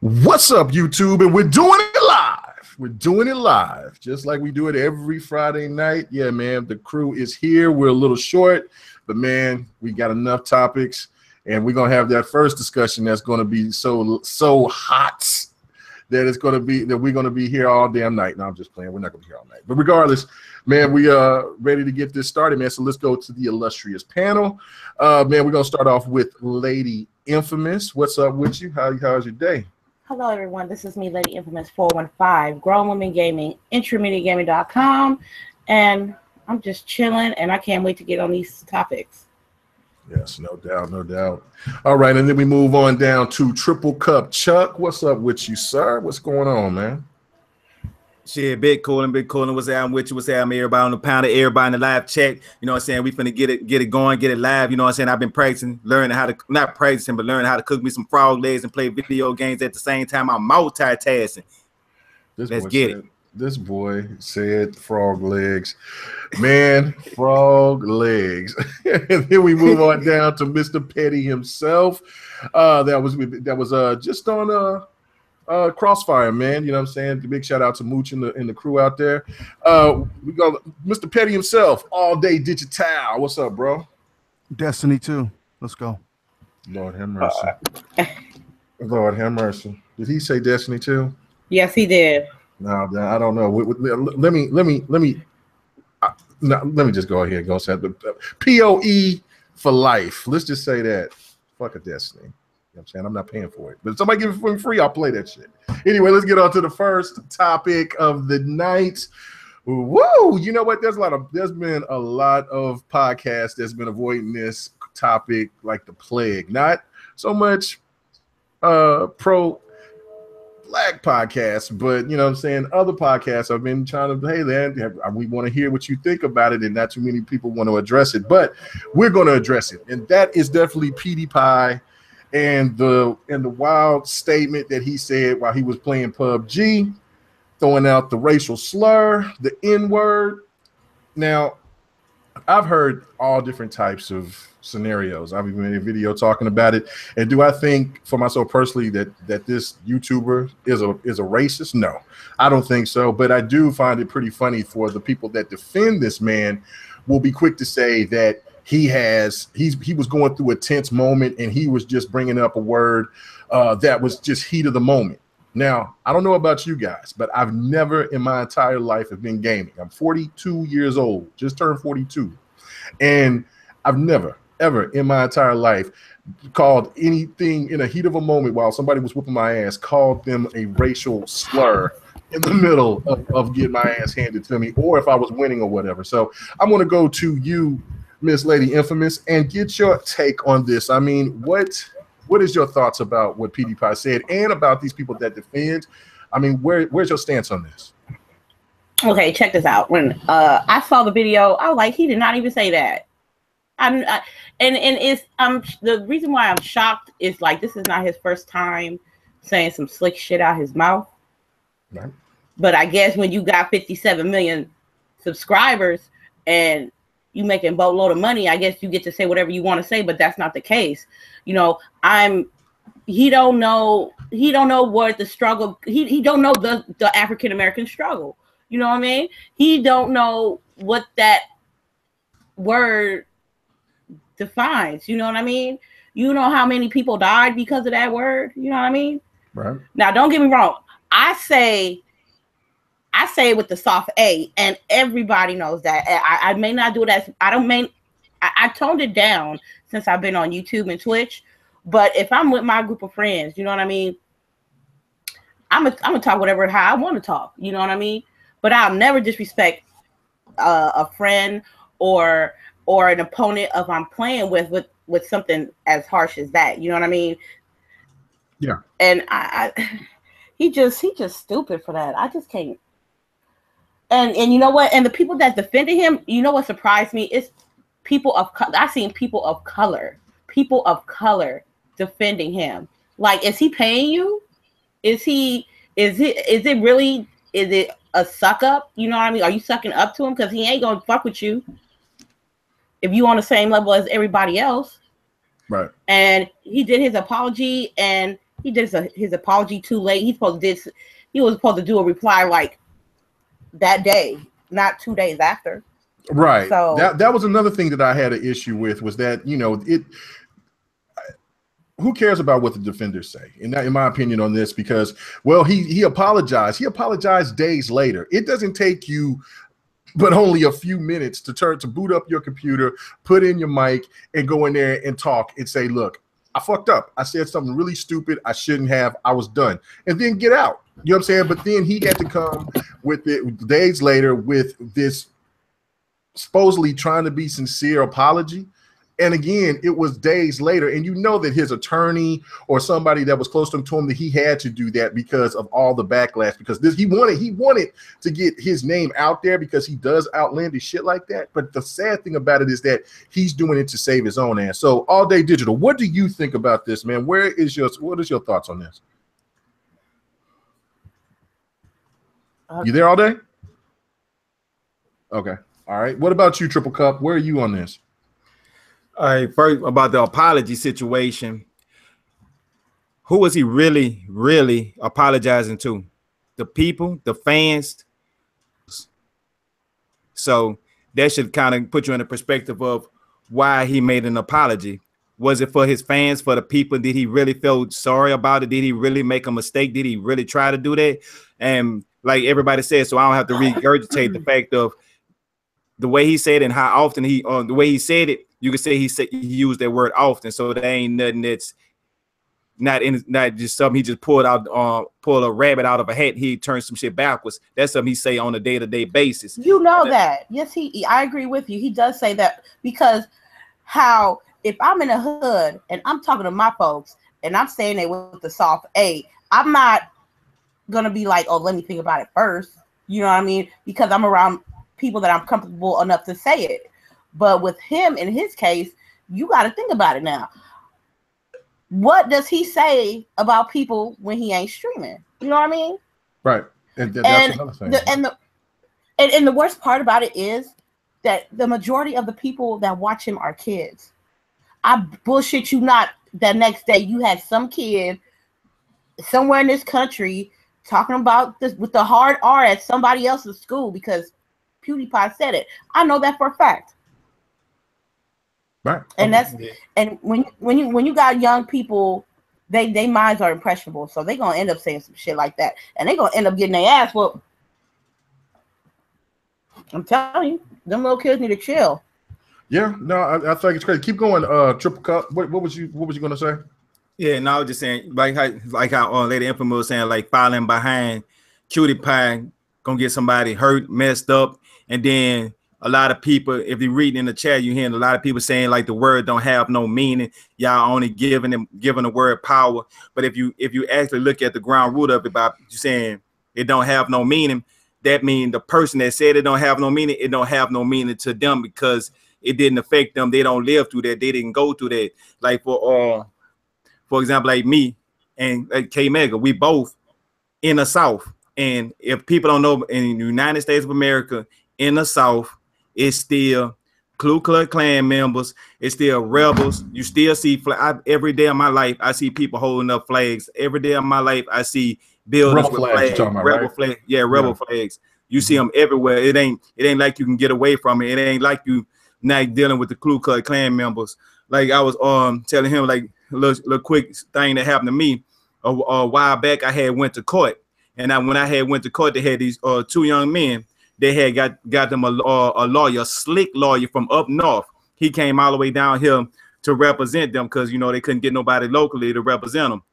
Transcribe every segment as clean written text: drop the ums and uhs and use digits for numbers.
What's up, YouTube? And we're doing it live. We're doing it live, just like we do it every Friday night. Yeah, man, the crew is here. We're a little short, but man, we got enough topics, and we're gonna have that first discussion that's gonna be so hot that it's gonna be that we're gonna be here all damn night. No, I'm just playing. We're not gonna be here all night. But regardless, man, we are ready to get this started, man. So let's go to the illustrious panel. Man, we're gonna start off with Lady Infamous. What's up with you? How's your day? Hello, everyone. This is me, Lady Infamous 415, Grown Women Gaming, IntermediateGaming.com, and I'm just chilling, and I can't wait to get on these topics. Yes, no doubt, no doubt. All right, and then we move on down to Triple Cup Chuck. What's up with you, sir? What's going on, man? Shit, big coolin'. What's happening with you? What's happening, everybody on the panel, everybody in the live chat? You know what I'm saying? We finna get it going, get it live. You know what I'm saying? I've been practicing, learning how to, not practicing, but learning how to cook me some frog legs and play video games at the same time. I'm multitasking. Let's get it. This boy said frog legs. Man, frog legs. And then we move on down to Mr. Petty himself. That was just on Crossfire, man. You know what I'm saying? Big shout out to Mooch and the crew out there. We got Mr. Petty himself, All Day Digital. What's up, bro? Destiny 2. Let's go. Lord have mercy. Lord have mercy. Did he say Destiny 2? Yes, he did. No, I don't know. Let me just go ahead and go say POE for life. Let's just say that. Fuck a Destiny. You know what I'm saying? I'm not paying for it. But if somebody give it for me free, I'll play that shit. Anyway, let's get on to the first topic of the night. Woo! You know what? There's been a lot of podcasts that's been avoiding this topic like the plague. Not so much pro Black podcasts, but you know what I'm saying, other podcasts have been trying to, hey, man, we want to hear what you think about it, and not too many people want to address it, but we're going to address it, and that is definitely PewDiePie and the wild statement that he said while he was playing PUBG, throwing out the racial slur, the N-word. Now, I've heard all different types of scenarios. I've even made a video talking about it. And do I think for myself personally that this YouTuber is a racist? No, I don't think so. But I do find it pretty funny for the people that defend this man will be quick to say that he was going through a tense moment and he was just bringing up a word that was just heat of the moment. Now, I don't know about you guys, but I've never in my entire life have been gaming. I'm 42 years old, just turned 42. And I've never, ever in my entire life called anything in a heat of a moment while somebody was whooping my ass, called them a racial slur in the middle of getting my ass handed to me, or if I was winning or whatever. So I'm going to go to you, Miss Lady Infamous, and get your take on this. I mean, what is your thoughts about what PewDiePie said and about these people that defend? I mean, where's your stance on this? Okay, check this out. When I saw the video, I was like, he did not even say that. The reason why I'm shocked is like this is not his first time saying some slick shit out his mouth. Right. But I guess when you got 57 million subscribers and you making boatload of money, I guess you get to say whatever you want to say, but that's not the case. You know, he don't know what the struggle, he don't know the African American struggle. You know what I mean? He don't know what that word defines. You know what I mean? You know how many people died because of that word? You know what I mean? Right. Now, don't get me wrong. I say it with the soft A, and everybody knows that. I may not do it as I toned it down since I've been on YouTube and Twitch. But if I'm with my group of friends, you know what I mean? I'm gonna talk whatever how I want to talk. You know what I mean? But I'll never disrespect a friend or an opponent if I'm playing with something as harsh as that. You know what I mean? Yeah. And he just stupid for that. I just can't. And you know what? And the people that defended him, you know what surprised me? It's people of color. I've seen people of color defending him. Like, is he paying you? Is it really a suck up? You know what I mean? Are you sucking up to him? Because he ain't gonna fuck with you if you on the same level as everybody else. Right. And he did his apology, and He did his apology too late. He was supposed to do a reply like that day, not 2 days after. Right. So that was another thing that I had an issue with, was that, you know, who cares about what the defenders say, in my opinion on this, because, well, he apologized. He apologized days later. It doesn't take you but only a few minutes to boot up your computer, put in your mic, and go in there and talk and say, look, I fucked up. I said something really stupid. I shouldn't have. I was done. And then get out. You know what I'm saying? But then he had to come with it days later with this supposedly trying to be sincere apology. And again, it was days later, and you know that his attorney or somebody that was close to him that he had to do that because of all the backlash, because he wanted to get his name out there because he does outlandish shit like that. But the sad thing about it is that he's doing it to save his own ass. So All Day Digital, what do you think about this, man? What is your thoughts on this? You there, All Day? Okay. All right. What about you, Triple Cup? Where are you on this? All right, first about the apology situation. Who was he really, really apologizing to? The people, the fans. So that should kind of put you in the perspective of why he made an apology. Was it for his fans, for the people? Did he really feel sorry about it? Did he really make a mistake? Did he really try to do that? And like everybody said, so I don't have to regurgitate the fact of the way he said it and how often the way he said it. You could say he used that word often, so there ain't nothing that's not just something he just pulled a rabbit out of a hat. He turned some shit backwards. That's something he say on a day-to-day basis. You know that. Yes, I agree with you. He does say that, because if I'm in a hood and I'm talking to my folks and I'm saying it with the soft A, I'm not gonna be like, oh, let me think about it first. You know what I mean? Because I'm around people that I'm comfortable enough to say it. But with him, in his case, you got to think about it now. What does he say about people when he ain't streaming? You know what I mean? Right. And that's another thing. And the worst part about it is that the majority of the people that watch him are kids. I bullshit you not, that next day you had some kid somewhere in this country talking about this with the hard R at somebody else's school because PewDiePie said it. I know that for a fact. Right. And and when you got young people, they minds are impressionable, so they're gonna end up saying some shit like that, and they're gonna end up getting their ass whooped. I'm telling you, them little kids need to chill. Yeah, no, I think it's crazy. Keep going, Triple Cup. What was you gonna say? Yeah, no, I was just saying, like how Lady Infamous was saying, like falling behind PewDiePie, gonna get somebody hurt, messed up, and then a lot of people, if you're reading in the chat, you're hearing a lot of people saying like the word don't have no meaning. Y'all only giving the word power. But if you actually look at the ground root of it by you saying it don't have no meaning, that means the person that said it don't have no meaning, it don't have no meaning to them because it didn't affect them. They don't live through that. They didn't go through that. Like for example, like me and Kmega, we both in the South. And if people don't know, in the United States of America, in the South, it's still Ku Klux Klan members. It's still rebels. You still see every day of my life. I see people holding up flags. Every day of my life, I see buildings with flags. Rebel flags. Yeah, rebel flags. You see them everywhere. It ain't like you can get away from it. It ain't like you not dealing with the Ku Klux Klan members. Like I was telling him, like a little quick thing that happened to me a while back. I had went to court, and when I had went to court, they had these two young men. They had got them a lawyer, a slick lawyer from up north. He came all the way down here to represent them because, you know, they couldn't get nobody locally to represent them.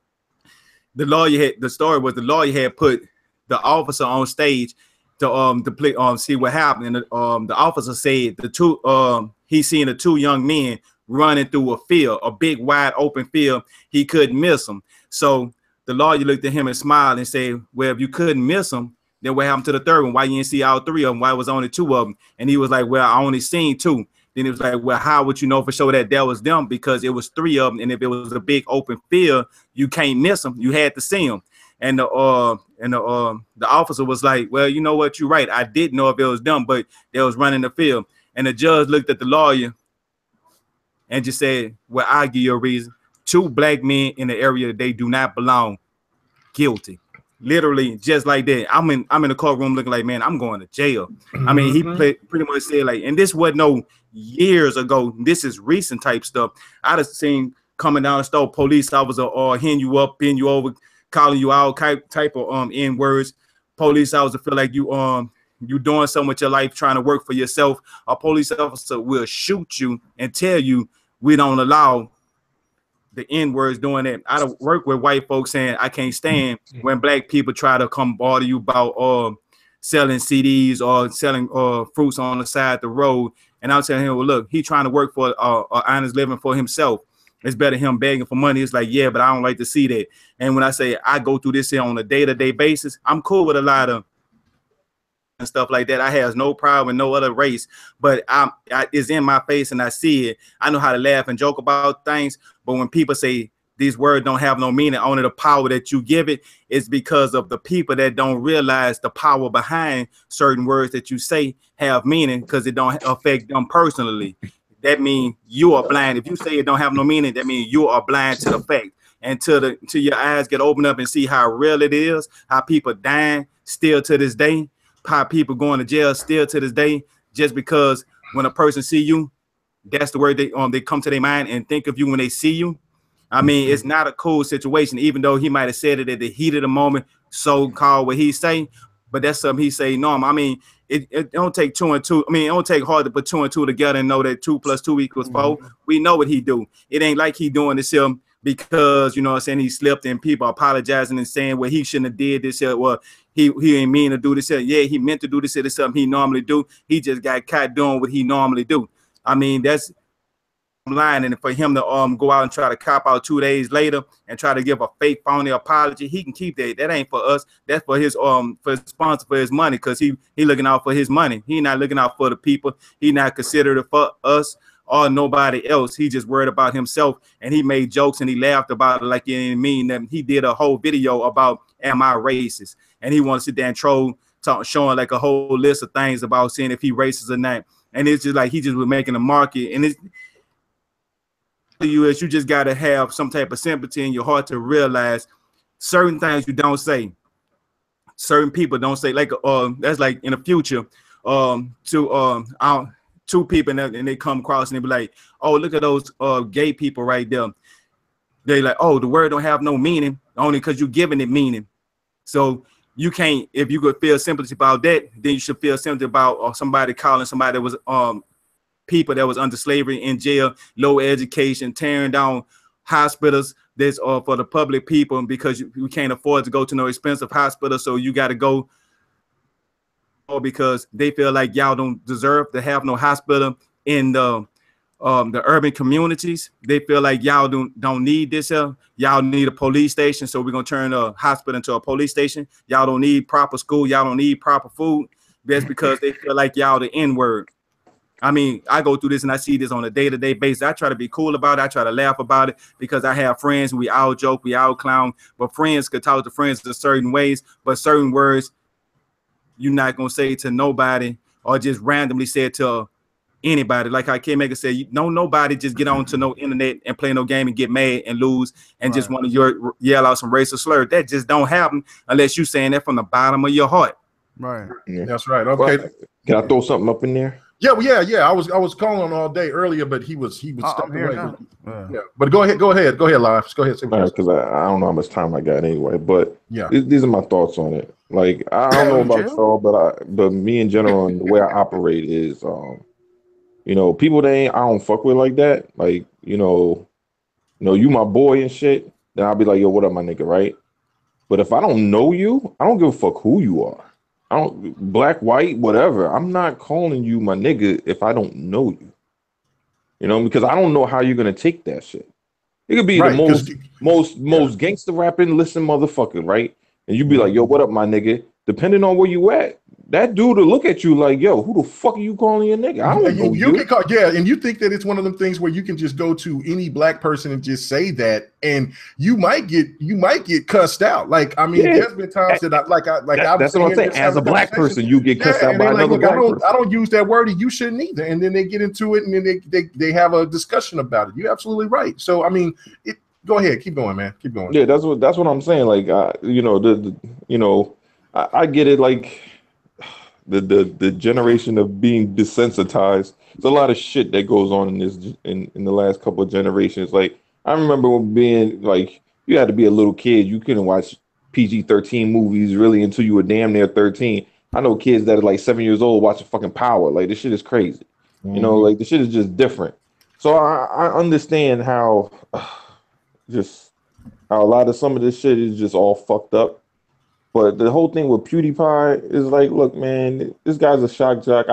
The story was the lawyer had put the officer on stage to see what happened. And the officer said he seen the two young men running through a field, a big wide open field. He couldn't miss them. So the lawyer looked at him and smiled and said, well, if you couldn't miss them, then what happened to the third one? Why you didn't see all three of them? Why was only two of them? And he was like, well, I only seen two. Then he was like, well, how would you know for sure that was them? Because it was three of them. And if it was a big open field, you can't miss them. You had to see them. And the officer was like, well, you know what? You're right. I didn't know if it was them, but they was running the field. And the judge looked at the lawyer and just said, well, I'll give you a reason. 2 black men in the area that they do not belong, guilty. Literally, just like that. I'm in the courtroom looking like, man, I'm going to jail. I mean, he pretty much said like, and this wasn't no years ago. This is recent type stuff. I'd have seen coming down the store, police officer or hitting you up, bend you over, calling you out, type of N words. Police officer feel like you doing something with your life, trying to work for yourself. A police officer will shoot you and tell you we don't allow the N words doing that. I don't work with white folks saying I can't stand when black people try to come bother you about selling CDs or selling fruits on the side of the road. And I'll tell him, well, look, he trying to work for an honest living for himself. It's better him begging for money. It's like, yeah, but I don't like to see that. And when I say I go through this here on a day-to-day basis, I'm cool with a lot of and stuff like that. I have no problem with no other race, but it's in my face and I see it. I know how to laugh and joke about things, but when people say these words don't have no meaning, only the power that you give it, is because of the people that don't realize the power behind certain words that you say have meaning because it don't affect them personally. That means you are blind. If you say it don't have no meaning, that means you are blind to the fact. And till your eyes get opened up and see how real it is, how people dying still to this day, how people going to jail still to this day, just because when a person see you, that's the word they come to their mind and think of you when they see you. I mean, it's not a cool situation, even though he might have said it at the heat of the moment, so-called what he say, but that's something he say normal. I mean, it don't take 2 and 2. I mean, it don't take hard to put 2 and 2 together and know that 2 + 2 = 4. We know what he do. It ain't like he doing this here because, you know what I'm saying, he slipped and people apologizing and saying, well, he shouldn't have did this here. Well, he ain't mean to do this here. Yeah, he meant to do this here. It's something he normally do. He just got caught doing what he normally do. I mean, that's line, and for him to go out and try to cop out 2 days later and try to give a fake phony apology, he can keep that. That ain't for us. That's for his sponsor, for his money, because he looking out for his money. He not looking out for the people. He not considered it for us or nobody else. He just worried about himself, and he made jokes and he laughed about it like it didn't mean that. He did a whole video about am I racist, and he wants to sit there and troll, showing like a whole list of things about seeing if he racist or not. And it's just like he just was making a market, and it's you just got to have some type of sympathy in your heart to realize certain things you don't say, certain people don't say. Like that's like in the future two people and they come across and they be like, oh, look at those gay people right there. They like, oh, the word don't have no meaning only because you're giving it meaning. So you can't, if you could feel sympathy about that, then you should feel sympathy about somebody calling somebody that was people that was under slavery in jail, low education, tearing down hospitals that's for the public people because you can't afford to go to no expensive hospital, so you got to go because they feel like y'all don't deserve to have no hospital in the urban communities. They feel like y'all don't need this. Y'all need a police station, so we're gonna turn a hospital into a police station. Y'all don't need proper school. Y'all don't need proper food. That's because they feel like y'all the N-word. I mean, I go through this and I see this on a day-to-day basis. I try to be cool about it. I try to laugh about it because I have friends. We all joke, we all clown, but friends could talk to friends in certain ways, but certain words you're not going to say to nobody or just randomly say it to anybody. Like how Kmega said, nobody just get on to no internet and play no game and get mad and lose and just want to yell out some racist slur. That just don't happen unless you're saying that from the bottom of your heart. Right. Yeah. That's right. Okay. Well, can I throw something up in there? Yeah. I was calling all day earlier, but he was stuck away. Yeah. But go ahead, Live. Go ahead. Because I don't know how much time I got anyway. But yeah, these are my thoughts on it. Like I don't know about y'all, but me in general and the way I operate is, you know, people I don't fuck with like that. Like you my boy and shit. Then I'll be like, yo, what up, my nigga, right? But if I don't know you, I don't give a fuck who you are. I don't black, white, whatever. I'm not calling you my nigga if I don't know you. You know, because I don't know how you're gonna take that shit. It could be the most gangster rapping listen motherfucker, right? And you be like, yo, what up, my nigga? Depending on where you at, that dude will look at you like, yo, who the fuck are you calling your nigga? I don't know you. Can call, and you think that it's one of them things where you can just go to any black person and just say that, and you might get cussed out. Like, I mean, there's been times that that's what I'm saying. As a black person, you get cussed out by another black person. I don't use that word, and you shouldn't either. And then they get into it, and then they have a discussion about it. You're absolutely right. So, I mean, Go ahead, keep going, man. Keep going. Yeah, that's what I'm saying. Like, you know, I get it. Like, the generation of being desensitized. There's a lot of shit that goes on in this in the last couple of generations. Like, I remember being like, you had to be a little kid. You couldn't watch PG-13 movies really until you were damn near 13. I know kids that are like 7 years old watching fucking Power. Like, this shit is crazy. You know, like, the shit is just different. So I understand how just how a lot of some of this shit is just all fucked up. But the whole thing with PewDiePie is like, look, man, this guy's a shock jock.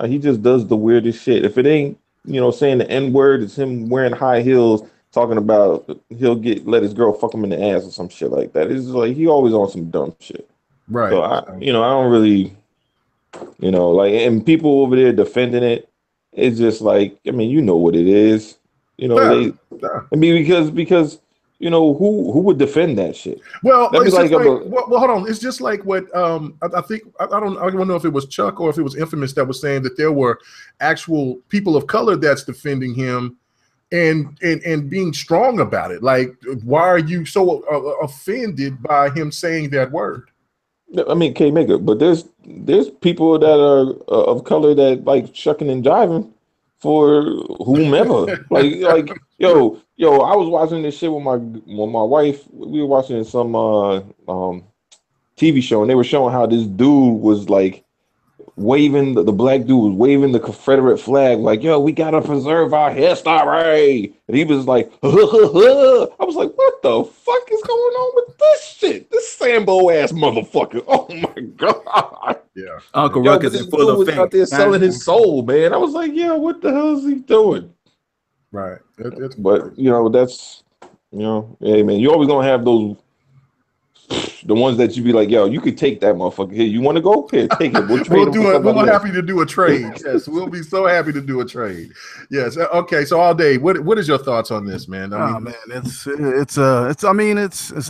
He just does the weirdest shit. If it ain't, you know, saying the N-word, it's him wearing high heels, talking about he'll let his girl fuck him in the ass or some shit like that. It's just like, he always on some dumb shit. Right. So I don't really, you know, like, and people over there defending it, it's just like, I mean, you know what it is. You know, I mean, because you know, who would defend that shit? Well, it's like, well, hold on. It's just like what I think I don't know if it was Chuck or if it was Infamous that was saying that there were actual people of color that's defending him and being strong about it. Like, why are you so offended by him saying that word? I mean, Kmega, but there's people that are of color that like shucking and jiving for whomever. like yo, I was watching this shit with my wife. We were watching some TV show, and they were showing how this dude was like waving the black dude was waving the Confederate flag, like, yo, we gotta preserve our history. And he was like, I was like, what the fuck is going on with this shit? This Sambo ass motherfucker. Oh my god. Yeah. Uncle Ruckus is full of fake. Out there selling his soul, man. I was like, yeah, what the hell is he doing? Right. But you know, that's, you know, hey man, you always gonna have those, the ones that you be like, yo, you could take that motherfucker. Here, you want to go? Here, take it. We'll trade. We're happy to do a trade. Yes, we'll be so happy to do a trade. Yes. Okay. So all day, what is your thoughts on this, man? I mean, man, it's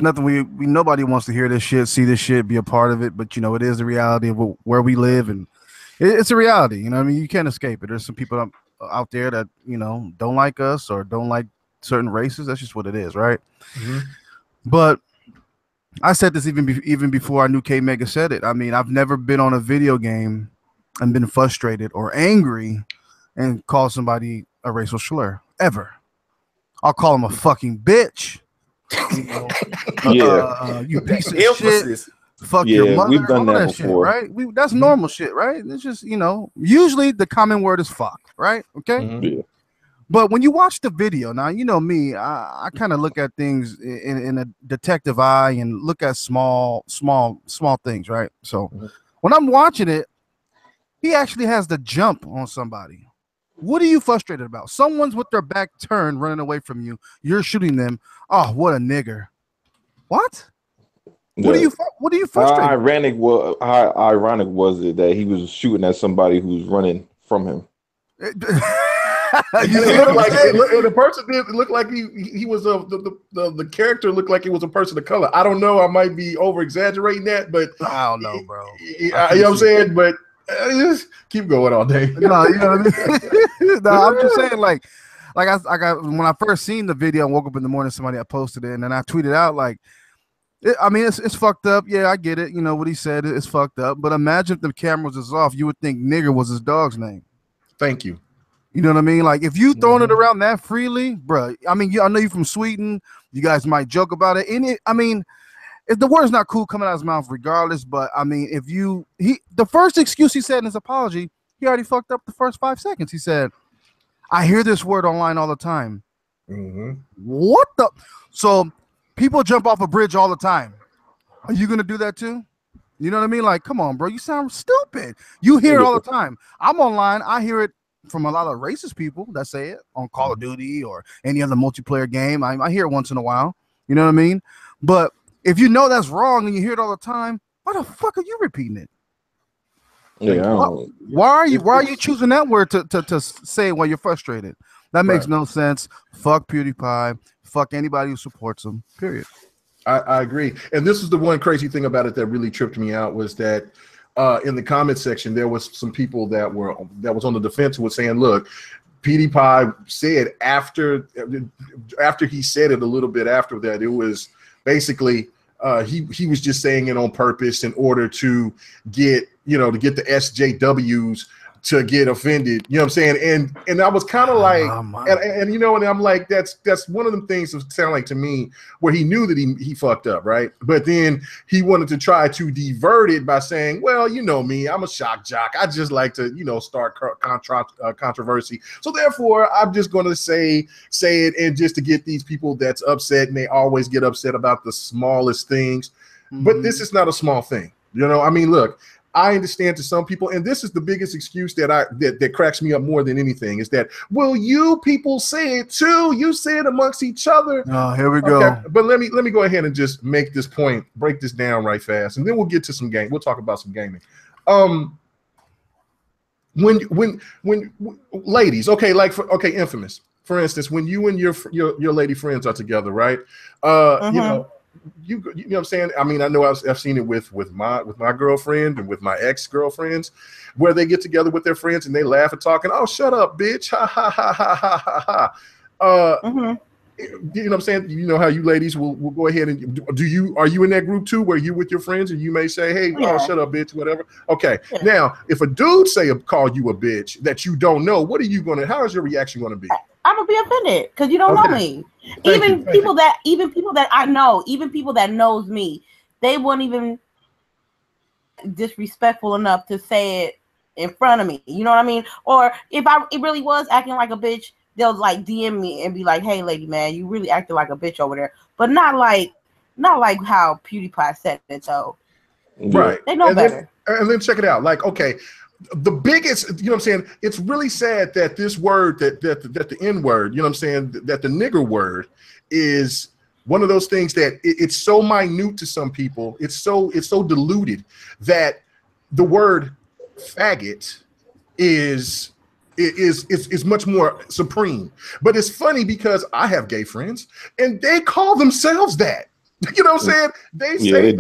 nothing. We nobody wants to hear this shit, see this shit, be a part of it. But you know, it is the reality of where we live, and it's a reality. You know, I mean, you can't escape it. There's some people out there that, you know, don't like us or don't like certain races. That's just what it is, right? Mm-hmm. But I said this even before I knew Kmega said it. I mean, I've never been on a video game and been frustrated or angry and called somebody a racial slur ever. I'll call him a fucking bitch. You know, you piece of shit. Fuck your mother. We've done that before, shit, right? That's normal shit, right? It's just, you know, usually the common word is fuck, right? Okay. Mm-hmm. Yeah. But when you watch the video, now, you know me, I kind of look at things in a detective eye and look at small things, right? So when I'm watching it, he actually has the jump on somebody. What are you frustrated about? Someone's with their back turned, running away from you. You're shooting them. Oh, what a nigger! What? Yeah. What are you frustrated? How ironic was it that he was shooting at somebody who's running from him? The person did look like he was the character looked like he was a person of color. I don't know. I might be over exaggerating that, but I don't know, bro. You know what I'm saying? But just keep going all day. No, you know what I mean? No, I'm just saying, like I got when I first seen the video, I woke up in the morning, somebody had posted it, and then I tweeted out like, I mean, it's fucked up. Yeah, I get it. You know what he said, it's fucked up. But imagine if the cameras is off, you would think nigger was his dog's name. Thank you. You know what I mean? Like, if you throwing it around that freely, bro. I mean, I know you're from Sweden. You guys might joke about it. I mean, if the word's not cool coming out of his mouth, regardless. But I mean, the first excuse he said in his apology, he already fucked up the first 5 seconds. He said, "I hear this word online all the time." Mm-hmm. What the? So people jump off a bridge all the time. Are you gonna do that too? You know what I mean? Like, come on, bro. You sound stupid. You hear it all the time. I'm online. I hear it from a lot of racist people that say it on Call of Duty or any other multiplayer game. I hear it once in a while. You know what I mean? But if you know that's wrong and you hear it all the time, why the fuck are you repeating it? Yeah. Why are you choosing that word to say when you're frustrated? That makes no sense. Fuck PewDiePie. Fuck anybody who supports him. Period. I agree. And this is the one crazy thing about it that really tripped me out was that in the comment section there was some people that was on the defense who were saying, look, PewDiePie said after he said it a little bit after that, it was basically he was just saying it on purpose in order to get the SJWs to get offended, you know what I'm saying? And I was kind of like, and I'm like, that's one of them things that sound like to me where he knew that he fucked up, right? But then he wanted to try to divert it by saying, well, you know me, I'm a shock jock. I just like to, start controversy. So therefore, I'm just going to say it, and just to get these people that's upset, and they always get upset about the smallest things. But this is not a small thing. I mean, look, I understand to some people, and this is the biggest excuse that cracks me up more than anything, is that, well, you people say it too. You say it amongst each other. Oh, here we go. But let me go ahead and just make this point, break this down right fast, and then we'll get to some game. We'll talk about some gaming. When ladies, Infamous, for instance, when you and your lady friends are together, right? You know what I'm saying? I mean, I know I've seen it with my girlfriend and with my ex-girlfriends, where they get together with their friends and they laugh and talking, oh, shut up, bitch. Ha ha ha ha ha ha ha. You know what I'm saying? You know how you ladies will go ahead and are you in that group too, where you with your friends and you may say, hey, oh, shut up, bitch, whatever. Okay. Yeah. Now, if a dude call you a bitch that you don't know, how is your reaction going to be? I'm gonna be offended because you don't know me. Even people that I know, even people that knows me, they wouldn't even disrespectful enough to say it in front of me. You know what I mean? Or if it really was acting like a bitch, they'll like DM me and be like, "Hey, lady, man, you really acted like a bitch over there," but not like how PewDiePie said it. So, right? They know better. And then check it out. Like, okay. The biggest, you know what I'm saying? It's really sad that this word, that the N word, you know what I'm saying, that the nigger word is one of those things that it's so minute to some people. It's so diluted that the word faggot is much more supreme. But it's funny because I have gay friends and they call themselves that. You know what I'm saying? They say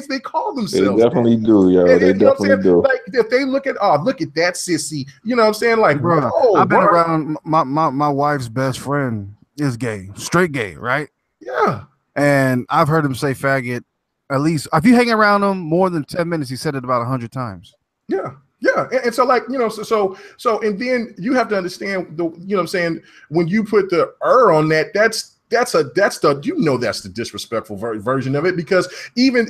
they call themselves. They definitely do, yo. They definitely do. Like if they look at that sissy, you know what I'm saying? Like, bro, I've been around my wife's best friend is gay, straight gay, right? Yeah. And I've heard him say faggot at least if you hang around him more than 10 minutes, he said it about 100 times. Yeah. Yeah, and so like, so and then you have to understand you know what I'm saying, when you put the on that, that's the disrespectful version of it, because even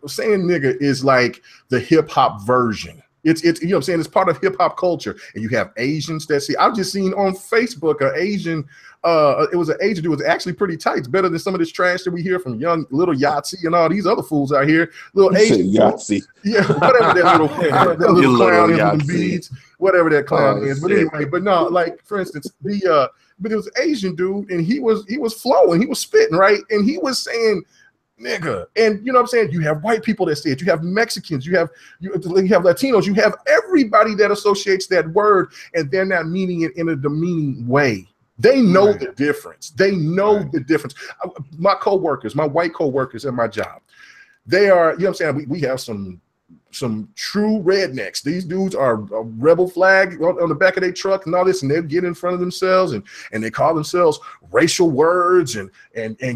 saying nigga is like the hip hop version. It's you know what I'm saying, it's part of hip hop culture. And you have Asians that see. I've just seen on Facebook an Asian. It was an Asian dude. It was actually pretty tight. It's better than some of this trash that we hear from young little Yahtzee and all these other fools out here. Little Asian Yahtzee, yeah, whatever that little clown is with the beads, whatever that clown is. But anyway, but no, like for instance, but it was an Asian dude, and he was flowing, he was spitting, right, and he was saying nigga, and you know what I'm saying, you have white people that say it, you have Mexicans, you have Latinos, you have everybody that associates that word, and they're not meaning it in a demeaning way. They know the difference. They know the difference. My coworkers, my white coworkers at my job, they are, you know what I'm saying, we have some true rednecks. These dudes are a rebel flag on the back of their truck and all this, and they get in front of themselves and they call themselves racial words and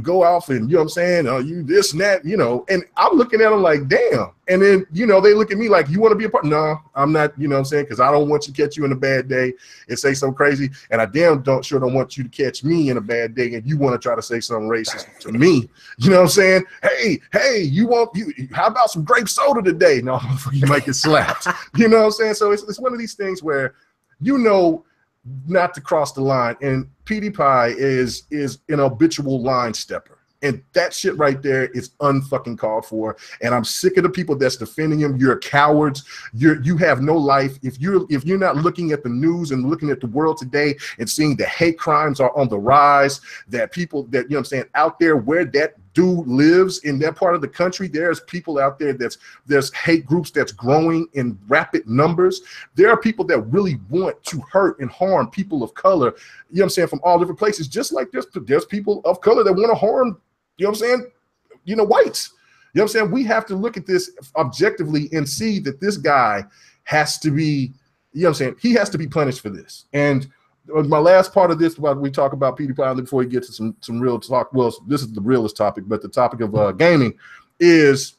go off and, you know what I'm saying, you this and that, and I'm looking at them like, damn. And then, they look at me like, you want to be a part? No, I'm not, you know what I'm saying, because I don't want you to catch you in a bad day and say something crazy. And I don't want you to catch me in a bad day and you want to try to say something racist to me. You know what I'm saying? Hey, how about some grape soda today? No, you might get slapped. You know what I'm saying? So it's one of these things where not to cross the line. And PewDiePie is an habitual line stepper. And that shit right there is unfucking called for. And I'm sick of the people that's defending him. You're cowards. You have no life. If you're not looking at the news and looking at the world today and seeing the hate crimes are on the rise, that people that, you know what I'm saying, out there where that dude lives in that part of the country, there's people out there there's hate groups that's growing in rapid numbers. There are people that really want to hurt and harm people of color, you know what I'm saying, from all different places. Just like there's people of color that want to harm, you know what I'm saying, whites. You know what I'm saying? We have to look at this objectively and see that this guy has to be, you know what I'm saying, he has to be punished for this. And my last part of this, while we talk about PewDiePie before we get to some real talk. Well, this is the realest topic, but the topic of gaming is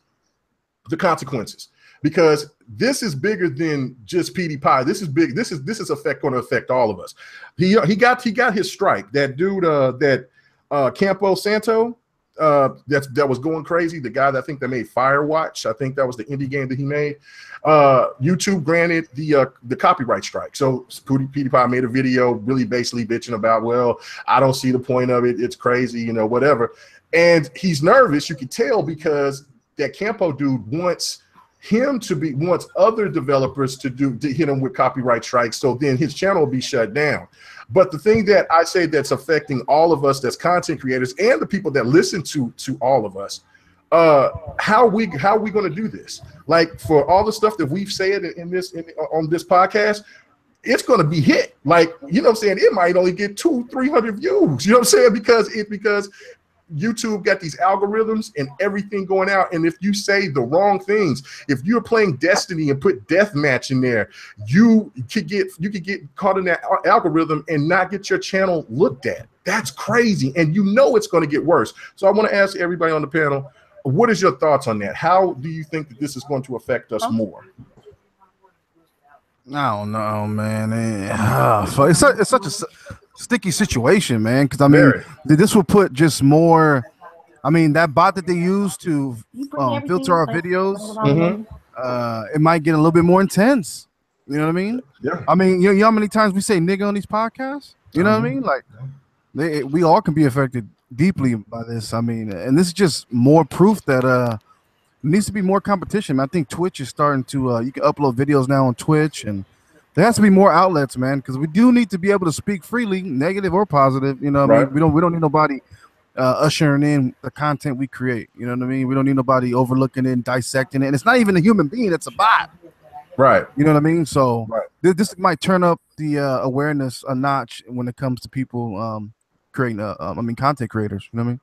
the consequences, because this is bigger than just PewDiePie. This is big. This is going to affect all of us. He got his strike. That dude, Campo Santo, that was going crazy. The guy that I think that made Firewatch. I think that was the indie game that he made. YouTube granted the copyright strike. So PewDiePie made a video really basically bitching about, well, I don't see the point of it. It's crazy, you know, whatever. And he's nervous. You can tell because that Campo dude wants other developers to hit him with copyright strikes. So then his channel will be shut down. But the thing that I say that's affecting all of us, that's content creators and the people that listen to all of us, how are we going to do this? Like, for all the stuff that we've said on this podcast, it's going to be hit. Like, you know what I'm saying? It might only get 200-300 views. You know what I'm saying? Because YouTube got these algorithms and everything going out, and if you say the wrong things, if you're playing Destiny and put deathmatch in there, you could get caught in that algorithm and not get your channel looked at. That's crazy, and you know it's going to get worse. So I want to ask everybody on the panel, what is your thoughts on that? How do you think that this is going to affect us more? I don't know, man. It's such a sticky situation, man, because I mean, this will put just more. I mean, that bot that they use to filter our videos, it might get a little bit more intense. You know what I mean? Yeah. I mean, you know how many times we say nigga on these podcasts? You know what I mean? Like, we all can be affected deeply by this. I mean, and this is just more proof that there needs to be more competition. I think Twitch is starting to. You can upload videos now on Twitch, and there has to be more outlets, man, because we do need to be able to speak freely, negative or positive. You know what I mean? We don't need nobody ushering in the content we create. You know what I mean? We don't need nobody overlooking it and dissecting it. And it's not even a human being; it's a bot. Right. You know what I mean? So this might turn up the awareness a notch when it comes to people creating. Content creators. You know what I mean?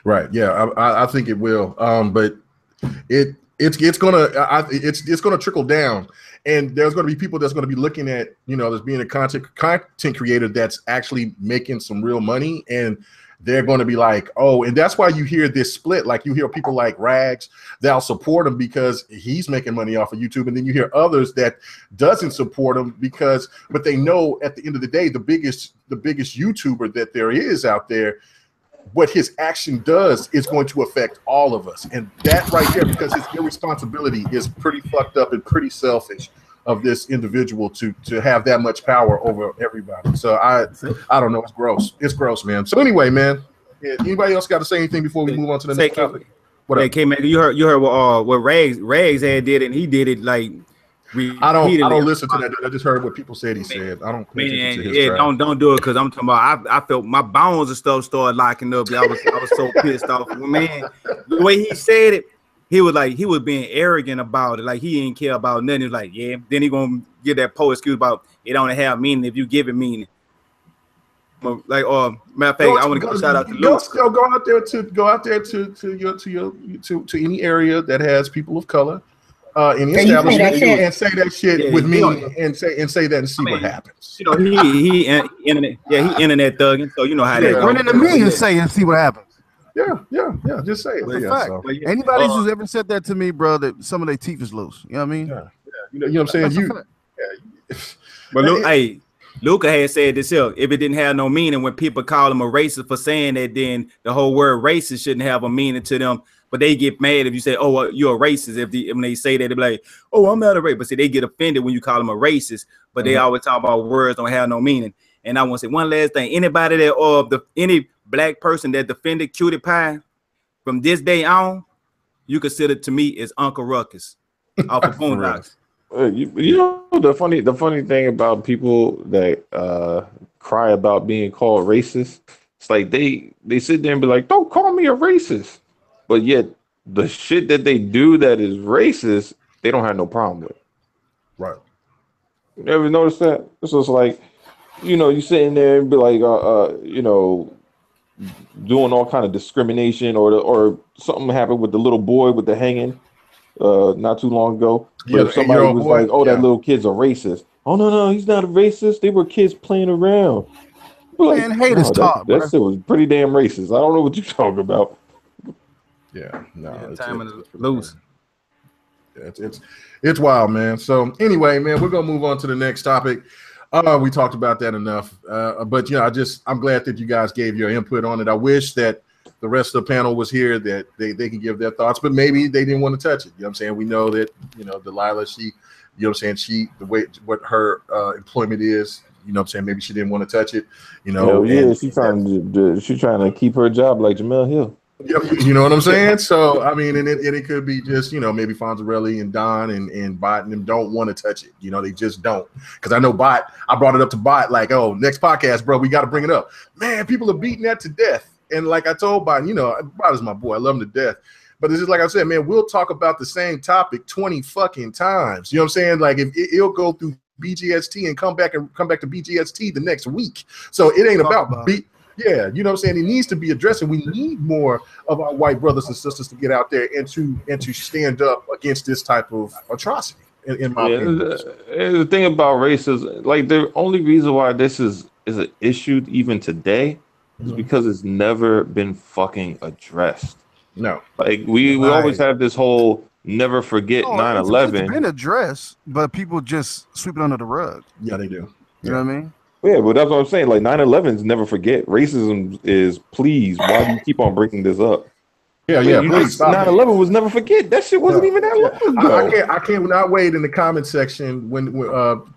Right. Yeah, I think it will. But it's gonna trickle down. And there's going to be people that's going to be looking at, you know, there's being a content creator that's actually making some real money, and they're going to be like, oh, and that's why you hear this split. Like, you hear people like Rags that'll support him because he's making money off of YouTube, and then you hear others that doesn't support him but they know at the end of the day, the biggest YouTuber that there is out there, what his action does is going to affect all of us. And that right there, because his irresponsibility is pretty fucked up and pretty selfish of this individual to have that much power over everybody. So I don't know. It's gross. It's gross, man. So anyway, man, anybody else got to say anything before we move on to the next topic? Hey, Kmega, you heard what Rags had did it, and he did it like I don't listen to that. I just heard what people said he said. I don't pay attention to his trash. Don't do it, because I'm talking about I felt my bones and stuff started locking up. I was so pissed off. Man, the way he said it, he was being arrogant about it. Like, he didn't care about nothing. He was like, yeah. Then he gonna get that excuse about it don't have meaning if you give it meaning. Like, matter of fact, I want to go shout out to Luke. Go out there to any area that has people of color. Any establishment, and say that shit with me, and say that and see what happens. You know, he internet thugging, so you know how that goes. Run into me and say and see what happens. Yeah. Just say it. Anybody who's ever said that to me, bro, that some of their teeth is loose. You know what I mean? Yeah. You know what I'm saying? But look, hey, Luca had said this here. If it didn't have no meaning, when people call him a racist for saying that, then the whole word racist shouldn't have a meaning to them. But they get mad if you say, "Oh, well, you're a racist." When they say that, they be like, "Oh, I'm not a racist." But see, they get offended when you call them a racist. But they always talk about words don't have no meaning. And I want to say one last thing: anybody that any black person that defended PewDiePie from this day on, you consider to me is Uncle Ruckus off of Boondocks. You know the funny thing about people that cry about being called racist, it's like they sit there and be like, "Don't call me a racist." But yet, the shit that they do that is racist, they don't have no problem with. Right. You ever notice that? So it's like, you know, you sitting there and be like, you know, doing all kind of discrimination, or something happened with the little boy with the hanging not too long ago. But if somebody was like, "Oh, that little kid's a racist," oh no, he's not a racist. They were kids playing around. Like, man, hate is taught, that shit was pretty damn racist. I don't know what you're talking about. Yeah, no, Yeah, it's time it's loose. Yeah, it's wild, man. So anyway, man, we're gonna move on to the next topic. We talked about that enough, but yeah, I'm glad that you guys gave your input on it. I wish that the rest of the panel was here, that they can give their thoughts, but maybe they didn't want to touch it. You know what I'm saying? We know that, you know, Delilah, she, you know what I'm saying, the way what her employment is, you know what I'm saying, maybe she didn't want to touch it, you know. Yeah, she's trying to keep her job like Jamel Hill. You know what I'm saying? So I mean, and it could be just, you know, maybe Fonzarelli and Don and Bot and them don't want to touch it. You know, they just don't. Because I know Bot, I brought it up to Bot like, oh, next podcast, bro, we got to bring it up. Man, people are beating that to death. And like I told Bot, you know, Bot is my boy. I love him to death. But it's just like I said, man, we'll talk about the same topic 20 fucking times. You know what I'm saying? Like if it'll go through BGST and come back to BGST the next week. So it ain't about beat. Yeah, you know what I'm saying? It needs to be addressed, and we need more of our white brothers and sisters to get out there and to stand up against this type of atrocity. In my opinion, the thing about racism, like the only reason why this is an issue even today is because it's never been fucking addressed. No, like we always have this whole never forget 9/11. It's been addressed, but people just sweep it under the rug. Yeah, they do. You know what I mean? Yeah, but that's what I'm saying. Like 9/11's never forget. Racism is please. Why do you keep on bringing this up? Yeah, please stop. 9/11 was never forget. That shit wasn't even that long ago. I can't not wait in the comment section when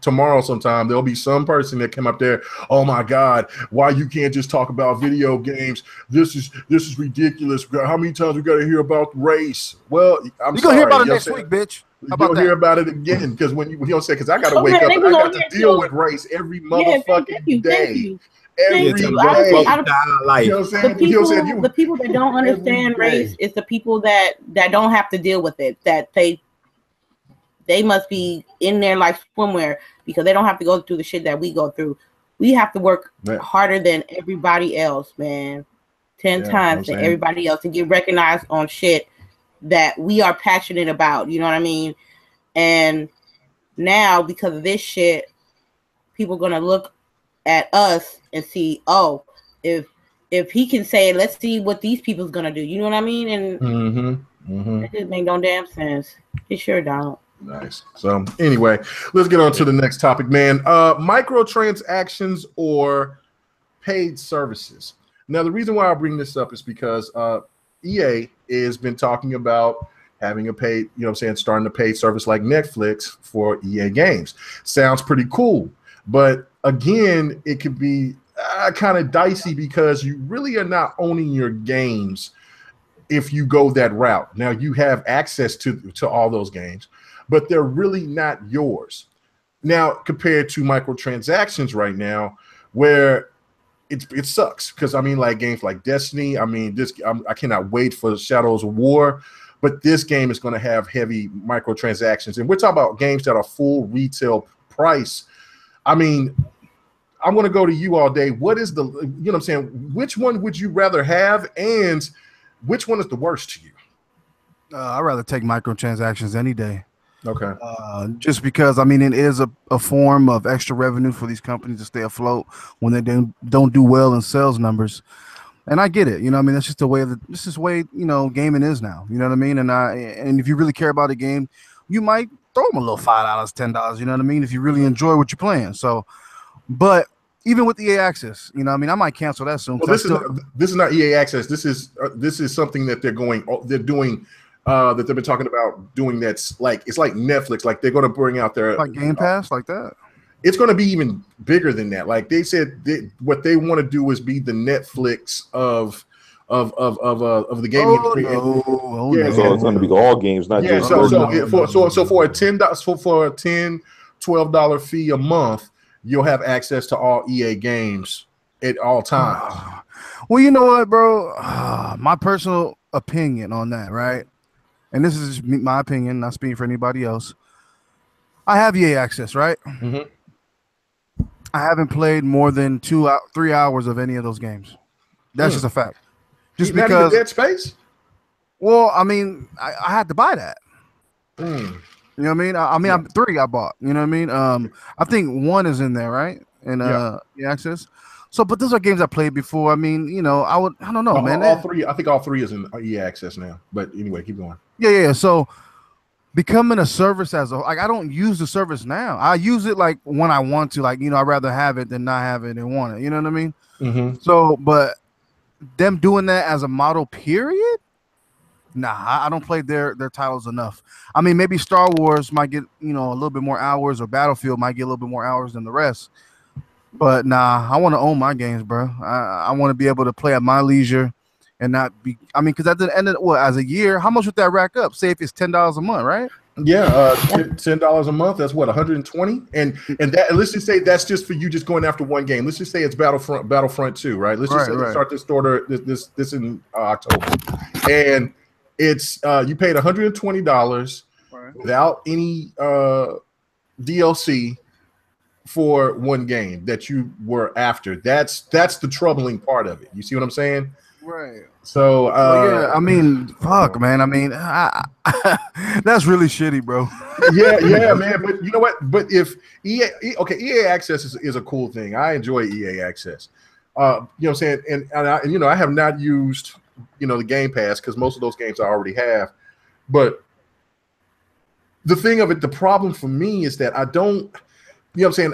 tomorrow sometime there'll be some person that come up there. Oh my God, why you can't just talk about video games? This is ridiculous. How many times we got to hear about race? Well, you're gonna hear about it next week, bitch. You'll hear about it again because when you don't say, because I got to wake up and I got to deal with race every motherfucking day. Every day. The people that don't understand race is the people that don't have to deal with it. That they must be in their life swimwear because they don't have to go through the shit that we go through. We have to work harder than everybody else, man. 10 times than everybody else to get recognized on shit that we are passionate about. You know what I mean? And now because of this shit, people are gonna look at us and see, oh, if he can say it, let's see what these people's gonna do. You know what I mean? And it just make no damn sense. It sure don't. Nice. So anyway, let's get on to the next topic, man. Microtransactions or paid services. Now, the reason why I bring this up is because EA has been talking about having a paid, you know what I'm saying, starting a paid service like Netflix for EA games. Sounds pretty cool. But again, it could be kind of dicey because you really are not owning your games if you go that route. Now, you have access to all those games, but they're really not yours. Now, compared to microtransactions right now, where it sucks because I mean, like games like Destiny. I mean, I cannot wait for Shadows of War, but this game is going to have heavy microtransactions, and we're talking about games that are full retail price. I mean, I'm going to go to you all day. What is the, you know what I'm saying? Which one would you rather have, and which one is the worst to you? I'd rather take microtransactions any day. Okay. Just because, I mean, it is a form of extra revenue for these companies to stay afloat when they don't do well in sales numbers. And I get it. You know what I mean? That's just the way this is the way, you know, gaming is now. You know what I mean? And if you really care about a game, you might throw them a little $5, $10, you know what I mean? If you really enjoy what you're playing. So, but even with EA Access, you know what I mean? I might cancel that soon. Well, this is not EA Access. This is something that they're doing that they've been talking about doing. That's like, it's like Netflix. Like they're going to bring out their like Game Pass, like that. It's going to be even bigger than that. Like they said, what they want to do is be the Netflix of the gaming industry. So it's going to be all games, not just. So for a $12 fee a month, you'll have access to all EA games at all times. Well, you know what, bro? My personal opinion on that, right? And this is my opinion, not speaking for anybody else. I have EA Access, right? Mm-hmm. I haven't played more than 3 hours of any of those games. That's just a fact. Just not because Dead Space. Well, I mean, I had to buy that. You know what I mean? I'm 3 I bought. You know what I mean? I think 1 is in there, right? And the access. So, but those are games I played before. I mean, you know, I don't know, man. All 3, I think all 3 is in EA access now. But anyway, keep going. Yeah. So becoming a service like I don't use the service now. I use it like when I want to, like, you know, I'd rather have it than not have it and want it. You know what I mean? Mm-hmm. So, but them doing that as a model, period. Nah, I don't play their titles enough. I mean, maybe Star Wars might get, you know, a little bit more hours, or Battlefield might get a little bit more hours than the rest. But nah, I want to own my games, bro. I want to be able to play at my leisure and not be. I mean, because at the end of as a year, how much would that rack up? Say if it's $10 a month, right? Yeah, $10 a month. That's what, 120. And that, let's just say that's just for you just going after one game. Let's just say it's Battlefront 2, right? Let's just start this order this in October, and it's you paid $120 without any DLC for one game that you were after. That's the troubling part of it. You see what I'm saying? Right. So yeah, I mean, fuck, man. I mean, that's really shitty, bro. yeah, man. But you know what? But if EA Access is a cool thing. I enjoy EA Access. You know what I'm saying? And you know, I have not used, you know, the Game Pass because most of those games I already have. But the thing of it, the problem for me is that I don't, you know what I'm saying?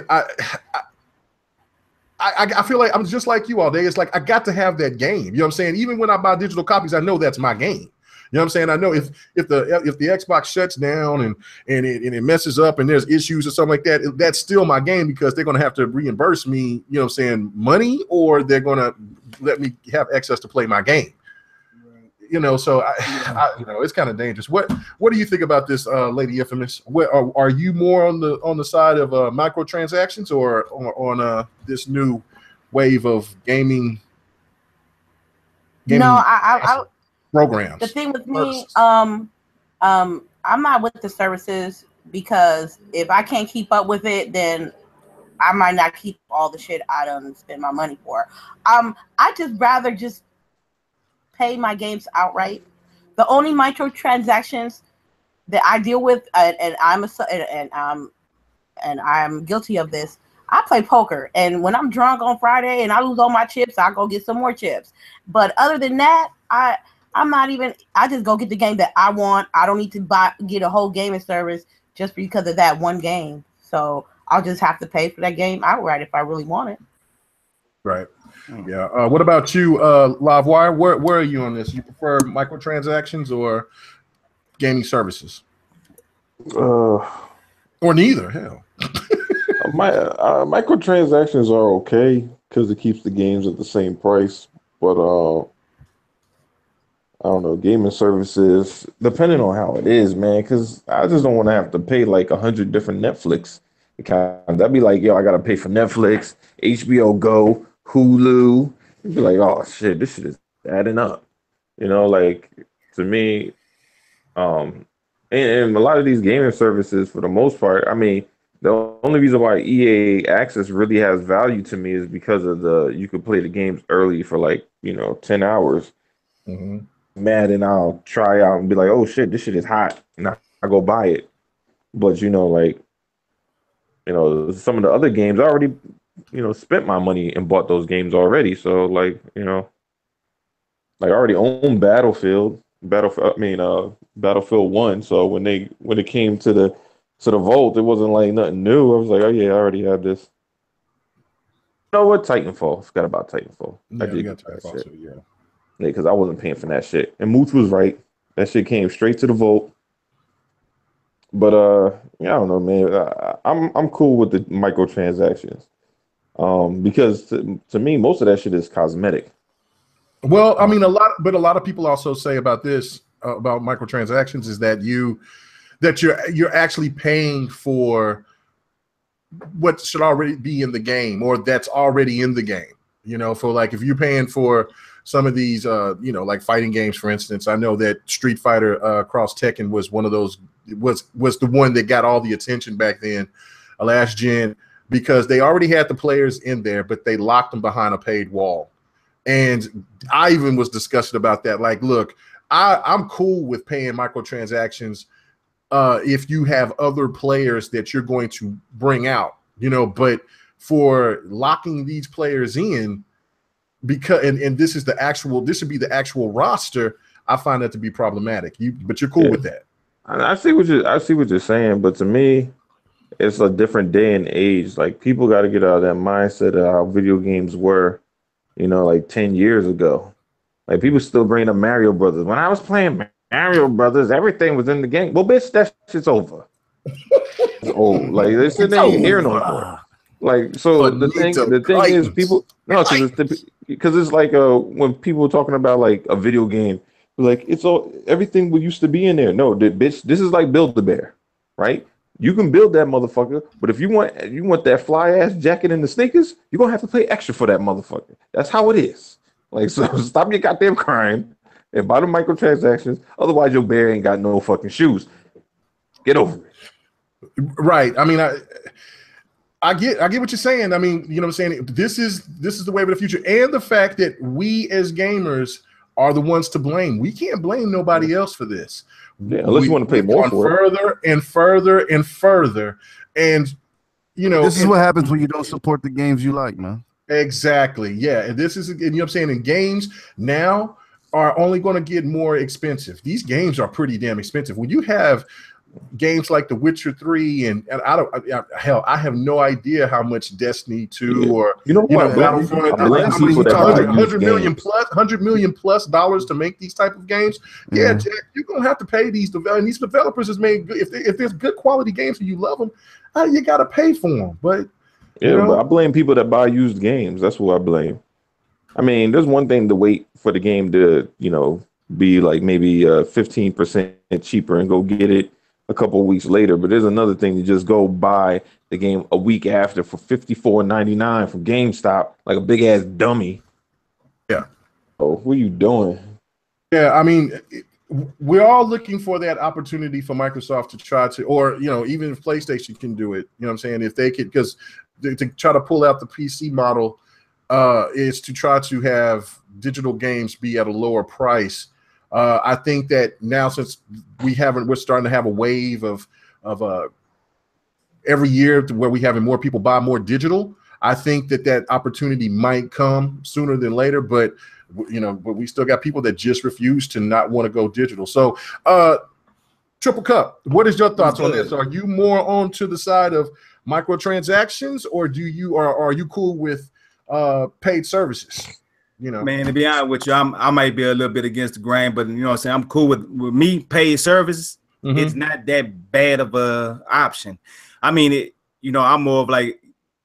I feel like I'm just like you all day. It's like I got to have that game. You know what I'm saying? Even when I buy digital copies, I know that's my game. You know what I'm saying? I know if the Xbox shuts down and it messes up and there's issues or something like that, that's still my game because they're going to have to reimburse me, you know what I'm saying, money, or they're going to let me have access to play my game. You know, so I you know, it's kind of dangerous. What do you think about this, Lady Infamous? What are you more on the side of microtransactions or on this new wave of gaming? No, I programs. The thing with me, I'm not with the services because if I can't keep up with it, then I might not keep all the shit I don't spend my money for. I just rather just pay my games outright. The only microtransactions that I deal with, and I'm guilty of this. I play poker, and when I'm drunk on Friday and I lose all my chips, I go get some more chips. But other than that, I'm not even. I just go get the game that I want. I don't need to get a whole gaming service just because of that one game. So I'll just have to pay for that game outright if I really want it. Right. Yeah. What about you, Livewire? Where are you on this? You prefer microtransactions or gaming services? Or neither? Hell. Microtransactions are okay because it keeps the games at the same price, but I don't know, gaming services, depending on how it is, man, because I just don't want to have to pay like 100 different Netflix accounts. That'd be like, yo, I got to pay for Netflix, HBO Go, Hulu. You'd be like, oh, shit, this shit is adding up. You know, like, to me, and a lot of these gaming services, for the most part, I mean, the only reason why EA Access really has value to me is because of you could play the games early for like, 10 hours. Mm-hmm. Mad, and I'll try out and be like, oh shit, this shit is hot, and I go buy it. But some of the other games I already, spent my money and bought those games already. So like, I already own Battlefield 1. So when it came to the Vault, it wasn't like nothing new. I was like, oh yeah, I already have this. You know what? Titanfall. I forgot about Titanfall. Yeah, I did get Titanfall too, yeah. Because I wasn't paying for that shit. And Mooch was right. That shit came straight to the Vault. But I don't know, man. I'm cool with the microtransactions. Because to me, most of that shit is cosmetic. Well, I mean, a lot of people also say about this about microtransactions is that you're actually paying for what should already be in the game or that's already in the game. For like if you're paying for some of these, like fighting games, for instance, I know that Street Fighter Cross Tekken was one of those, was the one that got all the attention back then, last gen, because they already had the players in there, but they locked them behind a paid wall. And I even was discussing about that. Like, look, I'm cool with paying microtransactions if you have other players that you're going to bring out, you know, but for locking these players in, because and this is the actual, this should be the actual roster, I find that to be problematic. But you're cool with that. I see what you're saying, but to me, it's a different day and age. Like, people got to get out of that mindset of how video games were, you know, like 10 years ago. Like, people still bring up Mario Brothers. When I was playing Mario Brothers, everything was in the game. Well, bitch, that shit's over. It's old. Like, this shit ain't here no more. Like, so the thing is, people, no, because it's like when people are talking about like a video game, like, it's all, everything we used to be in there. No, bitch, this is like Build-A-Bear, right? You can build that motherfucker, but if you want that fly ass jacket and the sneakers, you're gonna have to pay extra for that motherfucker. That's how it is. Like, so stop your goddamn crying and buy the microtransactions. Otherwise, your bear ain't got no fucking shoes. Get over it. Right. I mean, I get what you're saying. I mean, you know what I'm saying? This is the way of the future, and the fact that we as gamers are the ones to blame. We can't blame nobody else for this. Yeah, unless you want to pay more for further it. And further and further. And, you know, this is what happens when you don't support the games you like, man. Exactly. Yeah. And this is, and you know what I'm saying? And games now are only going to get more expensive. These games are pretty damn expensive. When you have games like The Witcher 3 and I have no idea how much Destiny 2 or Battlefront, $100 million plus to make these type of games. Yeah, Jack, you're gonna have to pay these developers. And these developers has made good, if there's good quality games and you love them, you got to pay for them. But but I blame people that buy used games. That's what I blame. I mean, there's one thing to wait for the game to, you know, be like maybe 15% cheaper and go get it a couple of weeks later, but there's another thing to just go buy the game a week after for $54.99 from GameStop, like a big ass dummy. Yeah. Oh, what are you doing? Yeah, I mean, we're all looking for that opportunity for Microsoft to try to, or, you know, even if PlayStation can do it, you know what I'm saying? If they could, because to try to pull out the PC model is to try to have digital games be at a lower price. I think that now, since we're starting to have a wave of every year to where we're having more people buy more digital. I think that opportunity might come sooner than later, but you know, but we still got people that just refuse to not want to go digital. So, Triple Cup, what is your thoughts on this? Are you more on to the side of microtransactions, or are you cool with paid services? You know, man, to be honest with you, I might be a little bit against the grain, but you know what I'm saying, I'm cool with me paid services. It's not that bad of a option. I mean, I'm more of like,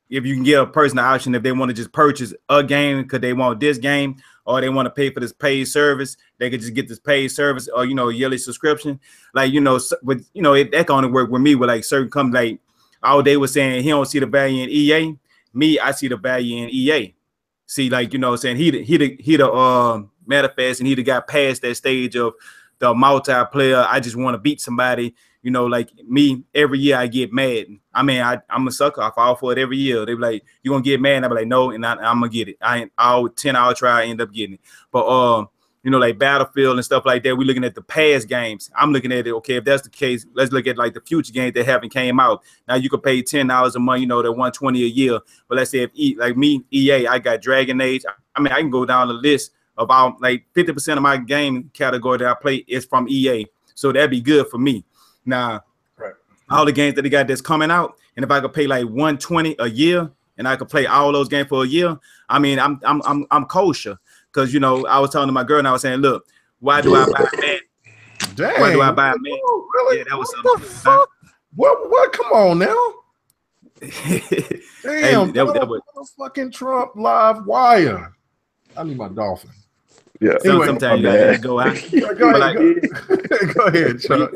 if you can give a person the option, if they want to just purchase a game because they want this game, or they want to pay for this paid service, they could just get this paid service, or yearly subscription. Like, that can only work with me with like certain companies. Like, all they were saying he don't see the value in EA. Me, I see the value in EA. See, like, saying he the manifest, and he got past that stage of the multiplayer. I just want to beat somebody. Like me, every year I get mad. I mean, I'm a sucker. I fall for it every year. They be like, "You gonna get mad?" And I be like, "No," and I'm gonna get it. I'll try, I end up getting it. But like Battlefield and stuff like that, we're looking at the past games. I'm looking at it. Okay, if that's the case, let's look at like the future games that haven't came out. Now you could pay $10 a month. They're $120 a year. But let's say if EA, I got Dragon Age. I mean, I can go down the list of about like 50% of my game category that I play is from EA. So that'd be good for me. Now, all the games that they got that's coming out, and if I could pay like $120 a year, and I could play all those games for a year, I mean, I'm kosher. Because I was talking to my girl, and I was saying, "Look, why do I buy a man? Dang, why do I buy a man? Really? Yeah, that was what the fuck? What? Come on now. Damn, that was fucking Trump live wire. I need my dolphin. Yeah. Anyway, sometimes you gotta go out. Go ahead, Chuck.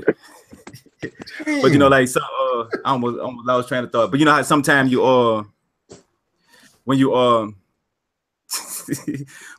But like, so I almost lost train of thought. But how sometimes you when you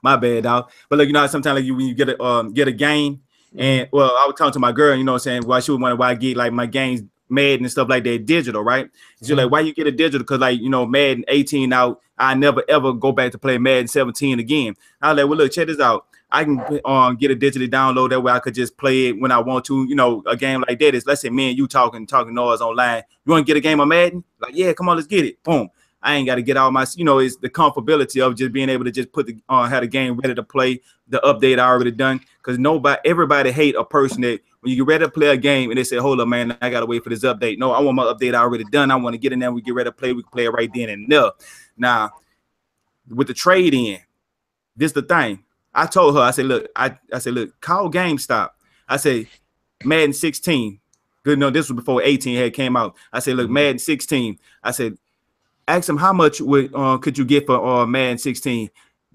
my bad, dog. But like, sometimes like when you get a game, and well, I was talking to my girl, saying why she would wonder why I get like my games Madden and stuff like that digital, right? She's like, why you get a digital? Because like, Madden 18 out, I never ever go back to play Madden 17 again. I was like, well, look, check this out. I can get a digitally download that way I could just play it when I want to. You know, a game like that is, let's say me and you talking noise online. You want to get a game of Madden? Like, yeah, come on, let's get it. Boom. I ain't got to get all my, you know, it's the comfortability of just being able to just put the have the game ready to play, the update I already done. Because everybody hate a person that when you get ready to play a game and they say, hold up, man, I gotta wait for this update. No, I want my update already done. I want to get in there. We get ready to play. We can play it right then and there. Now, with the trade in, this the thing. I told her, I said, look, call GameStop. I said, Madden 16. Good, no, this was before 18 had came out. I said, look, Madden 16. I said, ask them how much could you get for Madden 16.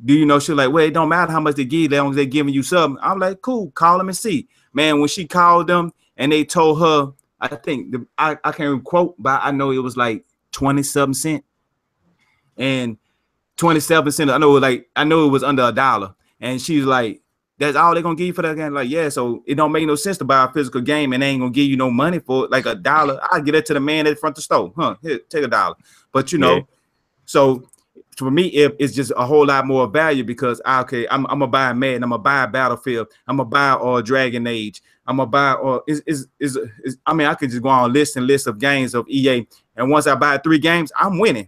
Do you know? She's like, well, it don't matter how much they give, as long as they're giving you something. I'm like, cool, call them and see. Man, when she called them and they told her, I think I can't quote, but I know it was like 27 cents. And 27 cents, I know it was under $1. And she's like, that's all they're gonna give you for that game. Like, yeah, so it don't make no sense to buy a physical game and they ain't gonna give you no money for it, like $1. I get it to the man at the front of the store. Here, take $1. But you know, so for me, it's just a whole lot more value because I'm gonna buy Madden, I'm gonna buy Battlefield, I'm gonna buy Dragon Age, I'm gonna buy I mean, I could just go on list of games of EA, and once I buy 3 games, I'm winning.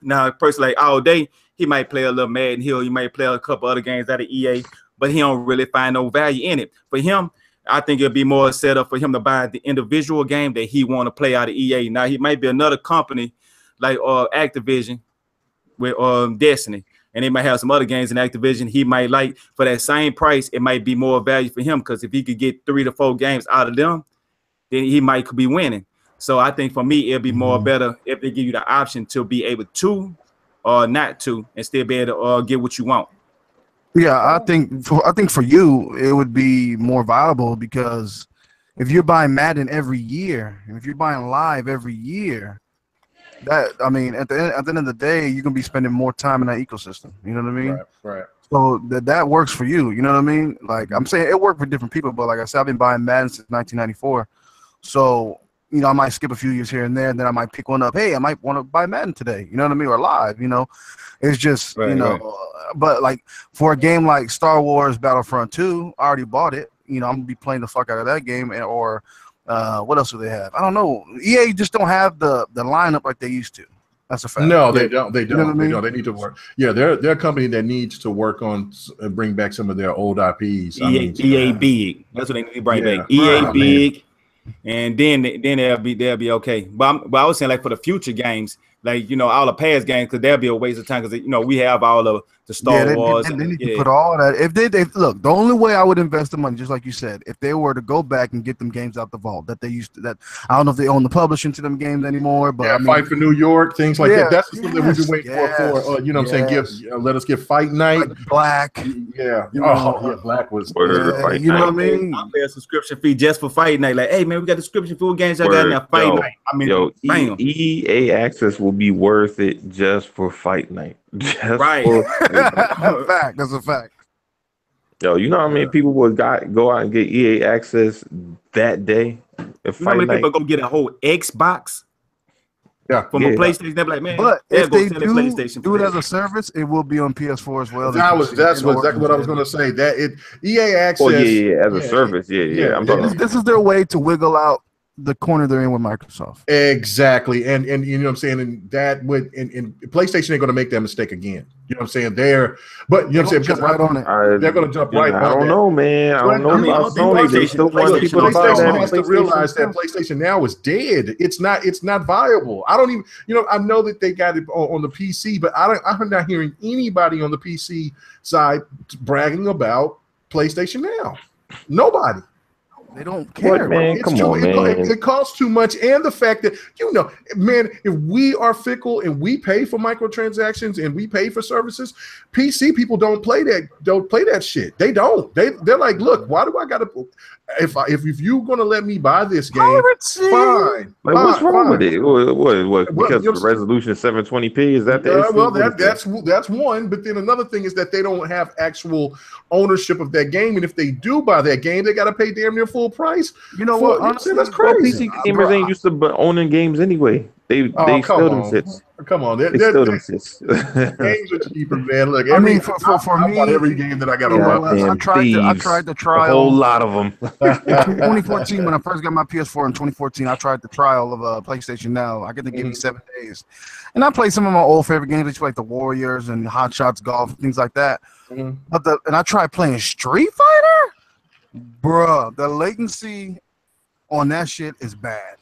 Now, a person like all day, he might play a little Madden Hill, he might play a couple other games out of EA, but he don't really find no value in it. For him, I think it'd be more set up for him to buy the individual game that he want to play out of EA. Now, he might be another company like Activision with Destiny, and they might have some other games in Activision he might like for that same price. It might be more value for him because if he could get 3 to 4 games out of them, then he might be winning. So I think for me, it'd be more better if they give you the option to be able to or not to and still be able to get what you want. Yeah, I think for you it would be more viable because if you're buying Madden every year, and if you're buying Live every year, that I mean, at the end of the day, you're gonna be spending more time in that ecosystem. You know what I mean? Right. So that works for you. You know what I mean? Like I'm saying, it worked for different people, but like I said, I've been buying Madden since 1994. So you know, I might skip a few years here and there, and then I might pick one up. Hey, I might want to buy Madden today. You know what I mean? Or Live. You know, it's just But like for a game like Star Wars Battlefront 2, I already bought it. You know, I'm gonna be playing the fuck out of that game. Or what else do they have? I don't know. EA just don't have the lineup like they used to. That's a fact. No, they don't. They know what I mean? don't. They need to work. Yeah, they're a company that needs to work on bring back some of their old IPs. EA big. That's what they need to bring back. EA big, and then they'll be okay. But I was saying like for the future games, like you know all the past games, because that'll be a waste of time because you know we have all of the Star Wars. They need to put all that. If they look, the only way I would invest the money, just like you said, if they were to go back and get them games out the vault that they used to. That I don't know if they own the publishing to them games anymore, but I mean, Fight for New York, things like that. That's something we've been waiting for. You know what I'm saying? Let us get Fight Night. Like Black. Yeah. Black was. You know what I mean? I pay a subscription fee just for Fight Night. Like, hey man, we got the subscription for games. I got now Fight Night. I mean, EA Access will be worth it just for Fight Night. That's a fact. Yo, you know how many people would go out and get EA Access that day? If how many people go get a whole Xbox? From a PlayStation, they're like, man. But if they do it as a service, it will be on PS4 as well. That's exactly what I was going to say. That EA Access. Oh yeah, as a service, yeah. This is their way to wiggle out the corner they're in with Microsoft. Exactly. And you know what I'm saying? And that would in PlayStation ain't gonna make that mistake again. You know what I'm saying? They're going to jump right on it. They're gonna jump right on it. I don't know, man. I don't know about Sony. They still want people to buy that. PlayStation has to realize that PlayStation Now is dead. It's not viable. I don't even I know that they got it on the PC, but I'm not hearing anybody on the PC side bragging about PlayStation Now. Nobody. They don't care. What, man? Come on, man. It costs too much, and the fact that man, if we are fickle and we pay for microtransactions and we pay for services, PC people don't play that shit. They don't. They're like, look, why do I gotta? If you're gonna let me buy this game, fine. Like, what's wrong with it? What? Because the resolution is 720p. Is that the issue? Well, that's one. But then another thing is that they don't have actual ownership of that game, and if they do buy that game, they got to pay damn near full full price. You know what? Honestly, that's Well, crazy. PC gamers ain't used to owning games anyway. They steal them shits. Come on, They steal them shits. games are cheaper, man. Look, I mean, for I me, bought every game that I got you know on what? I tried the trial. A whole lot of them. In 2014, when I first got my PS4 in 2014, I tried the trial of PlayStation Now. I get to give me 7 days, and I played some of my old favorite games, like the Warriors and Hot Shots Golf, things like that. And I tried playing Street Fighter, bruh. The latency on that shit is bad.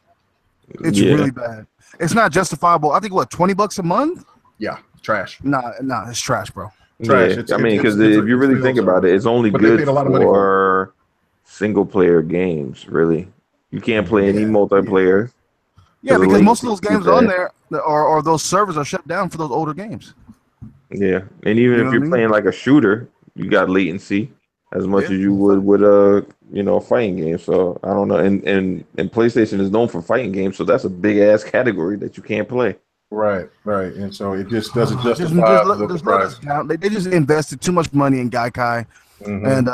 It's really bad. It's not justifiable. I think what, $20 a month? Yeah, trash. Nah, it's trash, bro. Trash. I mean, because if you really think about it, it's only good for single player games. Really, you can't play any multiplayer. Yeah, because most of those games on there or those servers are shut down for those older games. Yeah, and even if you're playing like a shooter, you got latency as much as you would with a fighting game. So I don't know. And PlayStation is known for fighting games, so that's a big ass category that you can't play. Right. And so it just doesn't justify the price. They just invested too much money in Gaikai, and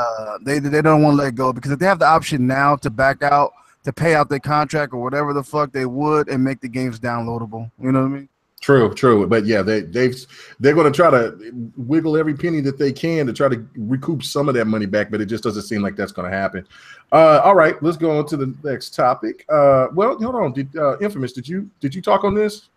they don't want to let go, because if they have the option now to back out, to pay out their contract or whatever the fuck, they would, and make the games downloadable. You know what I mean? True, but yeah, they're going to try to wiggle every penny that they can to try to recoup some of that money back, but it just doesn't seem like that's going to happen. All right, let's go on to the next topic. Well, hold on, Infamous, did you talk on this?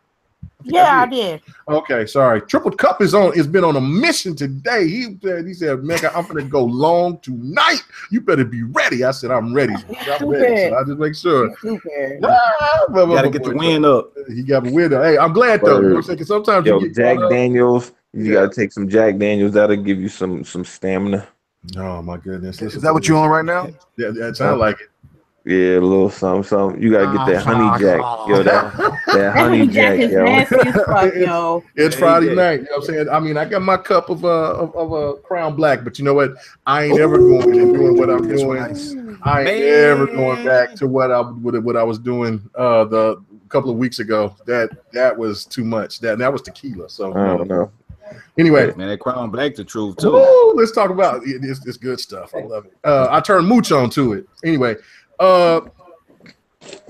I did. Okay, sorry. Triple Cup has been on a mission today. He said, "Mega, I'm gonna go long tonight. You better be ready." I said, "I'm ready." I'm ready. So I just make sure. Gotta get the win up. He got a win up. Hey, I'm glad though. You know what I'm saying? Because sometimes you get Jack Daniels. You gotta take some Jack Daniels. That'll give you some stamina. Oh my goodness! Is that what you on right now? Yeah, it sounds like it. Yeah, a little something. You gotta get that honey jack, yo. That honey jack, is yo. nasty as fuck, yo. It's Friday night. You know what I'm saying? I mean, I got my cup of Crown Black, but you know what? I ain't ever going and doing what I'm doing. I ain't ever going back to what I was doing the couple of weeks ago. That was too much. That was tequila. So I don't know. Anyway, man, that Crown Black the truth too. Let's talk about it. It's good stuff. I love it. I turned mooch on to it. Anyway.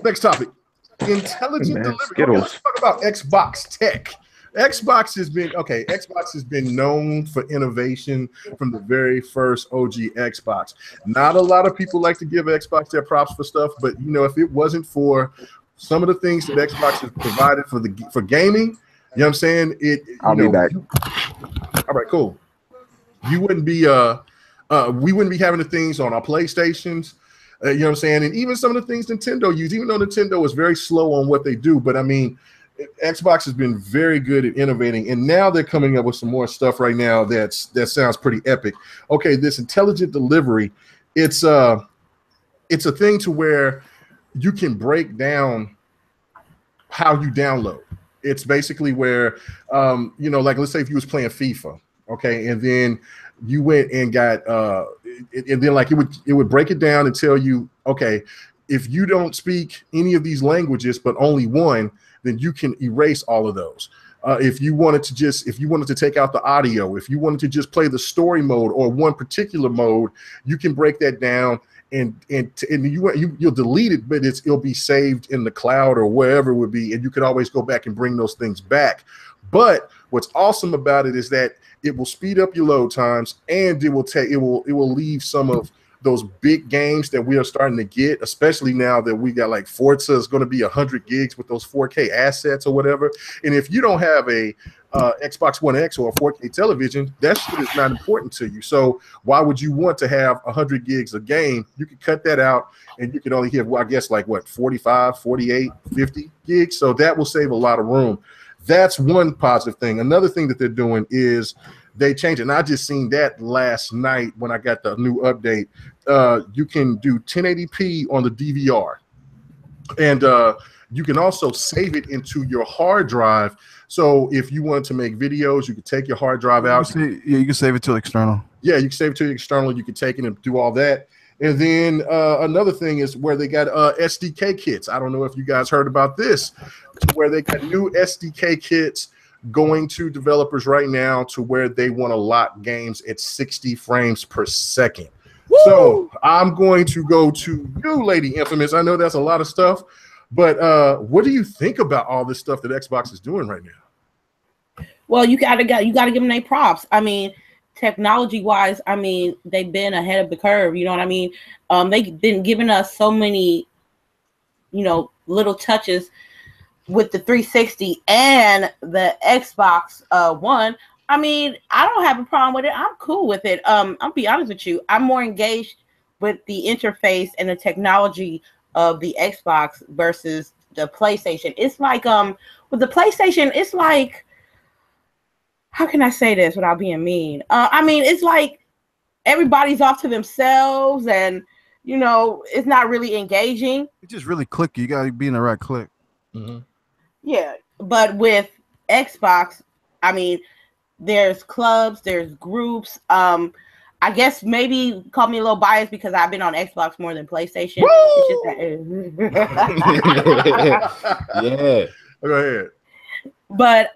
Next topic: intelligent delivery. Let's talk about Xbox tech. Xbox has been known for innovation from the very first OG Xbox. Not a lot of people like to give Xbox their props for stuff, but if it wasn't for some of the things that Xbox has provided for gaming, you know what I'm saying? I'll be back. All right, cool. You wouldn't be we wouldn't be having the things on our PlayStations. You know what I'm saying? And even some of the things Nintendo use, even though Nintendo is very slow on what they do, but I mean, Xbox has been very good at innovating, and now they're coming up with some more stuff right now that sounds pretty epic. Okay, this intelligent delivery, it's a thing to where you can break down how you download. It's basically where like let's say if you was playing FIFA, okay, and then you went and got and then like it would break it down and tell you, okay, if you don't speak any of these languages but only one, then you can erase all of those. If you wanted to take out the audio, if you wanted to just play the story mode or one particular mode, you can break that down and you'll delete it, but it'll be saved in the cloud or wherever it would be, and you can always go back and bring those things back. But what's awesome about it is that it will speed up your load times, and it will leave some of those big games that we are starting to get, especially now that we got like Forza is going to be 100 gigs with those 4K assets or whatever. And if you don't have a Xbox One X or a 4K television, that shit is not important to you. So why would you want to have 100 gigs a game? You could cut that out, and you could only have, I guess, like what, 45, 48, 50 gigs. So that will save a lot of room. That's one positive thing. Another thing that they're doing is they changed it. And I just seen that last night when I got the new update. You can do 1080p on the DVR. And you can also save it into your hard drive. So if you want to make videos, you can take your hard drive out. You can save it to external. Yeah, you can save it to external. You can take it and do all that. And then another thing is where they got SDK kits. I don't know if you guys heard about this, where they got new SDK kits going to developers right now to where they want to lock games at 60 frames per second. Woo! So I'm going to go to you, Lady Infamous. I know that's a lot of stuff, but what do you think about all this stuff that Xbox is doing right now? Well, you gotta give them their props. I mean, technology-wise, I mean, they've been ahead of the curve. You know what I mean? They've been giving us so many, little touches with the 360 and the Xbox One. I mean, I don't have a problem with it. I'm cool with it. I'll be honest with you. I'm more engaged with the interface and the technology of the Xbox versus the PlayStation. It's like with the PlayStation, it's like, how can I say this without being mean? I mean, it's like everybody's off to themselves, and it's not really engaging. It's just really clicky. You gotta be in the right click. Mm-hmm. Yeah, but with Xbox, I mean, there's clubs, there's groups. I guess maybe call me a little biased because I've been on Xbox more than PlayStation. It's just that, yeah. Go ahead. But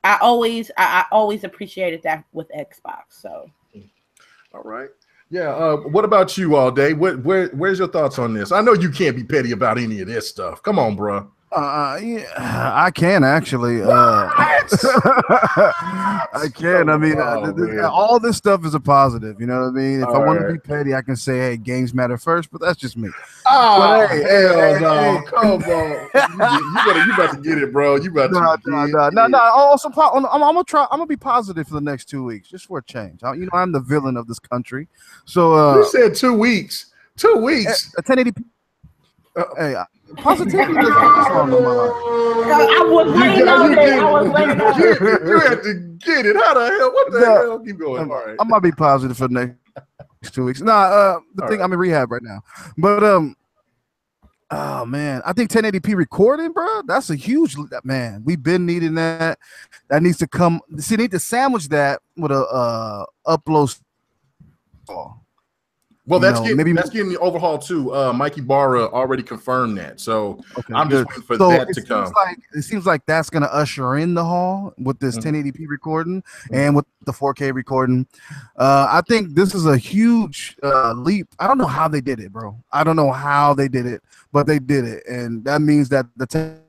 I always appreciated that with Xbox. So, all right, yeah. What about you, All Day? Where's your thoughts on this? I know you can't be petty about any of this stuff. Come on, bro. Yeah, I can actually. I can. I mean, all this stuff is a positive. You know what I mean? If I want to be petty, I can say, "Hey, games matter first," but that's just me. Oh, hey, hell no! Come on, you about to get it, bro. You about to no. Also, I'm gonna try. I'm gonna be positive for the next 2 weeks, just for a change. I'm the villain of this country. So you said 2 weeks. 2 weeks. 1080p. Hey. Positivity doesn't last long in my life. I was waiting on it. You had to get it. How the hell? What the hell? Keep going. All right. I might be positive for the next 2 weeks. The thing, I'm in rehab right now. But oh man, I think 1080p recording, bro. That's a huge man. We've been needing that. That needs to come. See, need to sandwich that with a upload. Well, that's getting the overhaul too. Mikey Barra already confirmed that, so okay, I'm just waiting for that to come. It seems like that's going to usher in the hall with this 1080p recording and with the 4K recording. I think this is a huge leap. I don't know how they did it, bro. I don't know how they did it, but they did it, and that means that the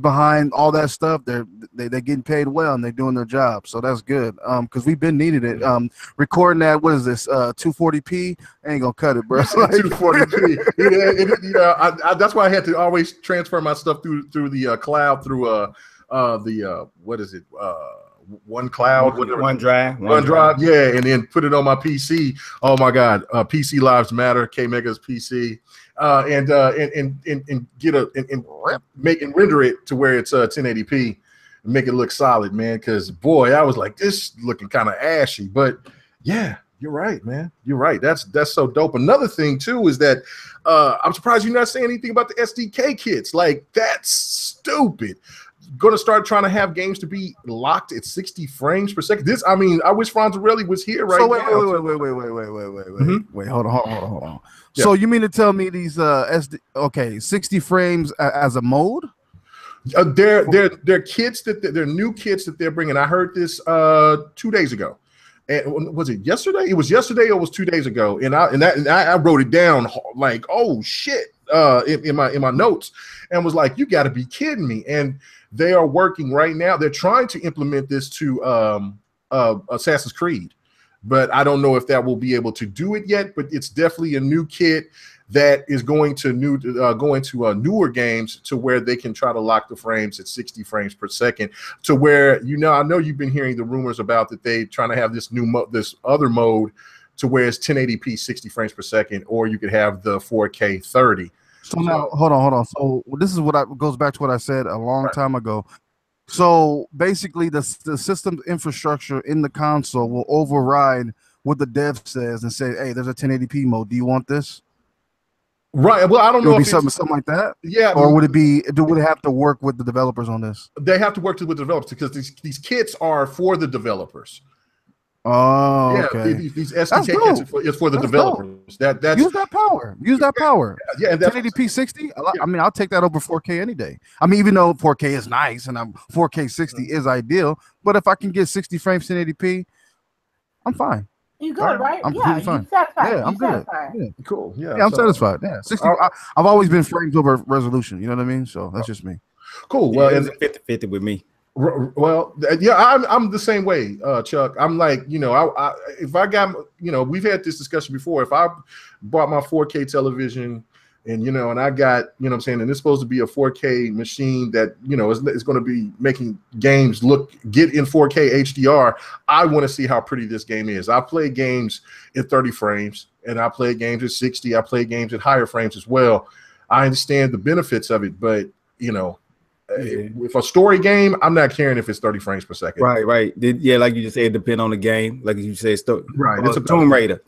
behind all that stuff, they're getting paid well and they're doing their job, so that's good. Because we've been needing it. Recording that, what is this? 240p ain't gonna cut it, bro. 240p. That's why I had to always transfer my stuff through the cloud through what is it? OneCloud, OneDrive, yeah, and then put it on my PC. Oh my God, PC Lives Matter, Kmega's PC, and get and make and render it to where it's 1080p and make it look solid, man. Because boy, I was like, this looking kind of ashy, but yeah, you're right, man. You're right. That's so dope. Another thing too is that I'm surprised you're not saying anything about the SDK kits. Like that's stupid. Going to start trying to have games to be locked at 60 frames per second. I wish Fonzarelli was here right now. Wait, hold on. Yeah. So you mean to tell me these 60 frames as a mode? They're kits they're new kits that they're bringing. I heard this 2 days ago. And was it yesterday? It was yesterday or it was 2 days ago. And I wrote it down like, oh shit, in my notes, and was like, you got to be kidding me. And they are working right now. They're trying to implement this to Assassin's Creed, but I don't know if that will be able to do it yet. But it's definitely a new kit that is going to newer games to where they can try to lock the frames at 60 frames per second. To where I know you've been hearing the rumors about that they trying to have this this other mode to where it's 1080p 60 frames per second, or you could have the 4K 30. So now, hold on. So this is goes back to what I said a long time ago. So basically, the system infrastructure in the console will override what the dev says and say, "Hey, there's a 1080p mode. Do you want this?" Right. Well, I don't know. Would it be something like that? Yeah. Or would it have to work with the developers on this? They have to work with the developers because these kits are for the developers. Oh, yeah, okay. These SDK kits is for the developers. That's use that power. Use that power. Yeah, and 1080p 60. I mean, I'll take that over 4K any day. I mean, even though 4K is nice and 4K 60 is ideal, but if I can get 60 frames 1080p, I'm fine. You good, right? I'm Yeah, completely fine. you satisfied. Yeah, You I'm good. satisfied. Yeah. Cool. Yeah. Yeah, I'm so, satisfied. Yeah, 60. I've always been frames over resolution. You know what I mean? So that's just me. Cool. Well, Well, it's a 50-50 with me. well, yeah, I'm the same way, Chuck. I'm like, you know, I if I got, you know, we've had this discussion before. If I bought my 4K television and, you know, and I got, you know what I'm saying, and it's supposed to be a 4K machine that, you know, is going to be making games get in 4K HDR, I want to see how pretty this game is. I play games in 30 frames and I play games at 60. I play games at higher frames as well. I understand the benefits of it, but, you know, if a story game, I'm not caring if it's 30 frames per second. Right. Yeah, like you just said, it depends on the game. Like you said, right. It's a Tomb Raider.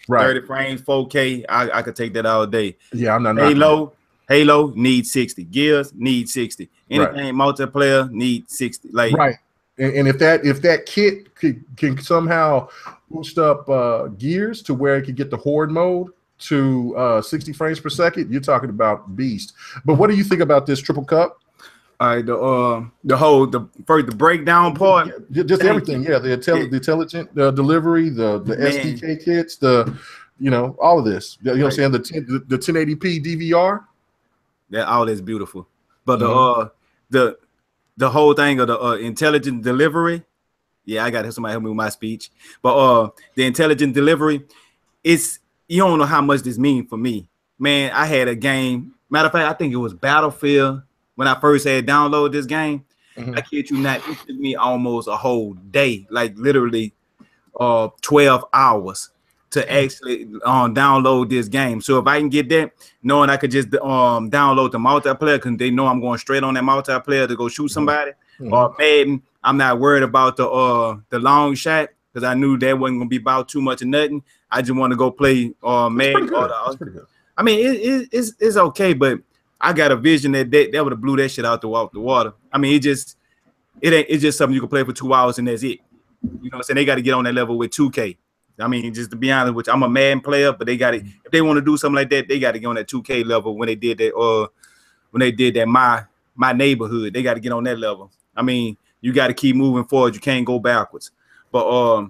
Right. 30 frames, 4K. I could take that all day. Yeah, I'm not. Halo needs 60. Gears needs 60. Anything multiplayer needs 60. Like right. And if that kit can somehow boost up Gears to where it could get the horde mode to 60 frames per second, you're talking about beast. But what do you think about this triple cup? All right, the breakdown part, just everything. Yeah, the intelligent delivery, the SDK kits, you know, all of this. You know what I'm saying? The 1080p DVR. That all is beautiful. But the whole thing of the intelligent delivery, yeah, I got somebody help me with my speech. But the intelligent delivery, you don't know how much this means for me, man. I had a game. Matter of fact, I think it was Battlefield. When I first had downloaded this game, I kid you not, it took me almost a whole day, like literally 12 hours to actually download this game. So if I can get that, knowing I could just download the multiplayer, because they know I'm going straight on that multiplayer to go shoot somebody, or Madden, I'm not worried about the long shot, because I knew that wasn't going to be about too much of nothing. I just want to go play Madden. That's pretty good. I mean, it's okay, but I got a vision that would have blew that shit out the water. I mean, it's just something you can play for 2 hours and that's it. You know what I'm saying? They got to get on that level with 2K. I mean, just to be honest with you, I'm a Madden player, but they got to, if they want to do something like that, they got to get on that 2K level when they did that my neighborhood. They got to get on that level. I mean, you got to keep moving forward. You can't go backwards. But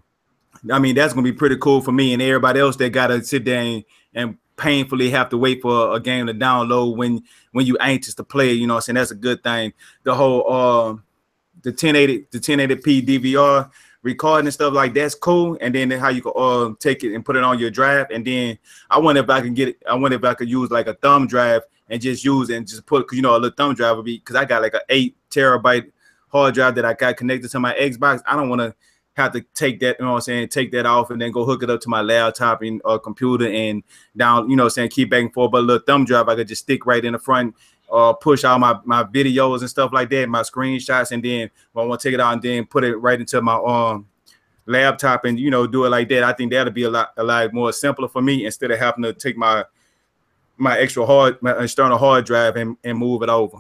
I mean, that's gonna be pretty cool for me and everybody else that got to sit there and painfully have to wait for a game to download when you anxious to play. You know what I'm saying? That's a good thing. The whole the 1080p DVR recording and stuff like that's cool. And then how you can take it and put it on your drive. And then I wonder if I could use like a thumb drive and just use it and just put, cause you know, a little thumb drive would be, because I got like an 8 terabyte hard drive that I got connected to my Xbox. I don't want to have to take that, you know what I'm saying, take that off and then go hook it up to my laptop and computer and down, you know what I'm saying, keep back and forth. But a little thumb drive I could just stick right in the front, push all my videos and stuff like that, my screenshots, and then when I want to take it out and then put it right into my laptop and, you know, do it like that. I think that'll be a lot more simpler for me instead of having to take my external hard drive and move it over.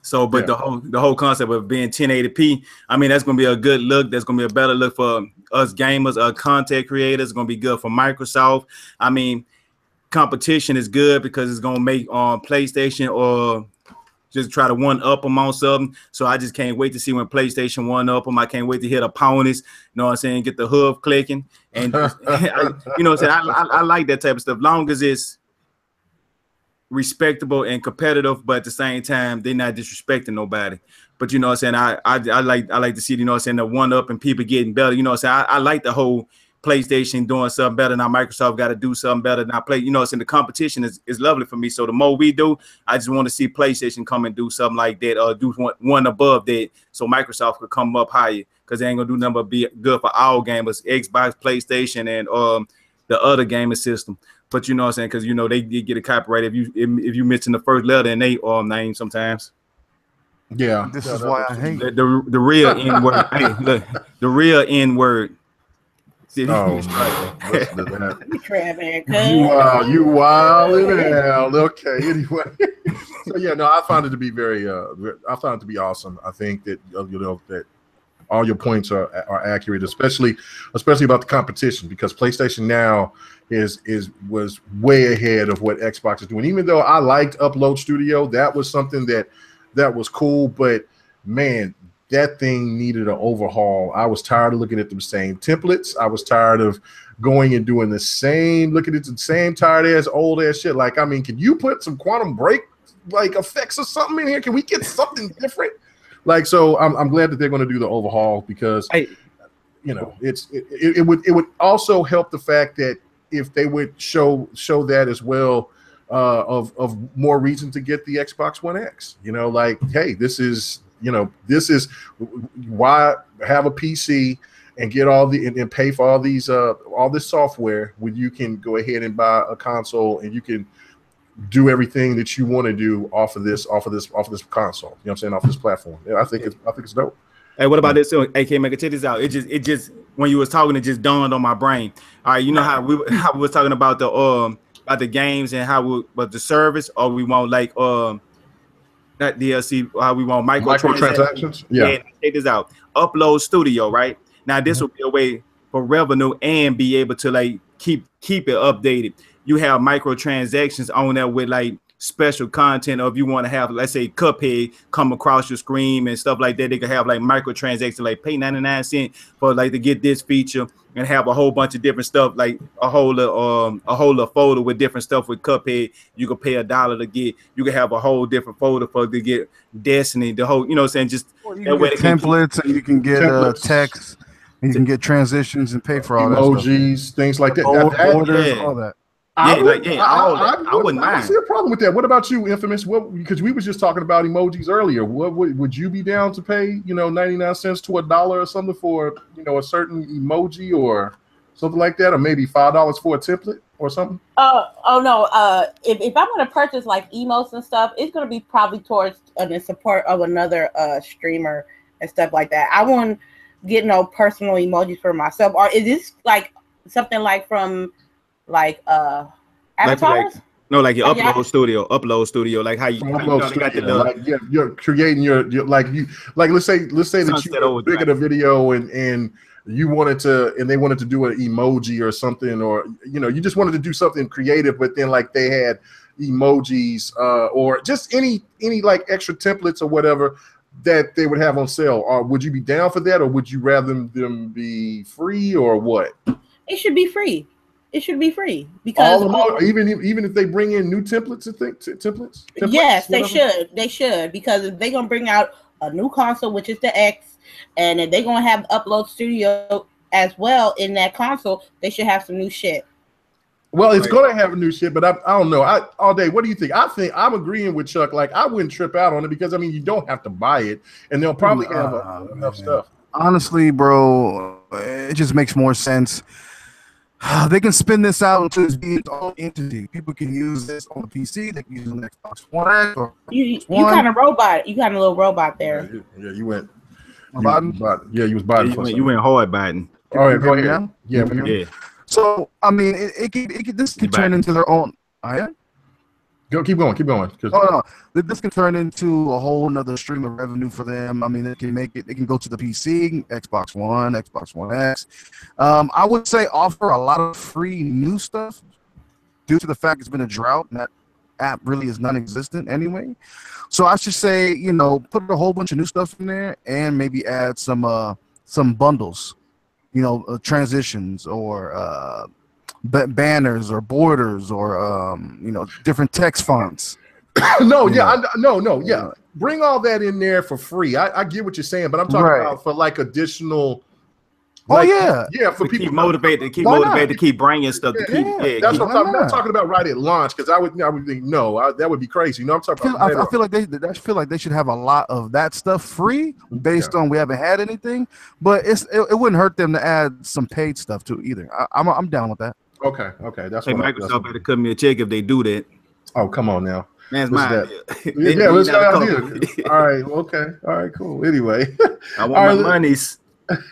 So, but the whole concept of being 1080p, I mean, that's going to be a good look. That's going to be a better look for us gamers, content creators. It's going to be good for Microsoft. I mean, competition is good because it's going to make PlayStation or just try to one up them on something. So I just can't wait to see when PlayStation one up them. I can't wait to hit opponents, you know what I'm saying, get the hoof clicking. And, you know what I'm saying, I like that type of stuff, long as it's respectable and competitive, but at the same time they're not disrespecting nobody. But you know what I'm saying, I like to see, you know what I'm saying, the one up and people getting better. You know what I'm saying, I like the whole PlayStation doing something better. Now Microsoft got to do something better. Now you know what I'm saying, the competition is lovely for me. So the more we do, I just want to see PlayStation come and do something like that, or do one above that, so Microsoft could come up higher, because they ain't gonna do nothing but be good for all gamers, Xbox, PlayStation, and the other gaming system. But you know what I'm saying, because you know they get a copyright if you mention the first letter in their name sometimes. Yeah, this is why I hate the real N word. Hey, look, the real N word. Oh, you wild in hell. Okay, anyway. So yeah, no, I found it to be I found it to be awesome. I think that you know that all your points are accurate, especially about the competition, because PlayStation Now was way ahead of what Xbox is doing. Even though I liked Upload Studio, that was something that was cool, but man, that thing needed an overhaul. I was tired of looking at the same templates. I was tired of going and doing the same, looking at the same tired ass, old ass shit. Like, I mean, can you put some quantum break like effects or something in here? Can we get something different? Like, so I'm glad that they're going to do the overhaul because, you know, it would also help the fact that if they would show that as well, of more reason to get the Xbox One X. You know, like, hey, this is why have a PC and get all the and pay for all these all this software when you can go ahead and buy a console and you can do everything that you want to do off of this console. You know what I'm saying? Off this platform. Yeah, I think it's dope. Hey, what about this? Hey, Kmega, check this out. It just when you was talking, it just dawned on my brain. All right, you know how we was talking about the games and but the service, or we want like not DLC, how we want microtransactions. Yeah, check this out. Upload Studio, right? Now this will be a way for revenue and be able to like keep it updated. You have microtransactions on there with like special content, or if you want to have, let's say, Cuphead come across your screen and stuff like that, they could have like microtransactions, like pay 99 cents for like to get this feature and have a whole bunch of different stuff, like a whole folder with different stuff with Cuphead. You could pay $1 to get. You could have a whole different folder to get Destiny. The whole, you know what I'm saying? Just that way templates, and you can get text, and you can get transitions and pay for all emojis, that stuff. things like that. Borders, all that. I wouldn't see a problem with that. What about you, Infamous? Because we was just talking about emojis earlier. What would you be down to pay? 99 cents to $1 or something for a certain emoji or something like that, or maybe $5 for a template or something? Oh no. If I'm gonna purchase like emotes and stuff, it's gonna be probably towards in support of another streamer and stuff like that. I won't get no personal emojis for myself. Or is this like something like from like avatars? Like your upload studio, like how you got the you're creating your let's say that you bigger the video and you wanted to, and they wanted to do an emoji or something, or you just wanted to do something creative, but then like they had emojis or just any like extra templates or whatever that they would have on sale. Or would you be down for that, or would you rather them be free, or what? It should be free. It should be free because even if they bring in new templates, templates. Yes, they should. They should, because if they're gonna bring out a new console, which is the X, and if they're gonna have Upload Studio as well in that console, they should have some new shit. Well, it's gonna have a new shit, but I don't know. All day. What do you think? I think I'm agreeing with Chuck. Like, I wouldn't trip out on it because I mean you don't have to buy it, and they'll probably have enough stuff. Honestly, bro, it just makes more sense. They can spin this out into its own entity. People can use this on the PC. They can use it on the Xbox One X. Or you kind of robot. You got a little robot there. Yeah, you went. You was Biden. You went hard Biden. All right, go ahead. Yeah. So I mean, this could turn into their own. Go, keep going. This can turn into a whole nother stream of revenue for them. I mean, it can make it. It can go to the PC, Xbox One, Xbox One X. I would say offer a lot of free new stuff due to the fact it's been a drought and that app really is non-existent anyway. So I should say, put a whole bunch of new stuff in there and maybe add some bundles, transitions or banners or borders or different text fonts. No. Bring all that in there for free. I get what you're saying, but I'm talking about for like additional. For people keep motivated to keep bringing stuff. That's what I'm talking about right at launch, because I would think that would be crazy. I'm talking about. I feel like they should have a lot of that stuff free based on we haven't had anything, but it wouldn't hurt them to add some paid stuff too either. I'm down with that. Okay. That's what Microsoft better cut me a check if they do that. Oh, come on now. Man's my idea. Let's go. All right. Okay. All right. Cool. Anyway, I want my monies.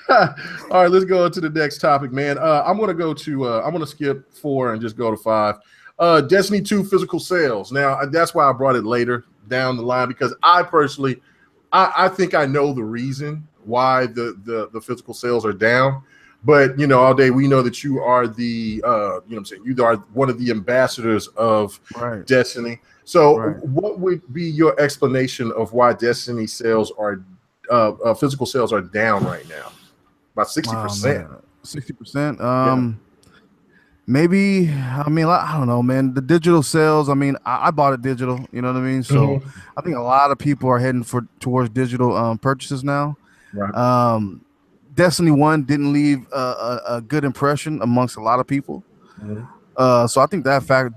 All right, let's go to the next topic, man. I'm gonna skip 4 and just go to 5. Destiny 2 physical sales. Now that's why I brought it later down the line, because I personally, I think I know the reason why the physical sales are down. But all day we know that you are the you are one of the ambassadors of Destiny. So what would be your explanation of why Destiny sales are physical sales are down right now, about 60%. 60%. Maybe, I mean, I don't know, man. The digital sales, I mean, I bought it digital, you know what I mean? So I think a lot of people are heading towards digital purchases now. Right. Destiny 1 didn't leave a good impression amongst a lot of people. So I think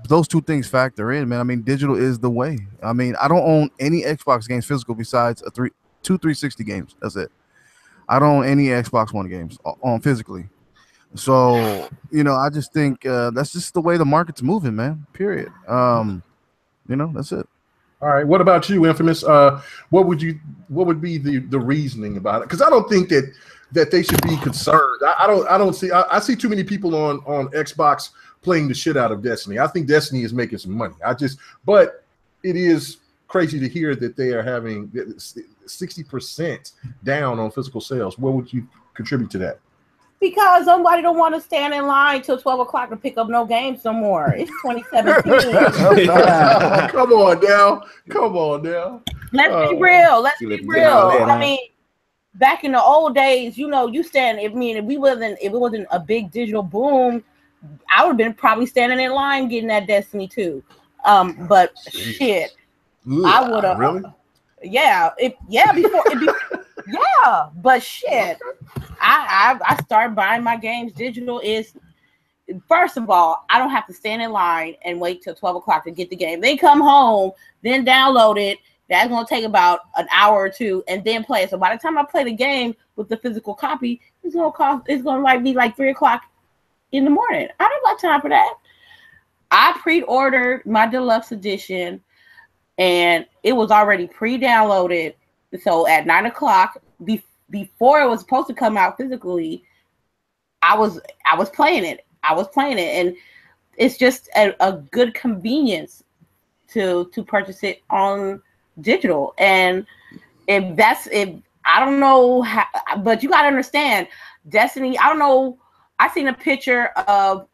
those two things factor in, man. I mean, digital is the way. I mean, I don't own any Xbox games physical besides two 360 games. That's it. I don't own any Xbox One games on physically. So, you know, I just think that's just the way the market's moving, man. Period. You know, that's it. All right. What about you, Infamous? What would be the reasoning about it? Because I don't think that they should be concerned. I see too many people on Xbox playing the shit out of Destiny. I think Destiny is making some money. But it is crazy to hear that they are having 60% down on physical sales. What would you contribute to that? Because somebody don't want to stand in line till 12 o'clock to pick up no games no more. It's 2017. Come on now. Let's be real. I mean, back in the old days, you know, if it wasn't a big digital boom, I would have been probably standing in line getting that Destiny 2. But shit, I would have. Really? But shit, I started buying my games digital. Is first of all, I don't have to stand in line and wait till 12 o'clock to get the game. Then come home, then download it. That's gonna take about an hour or two, and then play it. So by the time I play the game with the physical copy, it's gonna be like 3 o'clock in the morning. I don't got time for that. I pre-ordered my deluxe edition, and it was already pre-downloaded. So at 9 o'clock, before it was supposed to come out physically, I was playing it. And it's just a good convenience to purchase it on digital. And I don't know how, but you gotta understand, Destiny. I don't know. I seen a picture of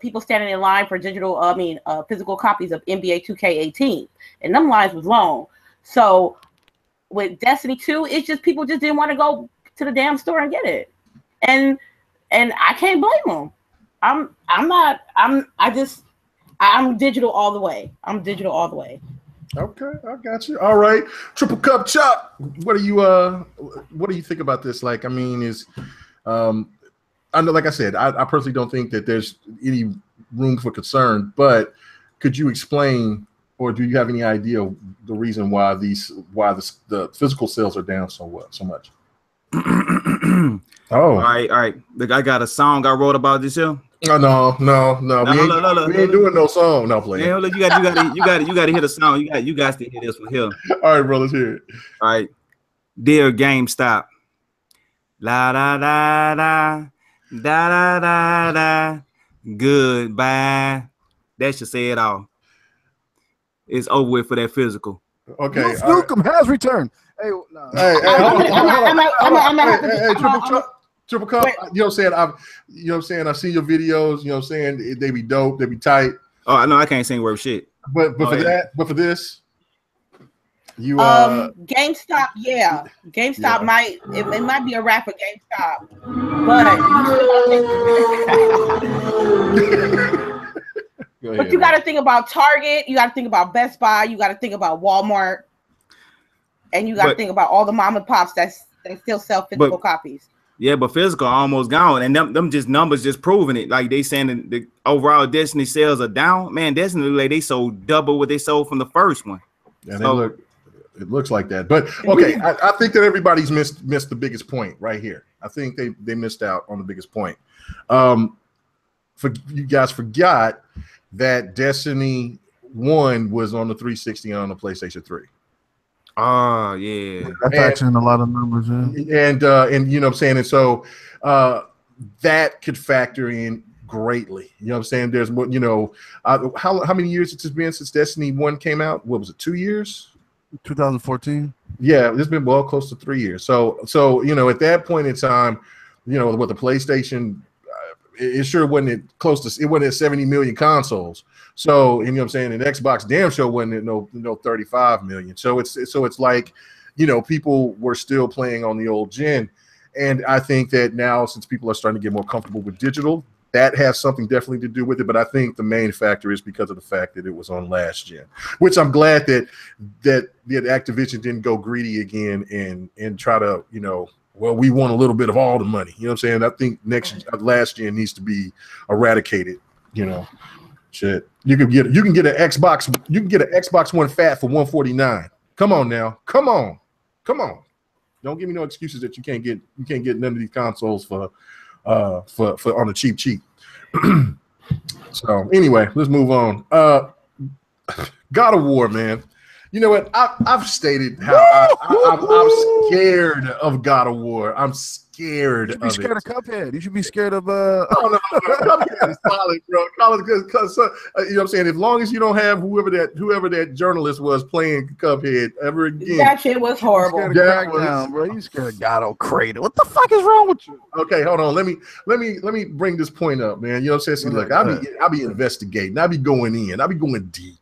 people standing in line for physical copies of NBA 2K18, and them lines was long. So with Destiny 2, it's just people just didn't want to go to the damn store and get it, and I can't blame them. I'm digital all the way. Okay, I got you. All right, Triple Cup Chuck. What do you think about this? Like, I mean, I know, like I said, I personally don't think that there's any room for concern, but could you explain, or do you have any idea of the reason why the physical sales are down so much? All right. Look, I got a song I wrote about this here. No. We ain't doing no song. No, playing. Yeah, look, you got to hear the song. You guys to hear this one here. All right, bro, let's hear it. All right, dear GameStop. La da da da da da da. Goodbye. That should say it all. It's over with for that physical. Okay. Snookum has returned. Hey, no. Hey, Triple Cup. You know what I'm saying? I've seen your videos. You know what I'm saying? They be dope. They be tight. Oh, I know I can't sing word shit. But for this, you GameStop, yeah. GameStop might be a rap for GameStop, but you got to think about Target, you got to think about Best Buy, you got to think about Walmart, and you got to think about all the mom and pops that still sell physical copies. Yeah, but physical almost gone, and them just numbers just proving it. Like they saying the overall Destiny sales are down. Man, Destiny, like they sold double what they sold from the first one. Yeah, it looks like that. But okay, I think that everybody's missed the biggest point right here. I think they missed out on the biggest point. You guys forgot that Destiny 1 was on the 360 and on the PlayStation 3. Oh yeah, that's actually a lot of numbers. Yeah. And you know what I'm saying, and so that could factor in greatly. You know what I'm saying? There's more. You know, how many years it's been since Destiny 1 came out? What was it? 2 years? 2014. Yeah, it's been close to 3 years. So you know, at that point in time, you know, with the PlayStation, it sure wasn't close to. It wasn't at 70 million consoles. So, you know what I'm saying, and Xbox damn sure wasn't at no 35 million. So it's like, you know, people were still playing on the old gen. And I think that now, since people are starting to get more comfortable with digital, that has something definitely to do with it. But I think the main factor is because of the fact that it was on last gen, which I'm glad that Activision didn't go greedy again and try to, you know, well, we want a little bit of all the money. You know what I'm saying? I think last gen needs to be eradicated. You know, shit. You can get an Xbox One fat for $149. Come on now. Come on. Don't give me no excuses that you can't get none of these consoles for on a cheap. So anyway, let's move on. God of War, man. You know what? I've stated how I'm scared of God of War. I'm scared of it. You should be scared of Cuphead. You should be scared of no. Cuphead is solid, bro. Because you know what I'm saying? As long as you don't have whoever that journalist was playing Cuphead ever again. That shit was horrible. Bro. You scared of God of Cradle. What the fuck is wrong with you? Okay, hold on. Let me bring this point up, man. You know what I'm saying? See, look, I'll be investigating. I'll be going in. I'll be going deep.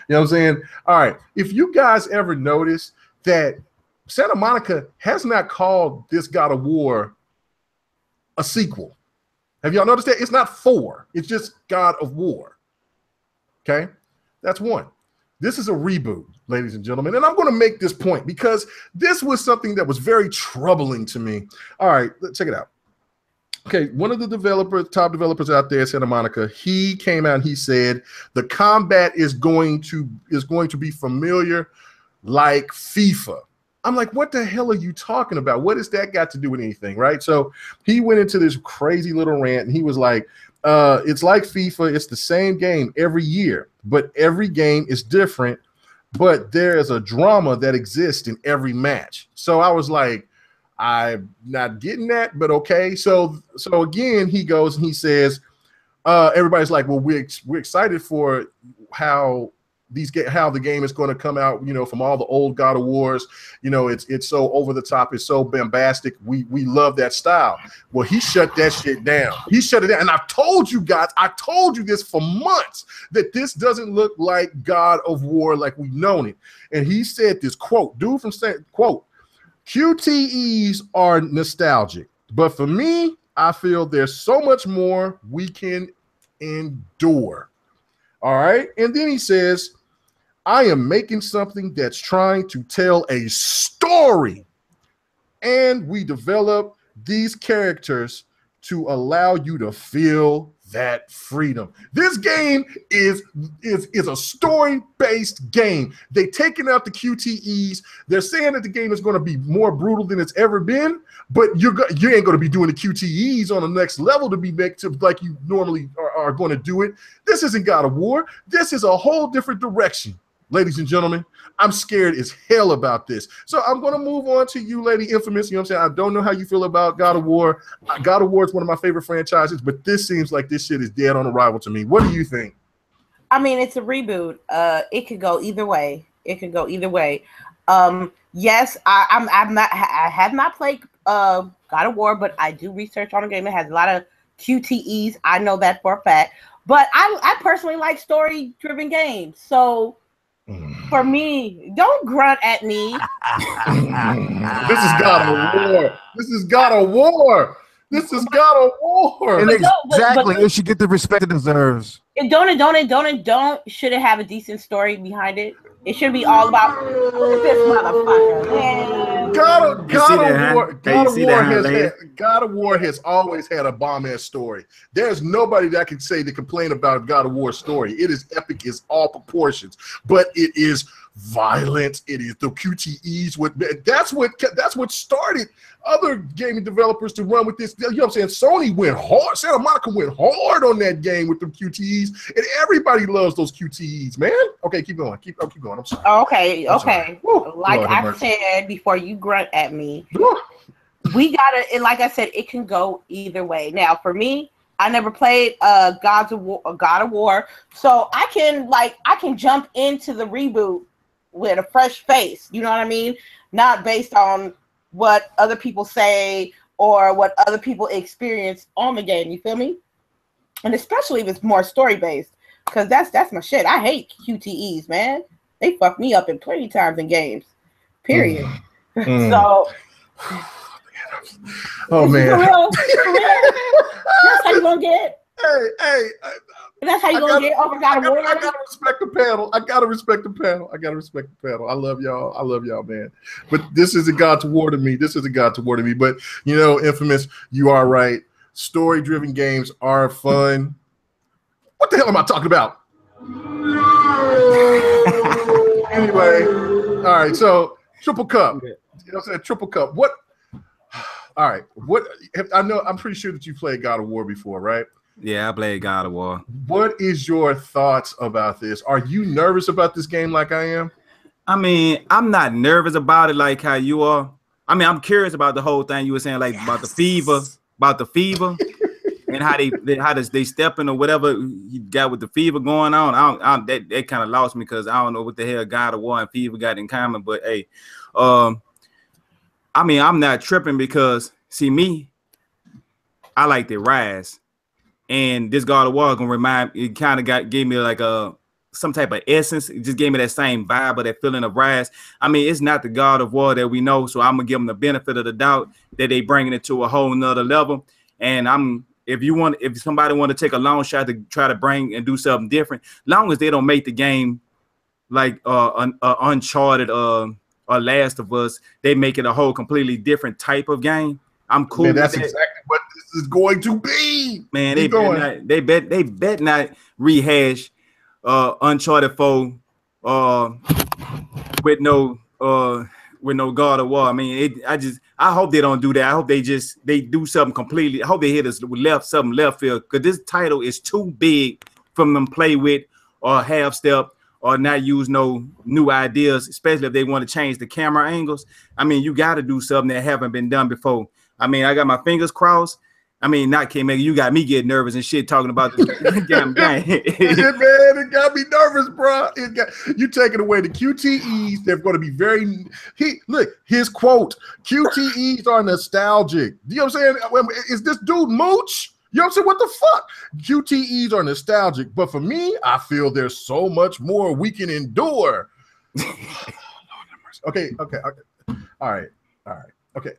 You know what I'm saying? All right. If you guys ever notice that Santa Monica has not called this God of War a sequel. Have y'all noticed that? It's not 4. It's just God of War. Okay? That's one. This is a reboot, ladies and gentlemen. And I'm going to make this point because this was something that was very troubling to me. All right, let's check it out. Okay, one of the top developers out there, Santa Monica, he came out and he said the combat is going to be familiar like FIFA. I'm like, what the hell are you talking about? What has that got to do with anything, right? So he went into this crazy little rant and he was like, it's like FIFA. It's the same game every year, but every game is different, but there is a drama that exists in every match. So I was like, I'm not getting that, but okay. So again, he goes and he says, everybody's like, well, we're excited for how the game is going to come out, you know, from all the old God of Wars. You know, it's so over the top, it's so bombastic. We love that style. Well, he shut that shit down. He shut it down. And I've told you guys, I told you this for months, that this doesn't look like God of War like we've known it. And he said this quote, quote, QTEs are nostalgic, but for me, I feel there's so much more we can endure. All right. And then he says, I am making something that's trying to tell a story. And we develop these characters to allow you to feel that freedom. This game is a story-based game. They taking out the QTEs. They're saying that the game is going to be more brutal than it's ever been, but you ain't going to be doing the QTEs on the next level to be like you normally are going to do it. This isn't God of War. This is a whole different direction. Ladies and gentlemen, I'm scared as hell about this. So I'm going to move on to you, Lady Infamous. You know what I'm saying? I don't know how you feel about God of War. God of War is one of my favorite franchises, but this seems like this shit is dead on arrival to me. What do you think? I mean, it's a reboot. It could go either way. Yes, I have not played God of War, but I do research on the game. It has a lot of QTEs. I know that for a fact. But I personally like story-driven games. So for me, don't grunt at me. This is God of War. This is God of War. This is God of War. And exactly, it should get the respect it deserves. It don't. Should it have a decent story behind it? It should be all about this motherfucker. Man. God of War has always had a bomb-ass story. There's nobody that can say they complain about God of War story. It is epic, it's all proportions, but it is violent. It is the QTEs. That's what started other gaming developers to run with this. You know what I'm saying? Sony went hard. Santa Monica went hard on that game with the QTEs, and everybody loves those QTEs, man. Okay, keep going. Keep going. I'm sorry. Okay. Like I said before, you grunt at me. We gotta, and like I said, it can go either way. Now, for me, I never played God of War, so I can jump into the reboot with a fresh face. You know what I mean? Not based on what other people say or what other people experience on the game. You feel me? And especially if it's more story based, because that's my shit. I hate QTEs, man. They fuck me up in plenty times in games. Period. So, oh man, for real. That's how you gonna get. Hey, that's how you gonna get over God of War. I gotta respect the panel. I gotta respect the panel. I love y'all, man. But this is a God to War to me. But you know, Infamous, you are right. Story-driven games are fun. What the hell am I talking about? Anyway, all right. So Triple Cup. You know what I'm saying? Triple Cup. What? All right. What? I'm pretty sure that you played God of War before, right? Yeah, I played God of War. What is your thoughts about this? Are you nervous about this game like I am? I mean, I'm not nervous about it like how you are. I mean, I'm curious about the whole thing you were saying, like about the fever, and how they step in or whatever you got with the fever going on. That kind of lost me because I don't know what the hell God of War and fever got in common. But hey, I mean, I'm not tripping because see me, I like the Rise. And this God of War gonna gave me like some type of essence. It just gave me that same vibe of that feeling of Rise. I mean, it's not the God of War that we know, so I'm gonna give them the benefit of the doubt that they bringing it to a whole nother level. And if somebody want to take a long shot to try to bring and do something different, long as they don't make the game like Uncharted or Last of Us, they make it a whole completely different type of game. I'm cool. Man, that's exactly what this is going to be. Man, they bet not rehash Uncharted 4 with no God of War. I mean, I hope they don't do that. I hope they do something completely. I hope they hit us something left field because this title is too big for them to play with or half step or not use no new ideas, especially if they want to change the camera angles. I mean, you got to do something that haven't been done before. I mean, I got my fingers crossed. I mean, not Kmega. You got me getting nervous and shit talking about this damn game. Man, it got me nervous, bro. You taking away the QTEs. They're going to be very. Look, his quote: "QTEs are nostalgic." You know what I'm saying? Is this dude Mooch? You know what I'm saying? What the fuck? QTEs are nostalgic, but for me, I feel there's so much more we can endure. Okay. All right. Okay.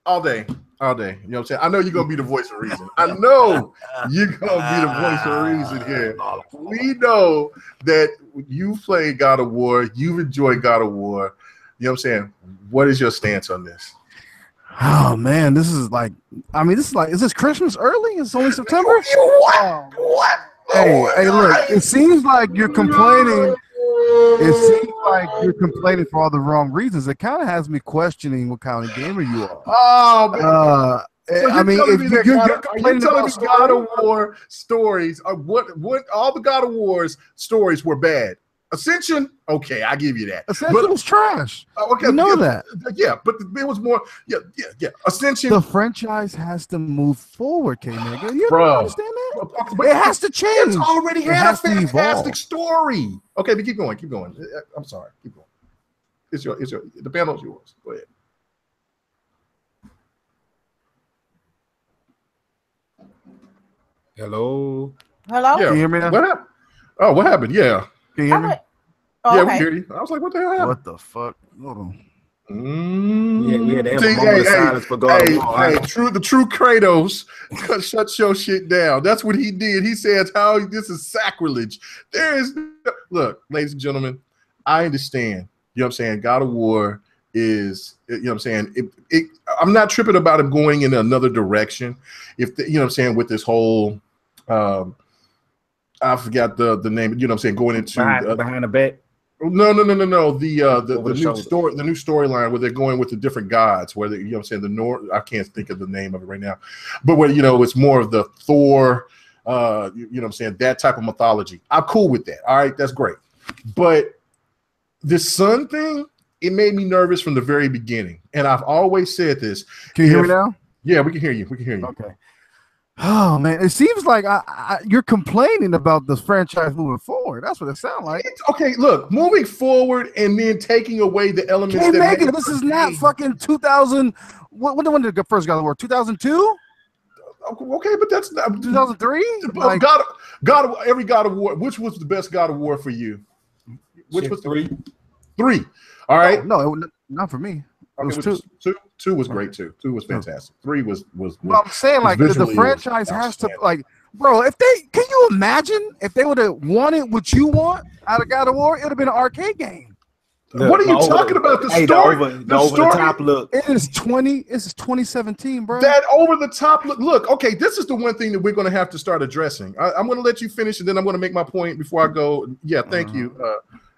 All day. You know what I'm saying? I know you're going to be the voice of reason. I know you're going to be the voice of reason here. We know that you played God of War. You've enjoyed God of War. You know what I'm saying? What is your stance on this? Oh, man, is this Christmas early? It's only September? What? Hey, look, it seems like you're complaining. It seems like you're complaining for all the wrong reasons. It kind of has me questioning what kind of gamer you are. Oh, so I mean, if you're complaining about God of War stories, what all the God of War's stories were bad. Ascension, okay, I give you that. Ascension was trash. Okay, you know that. Yeah, but it was more. Yeah. Ascension. The franchise has to move forward, Kmega. You don't understand that? It has to change. It's already had a fantastic story. Okay, but keep going. I'm sorry. Keep going. The panel's yours. Go ahead. Hello. Yeah. Can you hear me now? What happened? Oh, what happened? Yeah. Can you hear me? Oh, yeah, okay. we hear you. I was like, what the hell happened? What the fuck? Hold on. We had to have a moment of silence for God. The true Kratos shut your shit down. That's what he did. He says how this is sacrilege. Look, ladies and gentlemen, I understand. You know what I'm saying? God of War is, you know what I'm saying? I'm not tripping about him going in another direction. You know what I'm saying, with this whole I forgot the name, you know what I'm saying, going into behind the back. No. The new storyline where they're going with the different gods, where you know what I'm saying, the North. I can't think of the name of it right now, but where it's more of the Thor, you know what I'm saying, that type of mythology. I'm cool with that. All right, that's great. But this sun thing, it made me nervous from the very beginning, and I've always said this. Can you hear me now? Yeah, we can hear you. Okay. Oh man, it seems like you're complaining about this franchise moving forward. That's what it sounds like. Okay, look, moving forward and then taking away the elements. Kmega, this is not fucking 2000. When did the first God of War? 2002? Okay, but that's not 2003. Like, every God of War. Which was the best God of War for you? Which was 3? 3. All right. No, not for me. Okay, two was great too. 2 was fantastic. 3 was I'm saying like the franchise has to like, bro. If they can you imagine if they would have wanted what you want out of God of War, it would have been an arcade game. Look, what are you talking about? The story, the over the top look. It is 2017, bro. That over the top look. Look, okay, this is the one thing that we're going to have to start addressing. I'm going to let you finish, and then I'm going to make my point before I go. Yeah, thank you.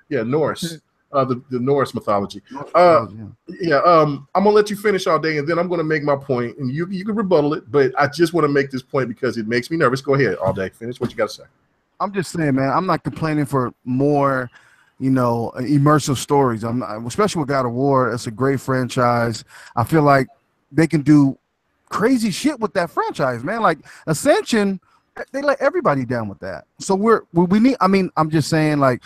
Norse, the Norse mythology. I'm going to let you finish all day, and then I'm going to make my point, and you can rebuttal it. But I just want to make this point because it makes me nervous. Go ahead, all day. Finish what you got to say. I'm just saying, man. I'm not complaining for more. Immersive stories. Especially with God of War. It's a great franchise. I feel like they can do crazy shit with that franchise, man. Like Ascension, they let everybody down with that. So we need. I mean, I'm just saying, like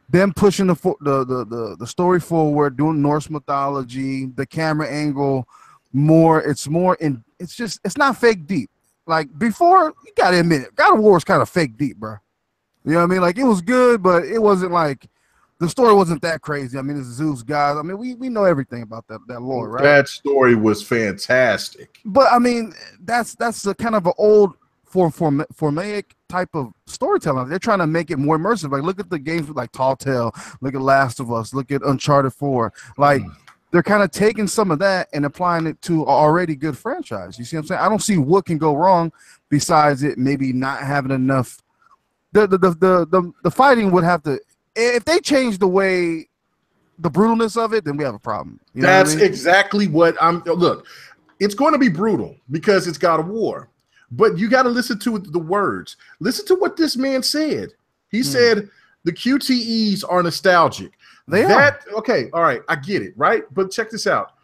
them pushing the story forward, doing Norse mythology, the camera angle more. It's not fake deep. Like before, you gotta admit it. God of War is kind of fake deep, bro. You know what I mean? Like it was good, but it wasn't like. The story wasn't that crazy. I mean, it's Zeus guys. I mean, we know everything about that lore, right? That story was fantastic. But I mean, that's a kind of an old formaic type of storytelling. They're trying to make it more immersive. Like, look at the games like Tall Tale, look at Last of Us, look at Uncharted 4. Like, they're kind of taking some of that and applying it to an already good franchise. You see what I'm saying? I don't see what can go wrong besides it maybe not having enough. The fighting would have to. If they change the way, the brutalness of it, then we have a problem. You know That's what I mean? exactly what I'm. Look, it's going to be brutal because it's God of War, but you got to listen to the words. Listen to what this man said. He said the QTEs are nostalgic. They are. Okay, all right, I get it, right? But check this out.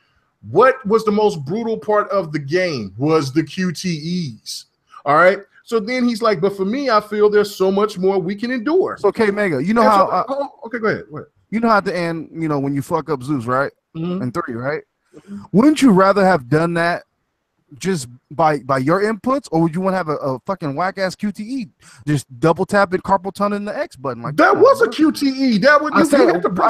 What was the most brutal part of the game was the QTEs. All right. So then he's like, but for me, I feel there's so much more we can endure. So, Kmega, you know how? Okay, go ahead. You know how at the end, when you fuck up Zeus, right? In 3, right? Wouldn't you rather have done that just by your inputs, or would you want to have a fucking whack ass QTE? Just double tap it, carpal tunnel in the X button. Like that was a QTE. That would. I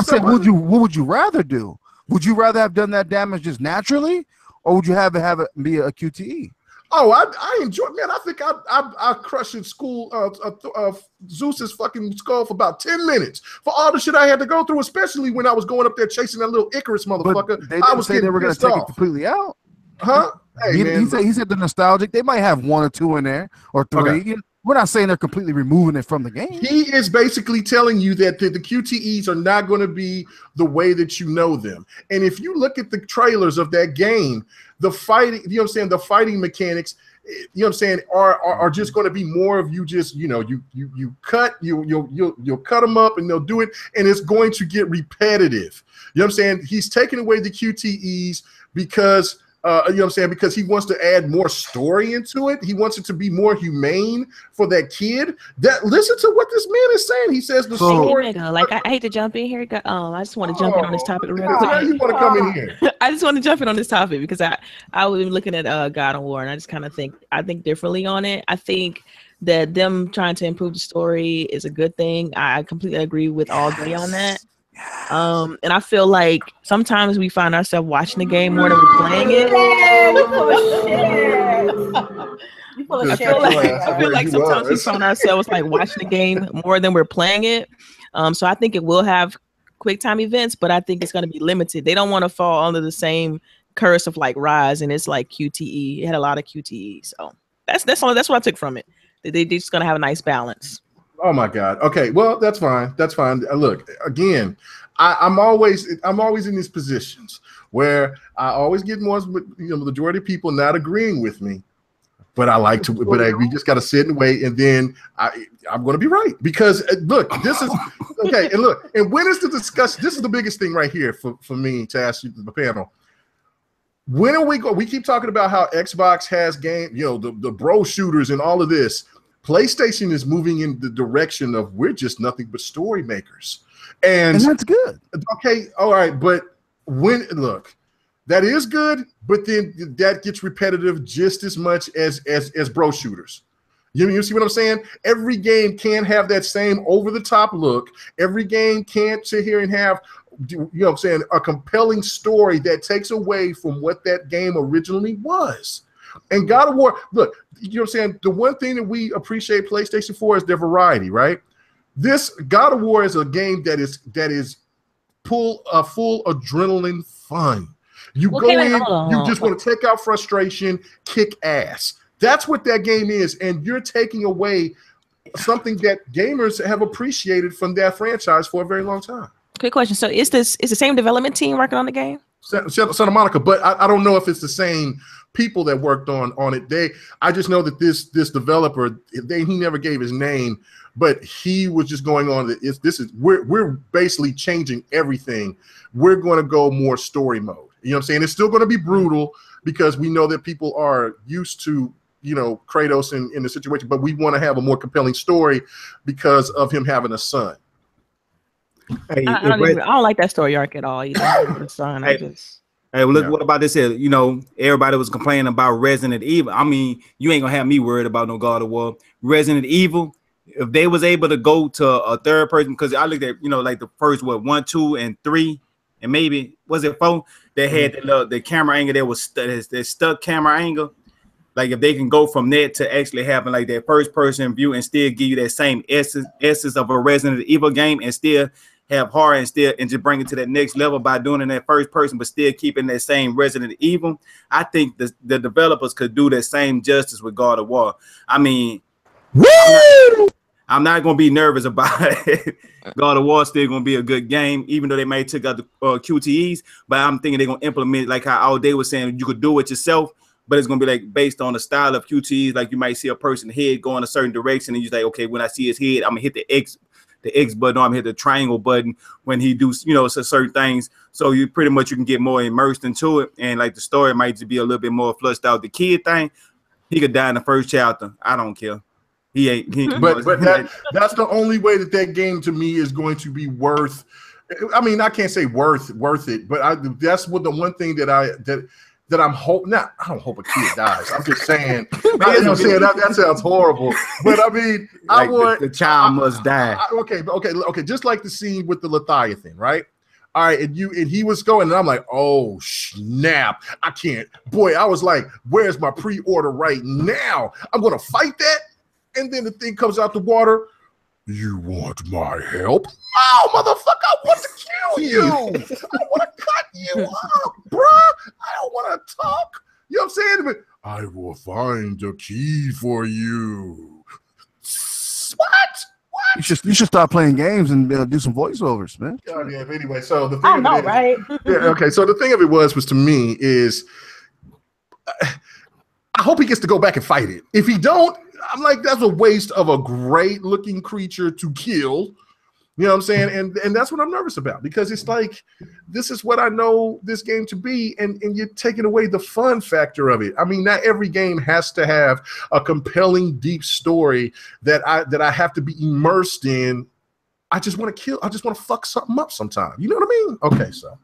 said, what would you rather do? Would you rather have done that damage just naturally, or would you have it be a QTE? Oh, I enjoy, man. I think I crushed in school Zeus's fucking skull for about 10 minutes for all the shit I had to go through, especially when I was going up there chasing that little Icarus motherfucker. But I was saying they were going to take it completely out. Huh? Hey, he said the nostalgic. They might have 1 or 2 in there or 3. Okay. We're not saying they're completely removing it from the game. He is basically telling you that the QTEs are not going to be the way that you know them. And if you look at the trailers of that game, the fighting, you know what I'm saying, the fighting mechanics, you know what I'm saying, are just going to be more of you just, you cut, you'll cut them up and they'll do it, and it's going to get repetitive. You know what I'm saying? He's taking away the QTEs because you know what I'm saying? Because he wants to add more story into it. He wants it to be more humane for that kid. Listen to what this man is saying. He says the story. Like I hate to jump in here. I just want to jump in on this topic real quick. How you want to come in here? I just want to jump in on this topic because I was looking at God of War and I just kind of think differently on it. I think that them trying to improve the story is a good thing. I completely agree with all day on that. And I feel like sometimes we find ourselves watching the game more than we're playing it. I feel like sometimes we find ourselves like watching the game more than we're playing it. So I think it will have quick time events, but I think it's going to be limited. They don't want to fall under the same curse of like Rise, and it's like QTE. It had a lot of QTE, so that's what I took from it. They're just going to have a nice balance. Oh my God. Okay. Well, that's fine. That's fine. Look, again, I'm always in these positions where I always get more, the majority of people not agreeing with me, but I like to, we just got to sit and wait. And then I'm going to be right because look, this is okay. And look, and when is the discussion? This is the biggest thing right here for me to ask you, the panel. When are we keep talking about how Xbox has game, the bro shooters and all of this. PlayStation is moving in the direction of we're just nothing but story makers. And that's good. Okay, all right, but that is good, but then that gets repetitive just as much as bro shooters. You see what I'm saying? Every game can't have that same over-the-top look. Every game can't sit here and have you know what I'm saying, a compelling story that takes away from what that game originally was. And God of War, look, you know what I'm saying, the one thing that we appreciate PlayStation 4 is their variety, right? This God of War is a game that is full adrenaline fun. You go in, you just want to take out frustration, kick ass. That's what that game is, and you're taking away something that gamers have appreciated from that franchise for a very long time. Quick question. So is the same development team working on the game? Santa Monica, but I don't know if it's the same people that worked on it. I just know that this developer, he never gave his name, but he was just going on. We're basically changing everything. We're going to go more story mode. You know what I'm saying? It's still going to be brutal because we know that people are used to, you know, Kratos in the situation, but we want to have a more compelling story because of him having a son. Hey, I don't like that story arc at all. The son, Hey, well, look, what about this here? You know, everybody was complaining about Resident Evil. I mean, you ain't gonna have me worried about no God of War. Resident Evil, if they was able to go to a third person, because I looked at, you know, like the first 1, 2, and 3, and maybe was it 4? They had the camera angle that was stuck camera angle. Like if they can go from that to actually having like that first person view and still give you that same essence of a Resident Evil game and still have horror and just bring it to that next level by doing it in that first person, but still keeping that same Resident Evil. I think the developers could do that same justice with God of War. I mean, I'm not going to be nervous about it. God of War still going to be a good game, even though they may take out the QTEs, but I'm thinking they're going to implement, like how all day was saying, you could do it yourself, but it's going to be like based on the style of QTEs. Like you might see a person's head go in a certain direction and you're like, okay, when I see his head, I'm going to hit the X button, or I'm hit the triangle button when he do, you know, certain things. So you pretty much, you can get more immersed into it. And like the story might just be a little bit more flushed out. The kid thing, he could die in the first chapter. I don't care. But that's the only way that game to me is going to be worth. I mean, I can't say worth it, but that's what the one thing that I'm hoping. Not, I don't hope a kid dies. I'm just saying. I'm saying that sounds horrible, but I mean, like I want the child must die. Okay. Just like the scene with the Leviathan, right? All right, and he was going, and I'm like, oh snap! I can't. Boy, I was like, where's my pre-order right now? I'm gonna fight that. And then the thing comes out the water. You want my help? Oh, motherfucker, I want to kill you. I want to cut you up, bruh. I don't want to talk. You know what I'm saying? But I will find a key for you. What? You should start playing games and do some voiceovers, man. Yeah, anyway, so the thing I know, right? Yeah, okay. So the thing of it was to me is, I hope he gets to go back and fight it. If he don't, I'm like, that's a waste of a great looking creature to kill. You know what I'm saying? And that's what I'm nervous about, because it's like, this is what I know this game to be, and you're taking away the fun factor of it. I mean, not every game has to have a compelling, deep story that I have to be immersed in. I just want to kill. I just want to fuck something up sometime. You know what I mean? Okay, so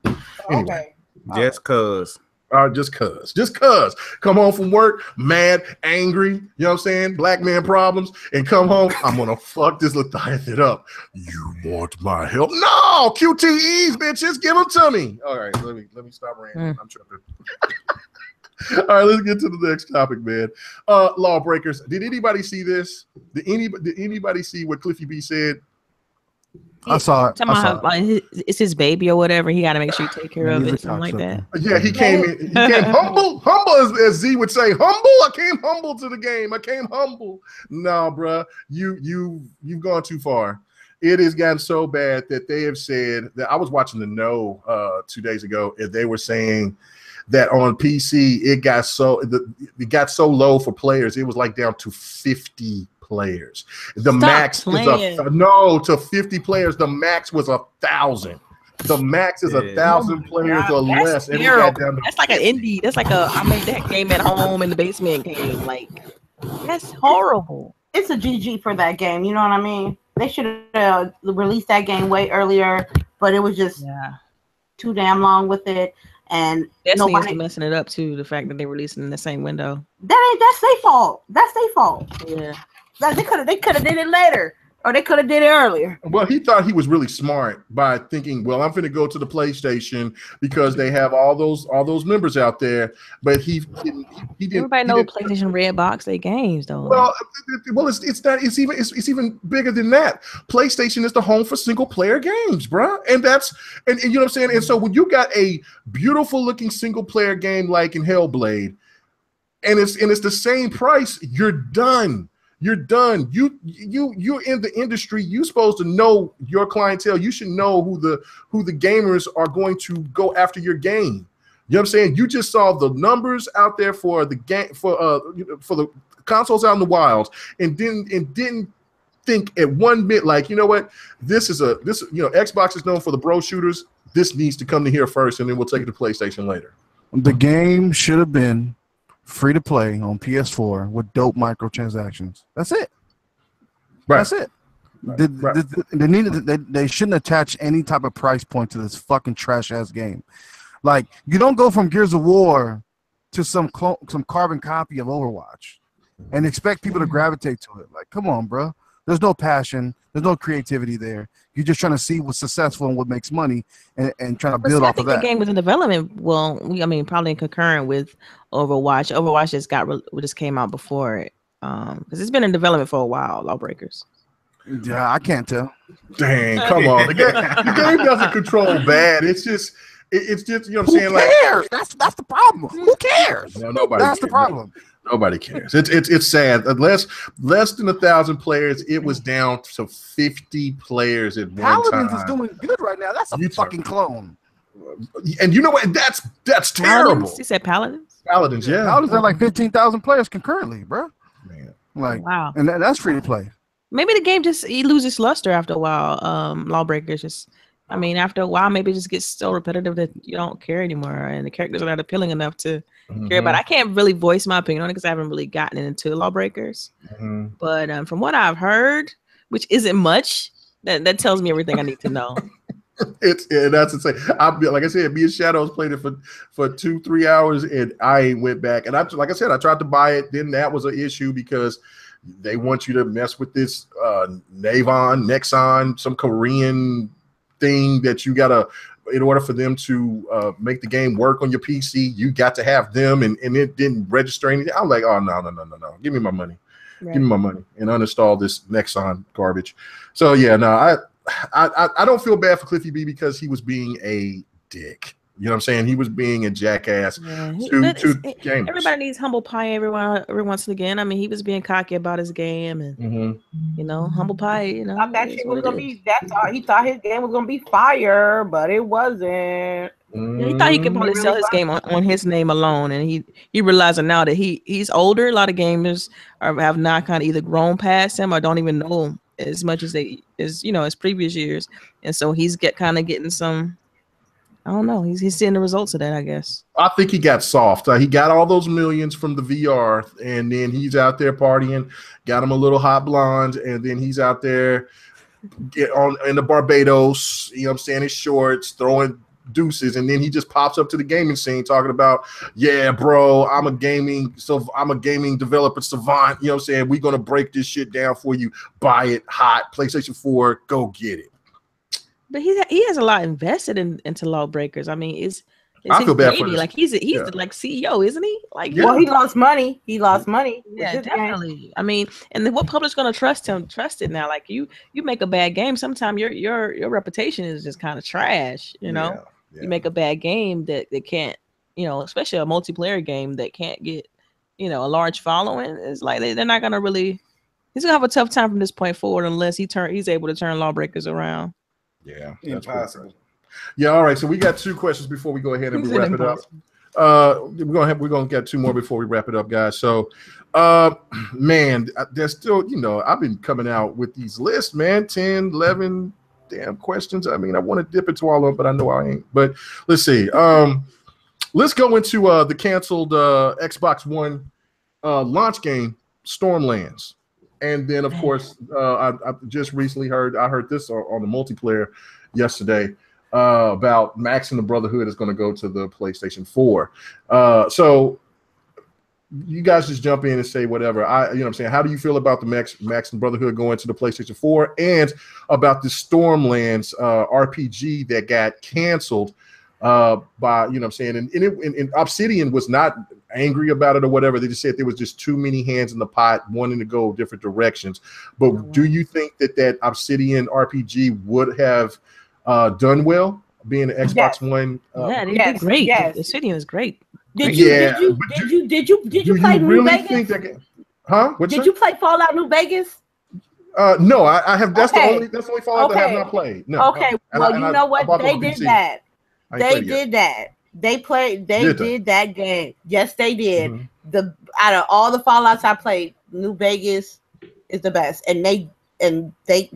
anyway. Okay. Just cause. Just cause. Come home from work, mad, angry, you know what I'm saying? Black man problems, and come home, I'm gonna fuck this Leviathan up. You want my help? No, QTEs, bitches, give them to me. All right, let me stop ranting. I'm tripping. All right, let's get to the next topic, man. Lawbreakers. Did anybody see this? Did anybody see what Cliffy B said? I saw it. It's his baby or whatever. He got to make sure you take care of it, something like that. Yeah, he came humble as Z would say, humble. I came humble to the game. I came humble. No, bruh, you've gone too far. It has gotten so bad that they have said that. I was watching the No 2 days ago, and they were saying that on PC it got so low for players. It was like down to 50 players. The max is to 50 players. The max was 1,000. The max is 1,000 players or less. And that's like an indie. That's like I made that game at home in the basement game. Like, that's horrible. It's a GG for that game. You know what I mean? They should have released that game way earlier, but it was just too damn long with it. And Destiny is messing it up too. The fact that they released it in the same window. That's their fault. That's their fault. Yeah. They could have did it later. Or they could have did it earlier. Well, he thought he was really smart by thinking, well, I'm going to go to the PlayStation because they have all those members out there. But he didn't. Everybody knows PlayStation Red Box their games though. Well, it's even bigger than that. PlayStation is the home for single player games, bro, and you know what I'm saying. And so when you got a beautiful looking single player game like in Hellblade, and it's the same price, you're done. You're done. You're in the industry. You're supposed to know your clientele. You should know who the gamers are going to go after your game. You know what I'm saying? You just saw the numbers out there for the game for the consoles out in the wilds, and didn't think at one bit like, you know what, Xbox is known for the bro shooters. This needs to come to here first, and then we'll take it to PlayStation later. The game should have been free to play on PS4 with dope microtransactions. That's it. Right. That's it. Right. They shouldn't attach any type of price point to this fucking trash ass game. Like, you don't go from Gears of War to some carbon copy of Overwatch and expect people to gravitate to it. Like, come on, bro. There's no passion. There's no creativity there. You're just trying to see what's successful and what makes money, and trying to build off of that. The game was in development. Well, probably concurrent with Overwatch. Overwatch just came out before it, because it's been in development for a while. Lawbreakers. Yeah, I can't tell. Dang, come on. The game doesn't control bad. It's just you know what I'm saying? Who cares? That's the problem. Who cares? No, nobody. That's the problem. Nobody cares. It's sad. Less than 1,000 players. It was down to 50 players at one time. Paladins is doing good right now. That's a fucking clone. And you know what? That's terrible. You said Paladins? Paladins, yeah. Paladins are like 15,000 players concurrently, bro. Man, like, wow. And that's free to play. Maybe the game loses luster after a while. Lawbreakers after a while, maybe it just gets so repetitive that you don't care anymore, and the characters are not appealing enough to care about. I can't really voice my opinion on it because I haven't really gotten into Lawbreakers. But from what I've heard, which isn't much, that tells me everything I need to know. That's insane. Like I said, me and Shadows played it for 2-3 hours, and I went back. And I tried to buy it. Then that was an issue because they want you to mess with this Nexon, some Korean thing that you gotta, in order for them to make the game work on your PC, you got to have them, and it didn't register anything. I'm like, oh no, give me my money. Right. Give me my money and uninstall this Nexon garbage. So yeah, no, I don't feel bad for Cliffy B because he was being a dick. You know what I'm saying? He was being a jackass to gamers. Everybody needs humble pie every once and again. I mean, he was being cocky about his game, and humble pie. Thought that shit was gonna be. That's all. He thought his game was gonna be fire, but it wasn't. He thought he could probably sell his game on his name alone, and he realizing now that he's older. A lot of gamers have not kind of either grown past him or don't even know him as much as as previous years, and so he's getting some. I don't know. He's seeing the results of that, I guess. I think he got soft. He got all those millions from the VR, and then he's out there partying. Got him a little hot blonde, and then he's out there in the Barbados. You know what I'm saying? His shorts, throwing deuces, and then he just pops up to the gaming scene talking about, yeah, bro, I'm a gaming developer savant. You know what I'm saying? We're gonna break this shit down for you. Buy it hot. PlayStation 4, go get it. But he has a lot invested into Lawbreakers. I mean, I feel bad for this. Like he's like CEO, isn't he? Like, well, he lost money. Yeah, definitely. I mean, and then what publisher's gonna trust it now? Like you make a bad game, sometimes your reputation is just kind of trash. You know, you make a bad game that can't, especially a multiplayer game that can't get, a large following. It's like they're not gonna really. He's gonna have a tough time from this point forward unless he's able to turn Lawbreakers around. Yeah, impossible. Yeah, all right. So we got 2 questions before we go ahead and wrap it up. We're gonna get 2 more before we wrap it up, guys. So, man, there's still, I've been coming out with these lists, man, 10, 11 damn questions. I mean, I want to dip into all of them, but I know I ain't. But let's see. Let's go into the canceled Xbox One launch game, Stormlands. And then, of course, I just recently heard this on the multiplayer yesterday about Max and the Brotherhood is going to go to the PlayStation 4. So you guys just jump in and say whatever. You know what I'm saying? How do you feel about the Max and Brotherhood going to the PlayStation 4 and about the Stormlands RPG that got canceled by, you know what I'm saying? And Obsidian was not angry about it or whatever. They just said there was just too many hands in the pot wanting to go different directions. But do you think that Obsidian RPG would have done well being an Xbox One? Yeah, they did great. Yes. Obsidian was great. Did you play New Vegas? Did you play Fallout New Vegas? No, I have. That's the only Fallout that I have not played. No. Okay. Well, you know what? They did that. They did that. They did that game. Yes, they did. Mm-hmm. Out of all the Fallouts I played, New Vegas is the best, and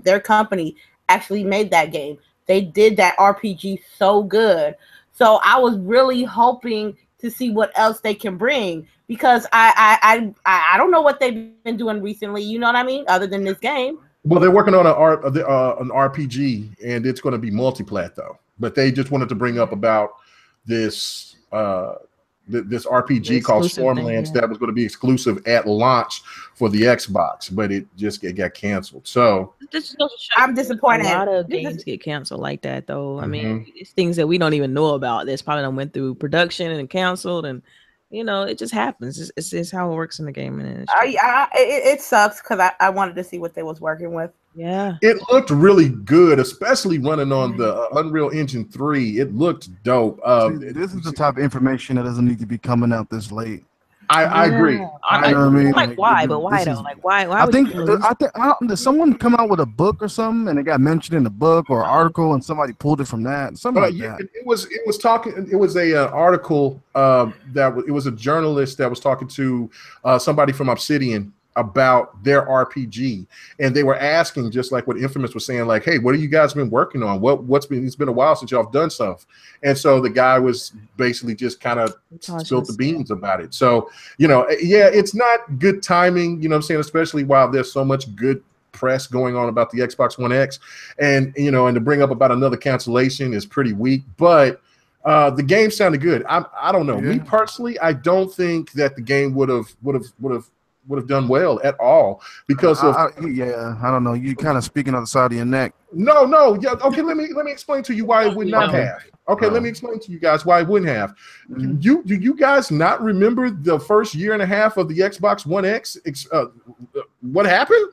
their company actually made that game. They did that RPG so good. So I was really hoping to see what else they can bring, because I don't know what they've been doing recently. You know what I mean? Other than this game. Well, they're working on an RPG, and it's going to be multi-plat though. But they just wanted to bring up about this this RPG called Stormlands that was going to be exclusive at launch for the Xbox, but it got canceled. So I'm disappointed. A lot of games get canceled like that, though. I mean, it's things that we don't even know about. That's probably done went through production and canceled, and it just happens. It's how it works in the gaming industry. It sucks because I wanted to see what they was working with. Yeah, it looked really good, especially running on the Unreal Engine 3. It looked dope. This is the type of information that doesn't need to be coming out this late. I agree. I mean, why? But why though? Why? I think did someone come out with a book or something, and it got mentioned in the book or article, and somebody pulled it from that. Something like that. It was a article it was a journalist that was talking to somebody from Obsidian about their RPG, and they were asking, just like what Infamous was saying, like, hey, what have you guys been working on? It's been a while since y'all have done stuff. And so the guy was basically just kind of spilled the beans about it. So, it's not good timing, you know what I'm saying, especially while there's so much good press going on about the Xbox One X, and and to bring up about another cancellation is pretty weak. But the game sounded good. I don't know. Me personally, I don't think that the game would have done well at all because I don't know. You kind of speaking on the side of your neck. No. Yeah. Okay. Let me explain to you why it would not have. Okay. Let me explain to you guys why it wouldn't have. Do you guys not remember the first year and a half of the Xbox One X? What happened?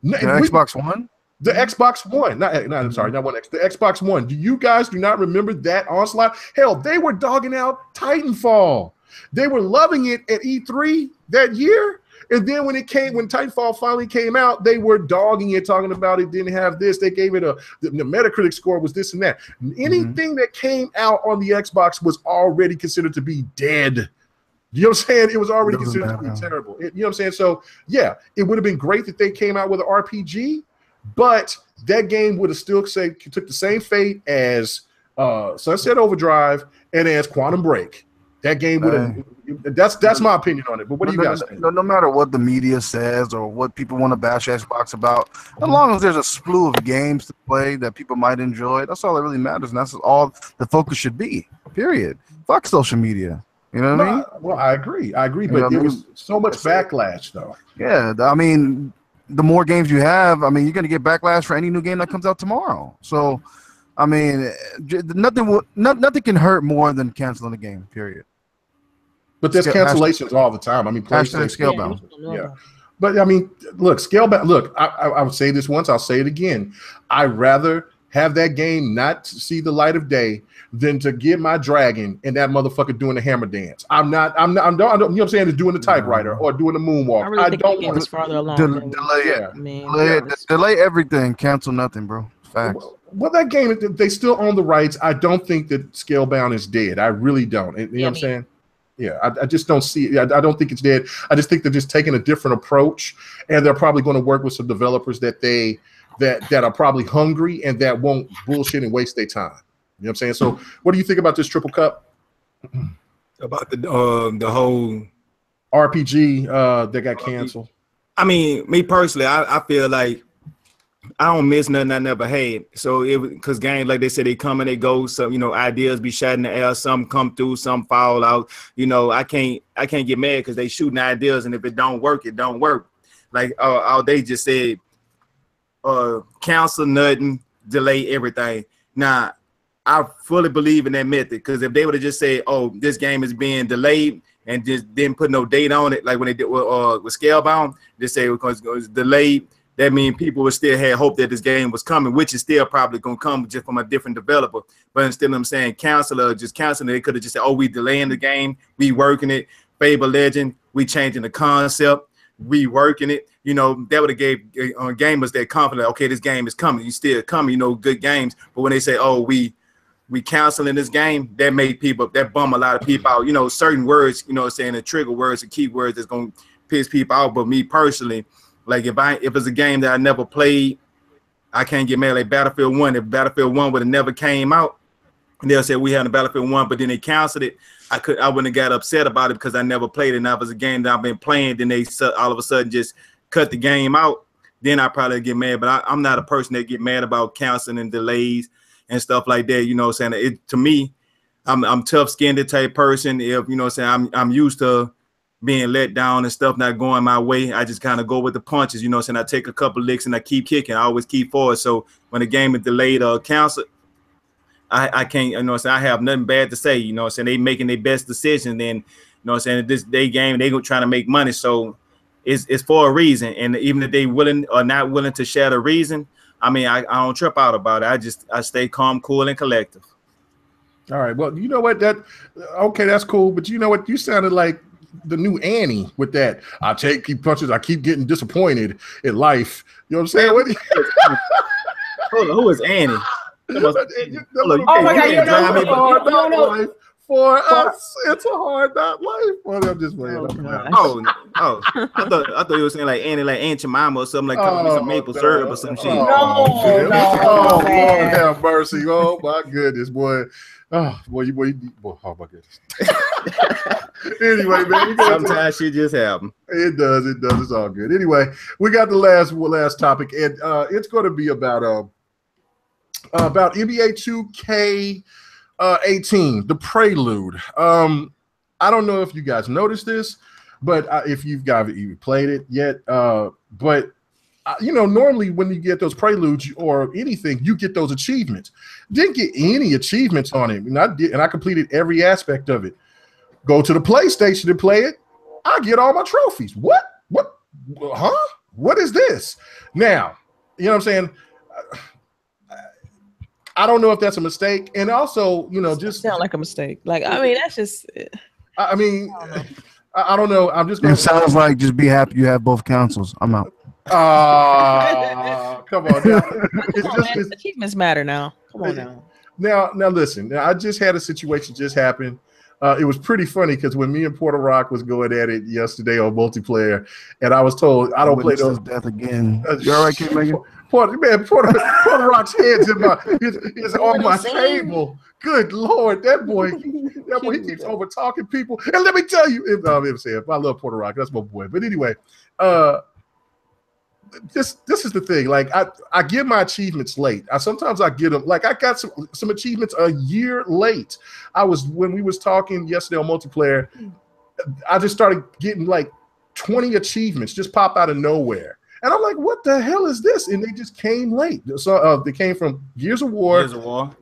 Xbox One. The Xbox One, I'm sorry, not One X. The Xbox One. Do you guys not remember that onslaught? Hell, they were dogging out Titanfall. They were loving it at E3 that year. And then when Titanfall finally came out, they were dogging it, talking about it didn't have this. They gave it the Metacritic score was this and that. Anything that came out on the Xbox was already considered to be dead. You know what I'm saying? It was already considered to be terrible. You know what I'm saying? So, yeah, it would have been great that they came out with an RPG, but that game would have still took the same fate as Sunset Overdrive and as Quantum Break. That game would have. That's my opinion on it. But what do you guys think? No matter what the media says or what people want to bash Xbox about, as long as there's a slew of games to play that people might enjoy, that's all that really matters, and that's all the focus should be. Period. Fuck social media. You know what I mean? Well, I agree, but there was so much backlash, though. Yeah, I mean, the more games you have, I mean, you're going to get backlash for any new game that comes out tomorrow. So, I mean, nothing can hurt more than canceling a game. Period. But there's cancellations all the time. I mean, PlayStation Scalebound. Yeah. But I mean, look, Scalebound. Look, I would say this once. I'll say it again. I'd rather have that game not see the light of day than to get my dragon and that motherfucker doing the hammer dance. I'm not. You know what I'm saying? Is doing the typewriter or doing the moonwalk. I don't want to farther along. Delay everything. Cancel nothing, bro. Facts. Well, that game, they still own the rights. I don't think that Scalebound is dead. I really don't. You know what I'm saying? Yeah, I just don't see it. I don't think it's dead. I just think they're just taking a different approach, and they're probably going to work with some developers that are probably hungry and that won't bullshit and waste their time. You know what I'm saying? So, what do you think about this Triple Cup? About the whole RPG that got canceled? I mean, me personally, I feel like I don't miss nothing I never had. So it because games like they said they come and they go. So ideas be shot in the air. Some come through, some fall out. I can't get mad because they shooting ideas, and if it don't work, it don't work. Like they just said, cancel nothing, delay everything. Now I fully believe in that method because if they would have just said, "Oh, this game is being delayed," and just didn't put no date on it, like when they did with Scalebound, they say because it was delayed. That means people would still have hope that this game was coming, which is still probably going to come just from a different developer. But instead of them saying cancel or just canceling it, they could have just said, "Oh, we delaying the game, we working it. Fable Legend, we changing the concept, we working it." That would have gave gamers that confidence. Okay, this game is coming. You still coming. Good games. But when they say, "Oh, we canceling this game," that bum a lot of people out. Certain words, saying the trigger words, the keywords that's going to piss people out. But me personally, like if it's a game that I never played, I can't get mad. Like Battlefield 1, if Battlefield 1 would have never came out, and they'll say we had a Battlefield 1, but then they canceled it, I wouldn't have got upset about it because I never played it. Now if it's a game that I've been playing, then they all of a sudden just cut the game out, then I probably get mad. But I'm not a person that get mad about canceling and delays and stuff like that. To me, I'm tough-skinned type person. If I'm used to being let down and stuff not going my way. I just kind of go with the punches, I take a couple licks and I keep kicking. I always keep forward. So when the game is delayed or canceled, I can't, I have nothing bad to say, they making their best decision. Then, this day game, they go trying to make money. So it's for a reason. And even if they willing or not willing to share the reason, I don't trip out about it. I stay calm, cool, and collective. All right. Well, you know what? Okay, that's cool. But you know what? You sounded like the new Annie with that. I keep punches. I keep getting disappointed in life. You know what I'm saying? Hold on, who is Annie? Oh my God! For us, it's a hard not life. Well, I'm just playing. I thought you were saying like Annie, like Aunt Jemima or something, like some maple syrup or some shit. No, Lord have mercy. Oh my goodness, boy. Oh boy, oh my goodness. Anyway, man, sometimes shit just happen. It does. It's all good. Anyway, we got the last topic, and it's going to be about NBA 2K 18, the prelude. I don't know if you guys noticed this, but if you've even played it yet, but normally when you get those preludes or anything, you get those achievements. Didn't get any achievements on it, and I completed every aspect of it. Go to the PlayStation to play it, I get all my trophies. What? Huh? What is this? Now, you know what I'm saying? I don't know if that's a mistake, and also, just sound like a mistake. Like, that's just. I don't know. I'm just. It sounds like just be happy you have both consoles. I'm out. Come on. Now. Achievements matter now. Come on now. Now listen. I just had a situation just happen. It was pretty funny because when me and Porter Rock was going at it yesterday on multiplayer, and I was told I don't play those death again. You all right, Kmega? Porter Rock's head's is on my table. Good Lord, that boy he keeps over talking people. And let me tell you, if I love Porter Rock, that's my boy. But anyway, this is the thing. Like I get my achievements late. Sometimes I get them. Like I got some achievements a year late. When we was talking yesterday on multiplayer, I just started getting like 20 achievements just pop out of nowhere. And I'm like, what the hell is this? And they just came late. So they came from Gears of War,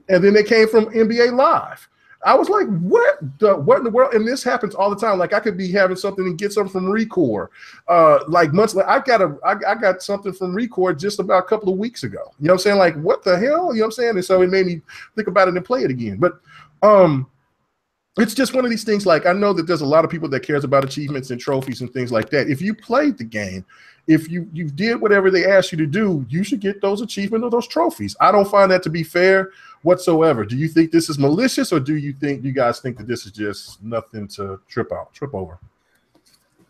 and then they came from NBA Live. I was like, what in the world? And this happens all the time. Like I could be having something and get something from Record. Like months later, I got something from Record just about a couple of weeks ago. You know what I'm saying? Like, what the hell? You know what I'm saying? And so it made me think about it and play it again. But it's just one of these things. Like I know that there's a lot of people that cares about achievements and trophies and things like that. If you played the game, if you did whatever they asked you to do, you should get those achievements or those trophies. I don't find that to be fair whatsoever. Do you think this is malicious, or do you guys think that this is just nothing to trip over?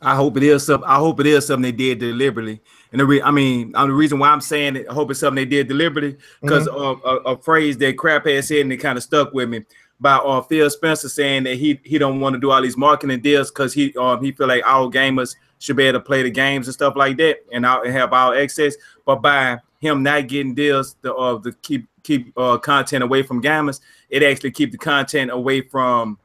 I hope it is something they did deliberately. And the reason why I'm saying it, I hope it's something they did deliberately, because a phrase that Crap had said and it kind of stuck with me by Phil Spencer saying that he don't want to do all these marketing deals because he feel like all gamers should be able to play the games and stuff like that and have all access. But by him not getting deals to keep content away from gamers, it actually keep the content away from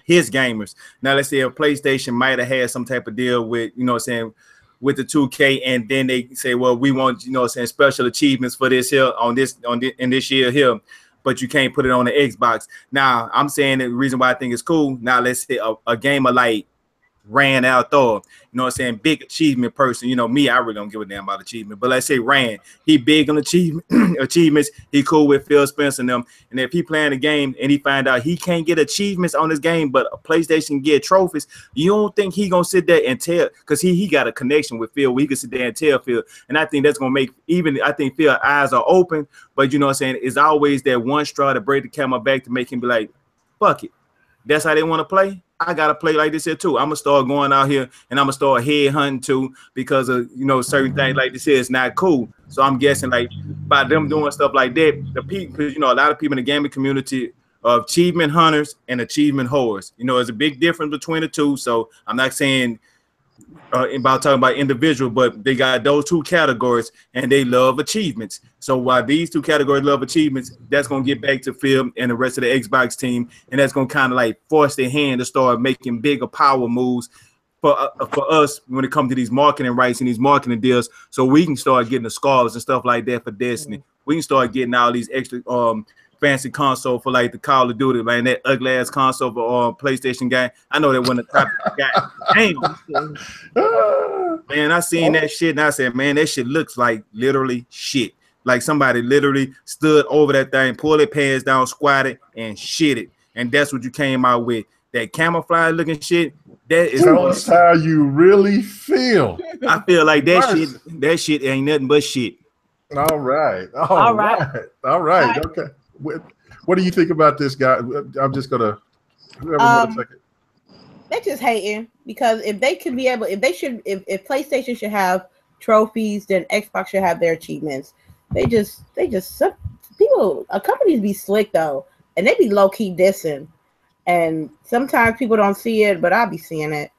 his gamers. Now let's say a PlayStation might have had some type of deal with, you know what I'm saying, with the 2K, and then they say, well, we want, you know what I'm saying, special achievements for this here in this year here, but you can't put it on the Xbox. Now I'm saying the reason why I think it's cool. Now let's say a gamer like Rand Althor, you know what I'm saying, big achievement person. You know me, I really don't give a damn about achievement, but let's say Rand, he big on achievements. He cool with Phil Spencer and them, and if he playing a game and he find out he can't get achievements on this game, but a PlayStation get trophies, you don't think he gonna sit there and tell, because he got a connection with Phil where he can sit there and tell Phil, and I think that's gonna make, even I think Phil's eyes are open, but you know what I'm saying, it's always that one straw to break the camel back to make him be like, fuck it, that's how they want to play. I gotta play like this here too. I'm gonna start going out here and I'm gonna start head hunting too, because of, you know, certain things like this here is not cool. So I'm guessing like by them doing stuff like that, the people, because you know a lot of people in the gaming community are achievement hunters and achievement whores. You know, there's a big difference between the two. So I'm not saying about talking about individual, but they got those two categories and they love achievements. So while these two categories love achievements, that's gonna get back to Phil and the rest of the Xbox team, and that's gonna kind of like force their hand to start making bigger power moves for us when it comes to these marketing rights and these marketing deals, so we can start getting the scarves and stuff like that for Destiny. We can start getting all these extra fancy console for like the Call of Duty, man. That ugly ass console for PlayStation game. I know that wasn't the type of guy. Damn. Man, I seen that shit and I said, man, that shit looks like literally shit. Like somebody literally stood over that thing, pulled their pants down, squatted, and shit it. And that's what you came out with. That camouflage looking shit. That is that's how you really feel. I feel like that shit ain't nothing but shit. All right. Okay. What do you think about this guy? I'm just gonna. They're just hating, because if they could be able, if if PlayStation should have trophies, then Xbox should have their achievements. They just people, companies be slick though, and they be low key dissing, and sometimes people don't see it, but I'll be seeing it.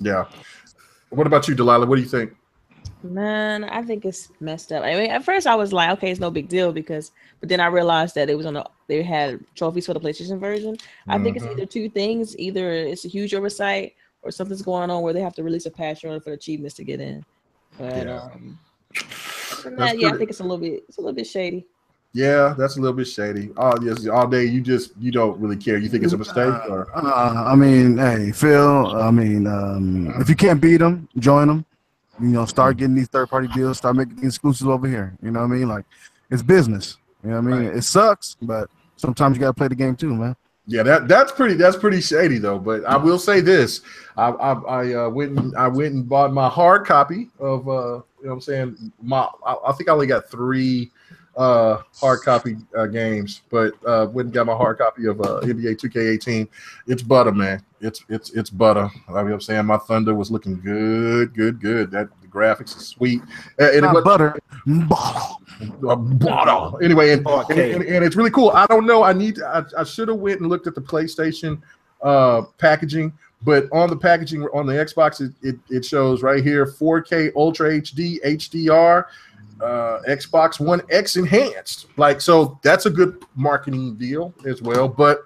Yeah. What about you, Delilah? What do you think? Man, I think it's messed up. I mean, at first I was like, okay, it's no big deal, but then I realized that it was they had trophies for the PlayStation version. I think it's either two things: either it's a huge oversight, or something's going on where they have to release a patch in order for achievements to get in. But I think it's a little bit shady. Yeah, that's a little bit shady. All day you don't really care. You think it's a mistake, or? I mean, hey, Phil. I mean, if you can't beat them, join them. You know, start getting these third-party deals. Start making exclusives over here. You know what I mean? Like, it's business. You know what I mean? Right. It sucks, but sometimes you gotta play the game too, man. Yeah, that's pretty shady though. But I will say this: I went and bought my hard copy of you know what I'm saying. I think I only got 3 hard copy games, but went and got my hard copy of NBA 2K18. It's butter, man. It's butter. I mean, what I'm saying, my Thunder was looking good. That the graphics is sweet. And it was butter. Anyway, and it's really cool. I don't know. I should have went and looked at the PlayStation packaging, but on the packaging on the Xbox, it shows right here 4K Ultra HD HDR. Xbox One X enhanced, like, so that's a good marketing deal as well. But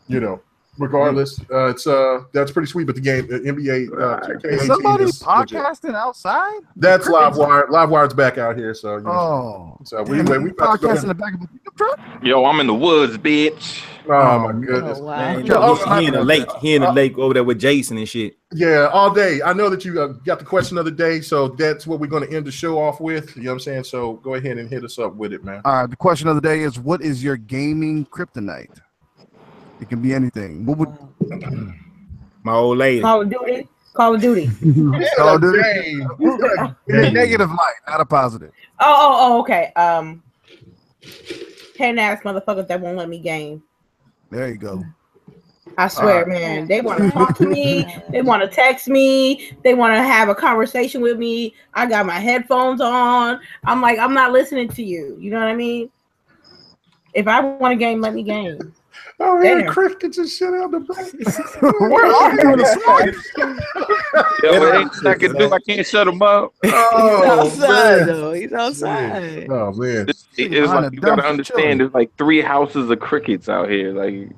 you know, regardless, it's that's pretty sweet. But the game, NBA 2K18, is somebody podcasting legit. Outside? That's LiveWire. LiveWire's back out here, so you know, we podcasting in the back of the truck. Yo, I'm in the woods, bitch. Oh my goodness! Oh, wow. Man, he in the lake. He in the lake over there with Jason and shit. Yeah, all day. I know that you got the question of the day, so that's what we're going to end the show off with. You know what I'm saying? So go ahead and hit us up with it, man. All right. The question of the day is: what is your gaming kryptonite? It can be anything. What would my old lady? Call of Duty. Call of Duty. Call of Duty. In a negative light, not a positive. Oh, okay. Ten ass motherfuckers that won't let me game. There you go. I swear, man. They want to talk to me. They want to text me. They want to have a conversation with me. I got my headphones on. I'm like, I'm not listening to you. You know what I mean? If I want to game, let me game. Oh, man, crickets and shit out the back. Where are you in the Yo, ain't I can do. I can't shut them up. Oh, He's outside, man. though. He's outside. Oh, man. It's like you gotta understand. There's like 3 houses of crickets out here. Like,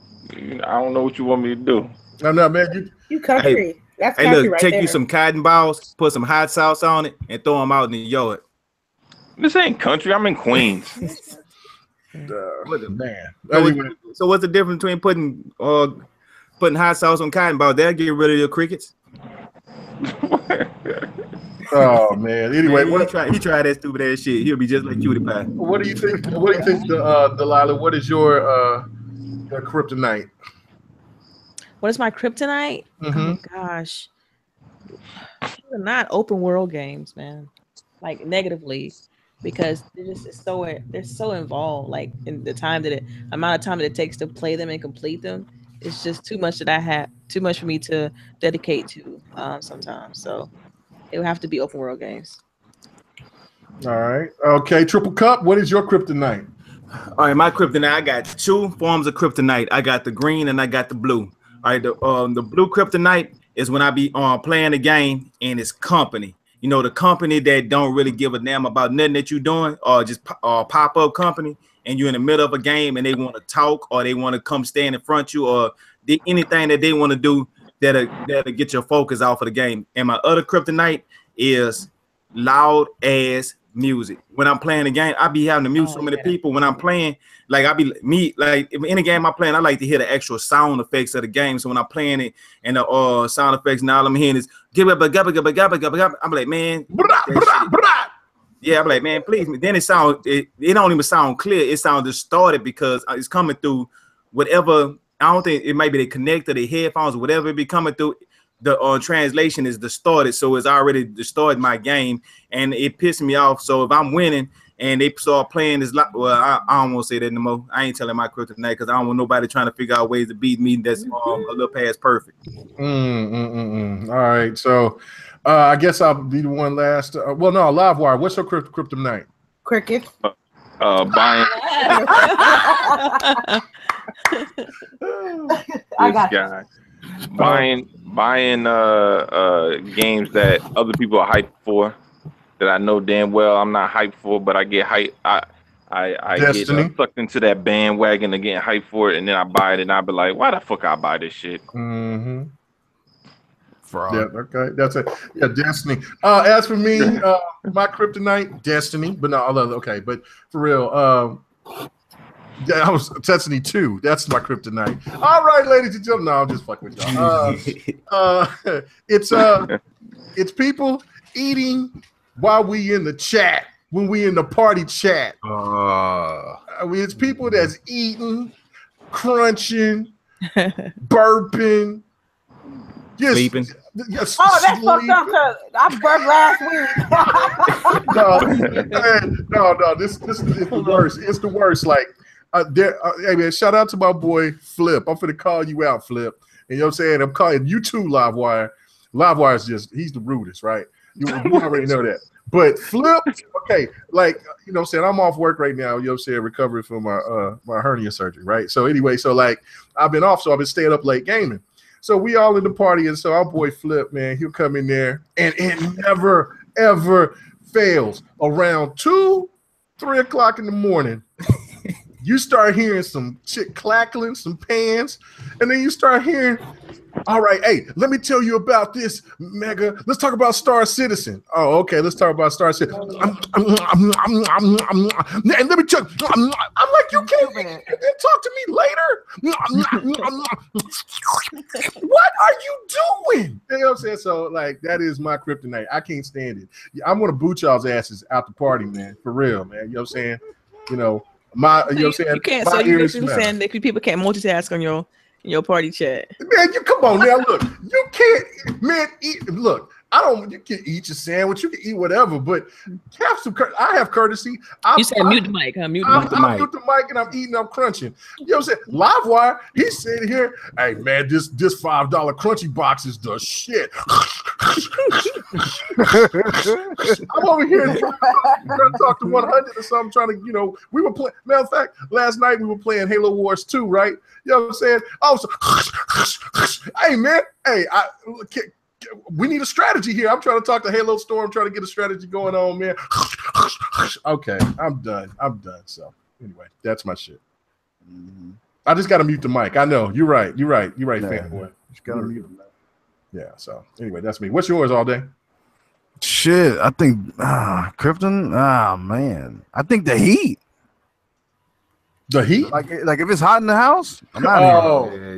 I don't know what you want me to do. No, man. You country. Hey, That's hey, country look, right take there. you some cotton balls, put some hot sauce on it, and throw them out in the yard. This ain't country. I'm in Queens. Man. So what's the difference between putting hot sauce on cotton balls? That'll get rid of your crickets. Oh, man. Anyway, Man, he tried that stupid ass shit. He'll be just like PewDiePie. What do you think? What do you think, Delilah? What is your kryptonite? What is my kryptonite? Oh gosh, they're not open world games, man. Like negatively, because they're so involved. Like in the amount of time that it takes to play them and complete them, it's just too much too much for me to dedicate to sometimes. So it would have to be open world games. All right. Okay. Triple Cup. What is your kryptonite? All right, my kryptonite. I got 2 forms of kryptonite. I got the green and I got the blue. All right, the blue kryptonite is when I be playing the game and it's company. You know, the company that don't really give a damn about nothing that you're doing, or just pop up company, and you're in the middle of a game and they want to talk or they want to come stand in front of you or anything that they want to do that'll get your focus off of the game. And my other kryptonite is loud ass music. When I'm playing the game, I be having to mute so many people when I'm playing. Like like in a game I'm playing, I like to hear the actual sound effects of the game. So when I'm playing it and the sound effects, now I'm hearing is I'm like, man, yeah, I'm like, man, please. Then it don't even sound clear. It sounds distorted because it's coming through whatever. I don't think it might be the connector, the headphones, or whatever it be coming through. The translation is distorted, so it's already distorted my game, and it pissed me off. So if I'm winning and they start playing this, well, I don't want to say that no more. I ain't telling my kryptonite because I don't want nobody trying to figure out ways to beat me that's a little past perfect. All right, so I guess I'll be the one last. Well, no, Livewire. What's your kryptonite? Cricket. Buying. I got guy. Buying games that other people are hyped for, that I know damn well I'm not hyped for, but I get hyped. I get sucked into that bandwagon and getting hyped for it, and then I buy it, and I be like, why the fuck I buy this shit? Mm-hmm. Yeah, okay, that's it. Yeah, Destiny. As for me, my kryptonite, Destiny, but no, okay, but for real, yeah, I was Destiny 2. That's my kryptonite. All right, ladies and gentlemen. No, I'm just fucking with y'all. It's people eating while we in the chat, when we in the party chat. It's people that's eating, crunching, burping, just sleeping. That's fucked up because I burped last week. No, this is the worst. It's the worst. Like, hey man, shout out to my boy Flip. I'm finna call you out, Flip. And you know what I'm saying? I'm calling you too, Livewire. Livewire is he's the rudest, right? You already know that. But Flip, okay, like, you know what I'm saying? I'm off work right now, you know what I'm saying, recovering from my hernia surgery, right? So anyway, so like I've been off, so I've been staying up late gaming. So we all in the party, and so our boy Flip, man, he'll come in there, and it never, ever fails. Around 2, 3 o'clock in the morning, you start hearing some shit clackling, some pans, and then you start hearing, all right, hey, let me tell you about this, Mega. Let's talk about Star Citizen. Oh, okay, let's talk about Star Citizen. And let me tell you, I'm like, you can't talk to me later? What are you doing? You know what I'm saying? So, like, that is my kryptonite. I can't stand it. I'm going to boot y'all's asses out the party, man, for real, man. You know what I'm saying? You know, you know what I'm saying? You can't, so you're saying that people can't multitask on your party chat. Man, you come on now. Look, you can't, man. Look, You can eat your sandwich, you can eat whatever, but have some. I have courtesy. You said mute the mic, huh? Mute the mic. I'm mute the mic and I'm eating, I'm crunching. You know what I'm saying? LiveWire, he's sitting here. Hey man, this $5 crunchy box is the shit. I'm over here trying to talk to 100 or something, trying to, we were playing. Matter of fact, last night we were playing Halo Wars 2, right? You know what I'm saying? Oh, hey man, we need a strategy here. I'm trying to talk to Halo Storm, trying to get a strategy going on, man. Okay, I'm done. So anyway, that's my shit. I just got to mute the mic. I know. You're right, fanboy. Just got to mute him. Yeah, so anyway, that's me. What's yours all day? Shit, I think Krypton. Man, I think the heat. The heat? Like if it's hot in the house, I'm out here.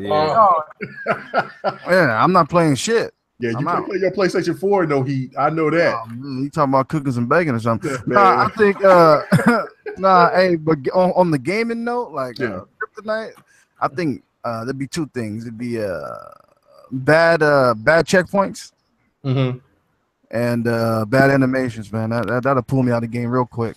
Yeah, I'm not playing shit. Yeah, you can play your PlayStation 4 no heat. I know that. You talking about cooking some bacon or something? Yeah, I think hey, but on the gaming note, like Kryptonite, I think there'd be two things. It'd be bad checkpoints, and bad animations, man. That'll pull me out of the game real quick.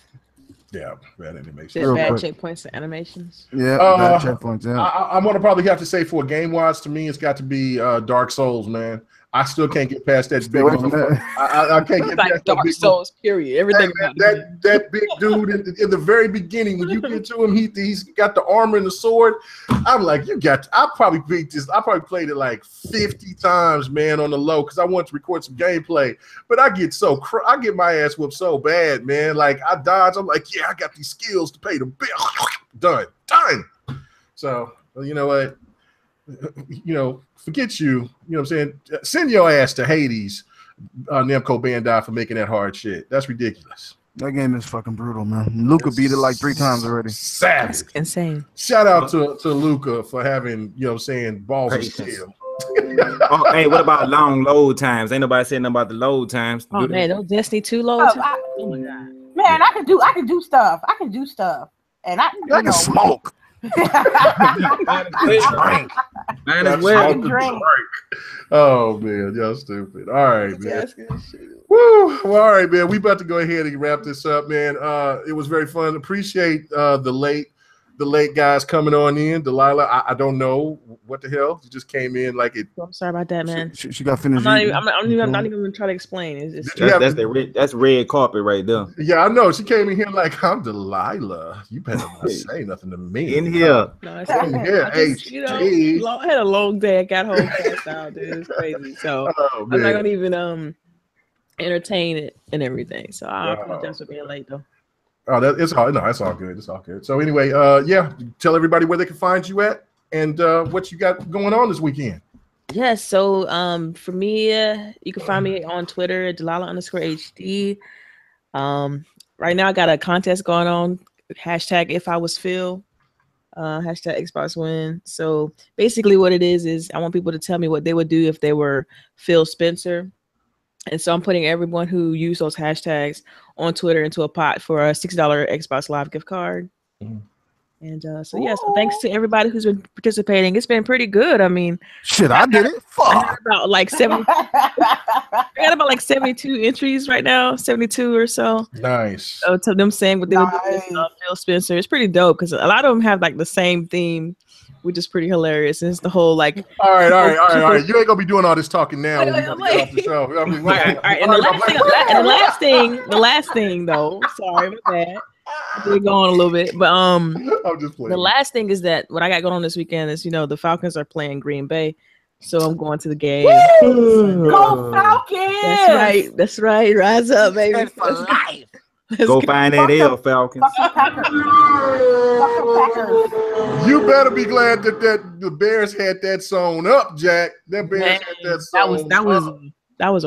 Yeah, bad animations. Bad checkpoints and animations. Yeah, bad checkpoints. Yeah, I'm gonna probably have to say for game wise, to me, it's got to be Dark Souls, man. I still can't get past that big. I can't get past Dark Souls. Period. Everything. That big dude in the very beginning, when you get to him, he's got the armor and the sword. I'm like, I probably beat this. I probably played it like 50 times, man, on the low because I want to record some gameplay. But I get my ass whooped so bad, man. Like I dodge. I'm like, yeah, I got these skills to pay the bill. Done. So you know what? Forget you. You know what I'm saying? Send your ass to Hades, Namco Bandai, for making that hard shit. That's ridiculous. That game is fucking brutal, man. Luca beat it like 3 times already. Savage. That's insane. Shout out to Luca for having, balls of steel. Hey, what about long load times? Ain't nobody saying nothing about the load times. Oh man, those Destiny 2 load times. Oh my god. Man, I can do stuff. And I can smoke. Man as well. Oh man, y'all stupid. All right, man. Woo. Well, all right, man. We about to go ahead and wrap this up, man. It was very fun. Appreciate the late guys coming on in. Delilah, I don't know what the hell. She just came in like it. I'm sorry about that, man. She got finished. I'm not even gonna try to explain. That's red carpet right there. Yeah, I know. She came in here like, I'm Delilah. You better not say nothing to me. In here. No, it's in here. I had a long day. I got home fast out, dude. It's crazy. So I'm not gonna even entertain it and everything. So I apologize for being late though. Oh, it's all good. It's all good. So anyway, tell everybody where they can find you at and what you got going on this weekend. Yes. So for me, you can find me on Twitter at Delilah_HD. Right now I got a contest going on. Hashtag if I was Phil. Hashtag Xbox Win. So basically what it is I want people to tell me what they would do if they were Phil Spencer. And so I'm putting everyone who used those hashtags on Twitter into a pot for a $60 Xbox Live gift card. And so thanks to everybody who's been participating. It's been pretty good. I mean, shit, I did it. Fuck. I got about like 72 entries right now, 72 or so. Nice. So to them saying what they would do with Phil Spencer. It's pretty dope because a lot of them have like the same theme, which is pretty hilarious. And it's the whole like. All right. You ain't gonna be doing all this talking now. When we get off the show. I mean, all right. And the last thing though. Sorry, my bad. We're going a little bit, but I'm just playing. The last thing is that what I got going on this weekend is the Falcons are playing Green Bay, so I'm going to the game. Go Falcons! That's right. Rise up, baby. For life. Go find that L, Falcons. You better be glad that the Bears had that song up, Jack. That Bears had that song. That was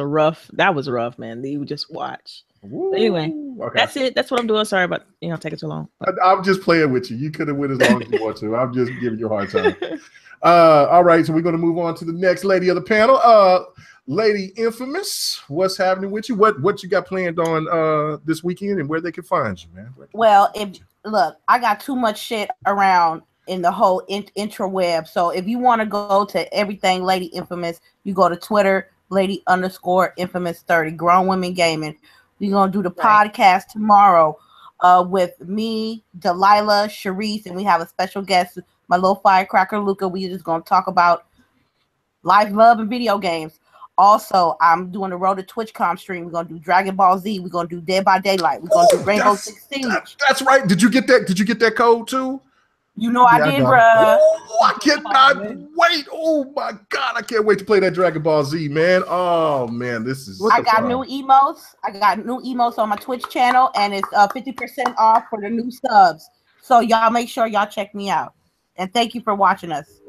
rough, man. You just watch. Woo. Anyway, that's it. That's what I'm doing. Sorry about taking too long. I'm just playing with you. You could have went as long as you want to. I'm just giving you a hard time. All right, so we're going to move on to the next lady of the panel. Lady Infamous, what's happening with you? What you got planned on this weekend and where they can find you, man? Well, look, I got too much shit around in the whole intraweb. So if you want to go to everything Lady Infamous, you go to Twitter, Lady_infamous30, Grown Women Gaming. We're gonna do the podcast tomorrow with me, Delilah, Sharice, and we have a special guest, my little firecracker Luca. We just gonna talk about life, love, and video games. Also, I'm doing the Road to TwitchCon stream. We're gonna do Dragon Ball Z. We're gonna do Dead by Daylight. We're gonna do Rainbow Six Siege. That's right. Did you get that? Did you get that code too? You know I did, bruh. Oh, I cannot wait. Oh my God, I can't wait to play that Dragon Ball Z, man. Oh man, this is. I got new emotes. I got new emotes on my Twitch channel, and it's 50% off for the new subs. So y'all make sure y'all check me out. And thank you for watching us.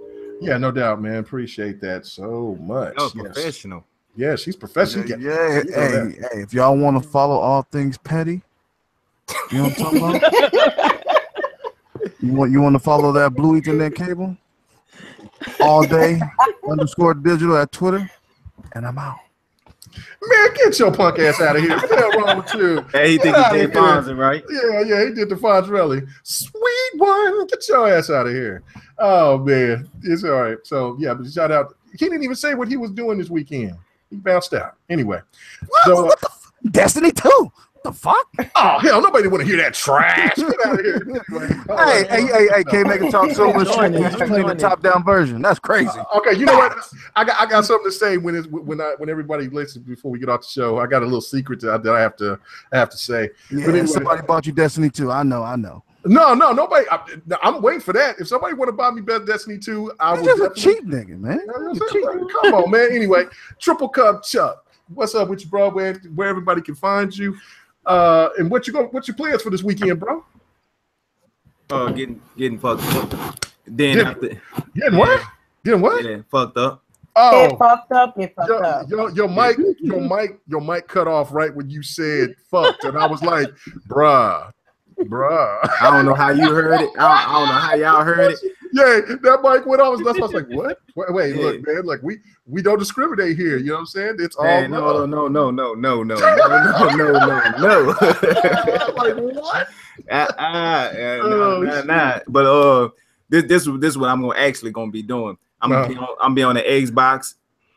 Yeah, no doubt, man. Appreciate that so much. Oh, professional. Yeah, she's professional. Yeah. Hey, if y'all want to follow all things petty, you know what I'm talking about? You want to follow that Blue Ethernet cable all day _digital at Twitter, and I'm out. Man, get your punk ass out of here. What the hell wrong with you? Hey, he think he did Fonzie, right? Yeah, he did the Fonzarelli. Sweet one. Get your ass out of here. Oh man, it's all right. So yeah, but shout out. He didn't even say what he was doing this weekend. He bounced out. Anyway. What the Destiny 2. The fuck? Oh hell, nobody want to hear that trash. Get out of here. Anyway, hey, Kmega talk so much shit. He's playing the top-down version. That's crazy. Okay, you know what? I got something to say when everybody listens before we get off the show. I got a little secret that I have to say. Yeah, anyway, somebody bought you Destiny 2. I know. No, nobody. I'm waiting for that. If somebody want to buy me Destiny 2, I will. Just a cheap nigga, man. Come on, man. Anyway, Triple Cup Chuck, what's up with you, bro? Where everybody can find you? And what's your plans for this weekend, bro? Getting fucked up. Then getting what? Getting what? Yeah, fucked up. Oh, get fucked up. Your mic cut off right when you said fucked, and I was like, bruh. I don't know how you heard it. I don't know how y'all heard it. Yeah, that mic went off. That's why I was like, what? Wait, look, man, like we don't discriminate here. You know what I'm saying? It's all man, no. Like what? Nah. But this is what I'm actually gonna be doing. I'm be on the Xbox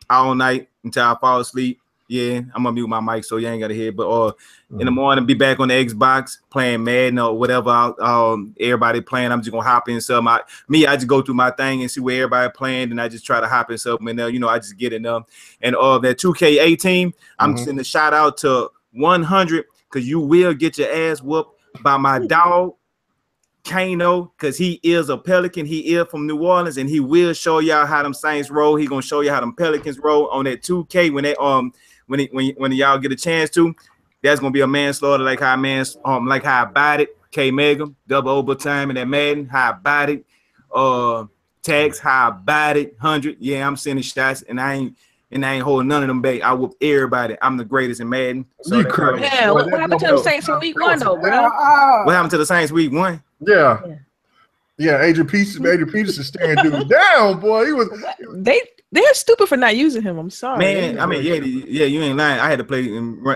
all night until I fall asleep. Yeah, I'm gonna mute my mic so you ain't gotta hear. But in the morning, be back on the Xbox playing Madden or whatever. Everybody playing. I'm just gonna hop in some. I just go through my thing and see where everybody playing, and I just try to hop in something. And I just get in them. And that 2K18, I'm sending a shout out to 100 because you will get your ass whooped by my dog Kano, because he is a Pelican. He is from New Orleans, and he will show y'all how them Saints roll. He gonna show you how them Pelicans roll on that 2K when they when y'all get a chance to. That's gonna be a manslaughter like how I bought it. Kmega, double overtime in that Madden, how I bought it. Tags, how I bought it. 100. Yeah, I'm sending shots, and I ain't holding none of them back. I whoop everybody. I'm the greatest in Madden. So yeah, what happened to the Saints in week 1 though, bro? What happened to the Saints week 1? Yeah, Adrian Peterson staring dude down, boy. They're stupid for not using him. I'm sorry, man. I mean, yeah, you ain't lying. I had to play.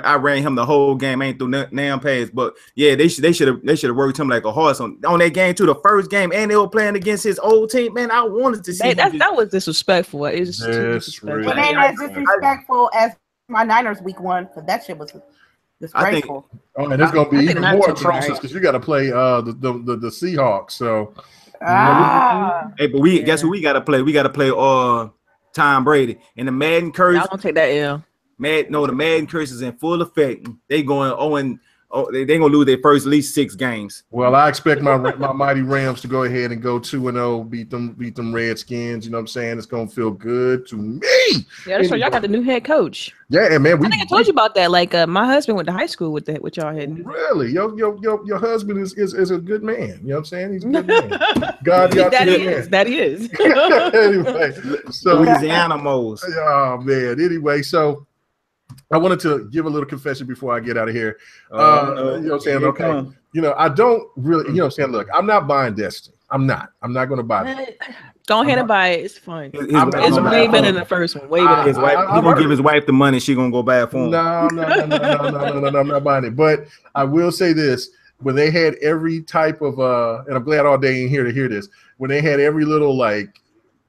I ran him the whole game. I ain't through damn pass, but yeah, they should have worked him like a horse on that game too. The first game, and they were playing against his old team. Man, I wanted to see that was disrespectful. It was too disrespectful. It ain't as disrespectful as my Niners week 1, because that shit was disgraceful. And it's gonna be even more atrocious because you got to play the Seahawks. So hey, but guess who we got to play? We got to play Tom Brady and the Madden curse. I don't take that L. The Madden curse is in full effect. They going they gonna lose their first at least 6 games. Well, I expect my mighty Rams to go ahead and go 2-0, beat them Redskins. You know what I'm saying? It's gonna feel good to me. Yeah, that's right. Y'all got the new head coach. Yeah, man. I think I told you about that. Like my husband went to high school with y'all had. Really? Your husband is a good man. You know what I'm saying? He's a good man. God got that he is. Anyway, so these animals. Oh man. Anyway, so I wanted to give a little confession before I get out of here. You know what I'm saying? Okay. I don't really, you know what I'm saying? Look, I'm not buying Destiny. I'm not going to buy it. Go ahead and buy it. It's fine. It's way better than the first one. Way better. His wife, he gonna give his wife the money. She gonna go buy it for him. No, I'm not buying it. But I will say this: when they had every type of, and I'm glad all day in here to hear this. When they had every little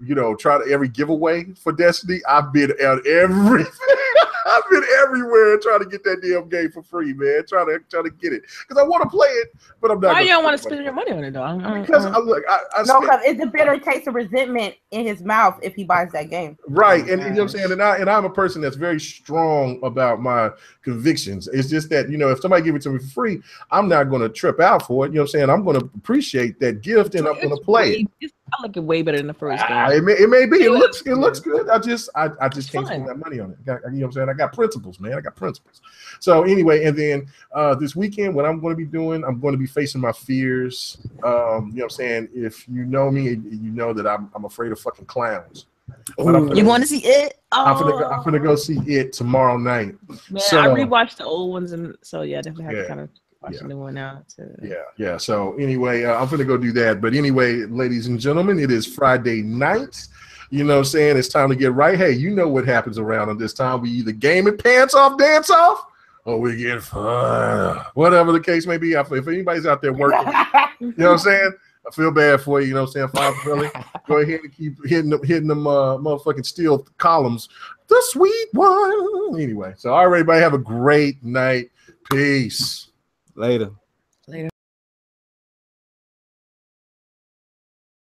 you know, try to every giveaway for Destiny. I've been at everything. I've been everywhere trying to get that damn game for free, man. Trying to get it because I want to play it, but I'm not. Why you don't want to spend your money on it, though? Because no, because it's a bitter taste of resentment in his mouth if he buys that game. Right, and you know what I'm saying. And I'm a person that's very strong about my convictions. It's just that, you know, if somebody give it to me for free, I'm not going to trip out for it. You know what I'm saying? I'm going to appreciate that gift and I'm going to play it. I like it way better than the first game. It may be. It looks good. I just can't spend that money on it. You know what I'm saying? I got principles, man. I got principles. So anyway, and then this weekend, what I'm going to be doing, I'm going to be facing my fears. You know what I'm saying? If you know me, you know that I'm afraid of fucking clowns. You want to see it? I'm gonna go see it tomorrow night. Man, so, I rewatched the old ones, and so yeah, I definitely have to kind of watch the new one now. Yeah. So anyway, I'm gonna go do that. But anyway, ladies and gentlemen, it is Friday night. You know what I'm saying? It's time to get right. Hey, you know what happens around on this time. We either gaming pants off, dance off, or we get fun. Whatever the case may be. If anybody's out there working, you know what I'm saying? I feel bad for you, you know what I'm saying? Fine, really. Go ahead and keep hitting them motherfucking steel columns. The sweet one. Anyway, so all right, everybody have a great night. Peace. Later.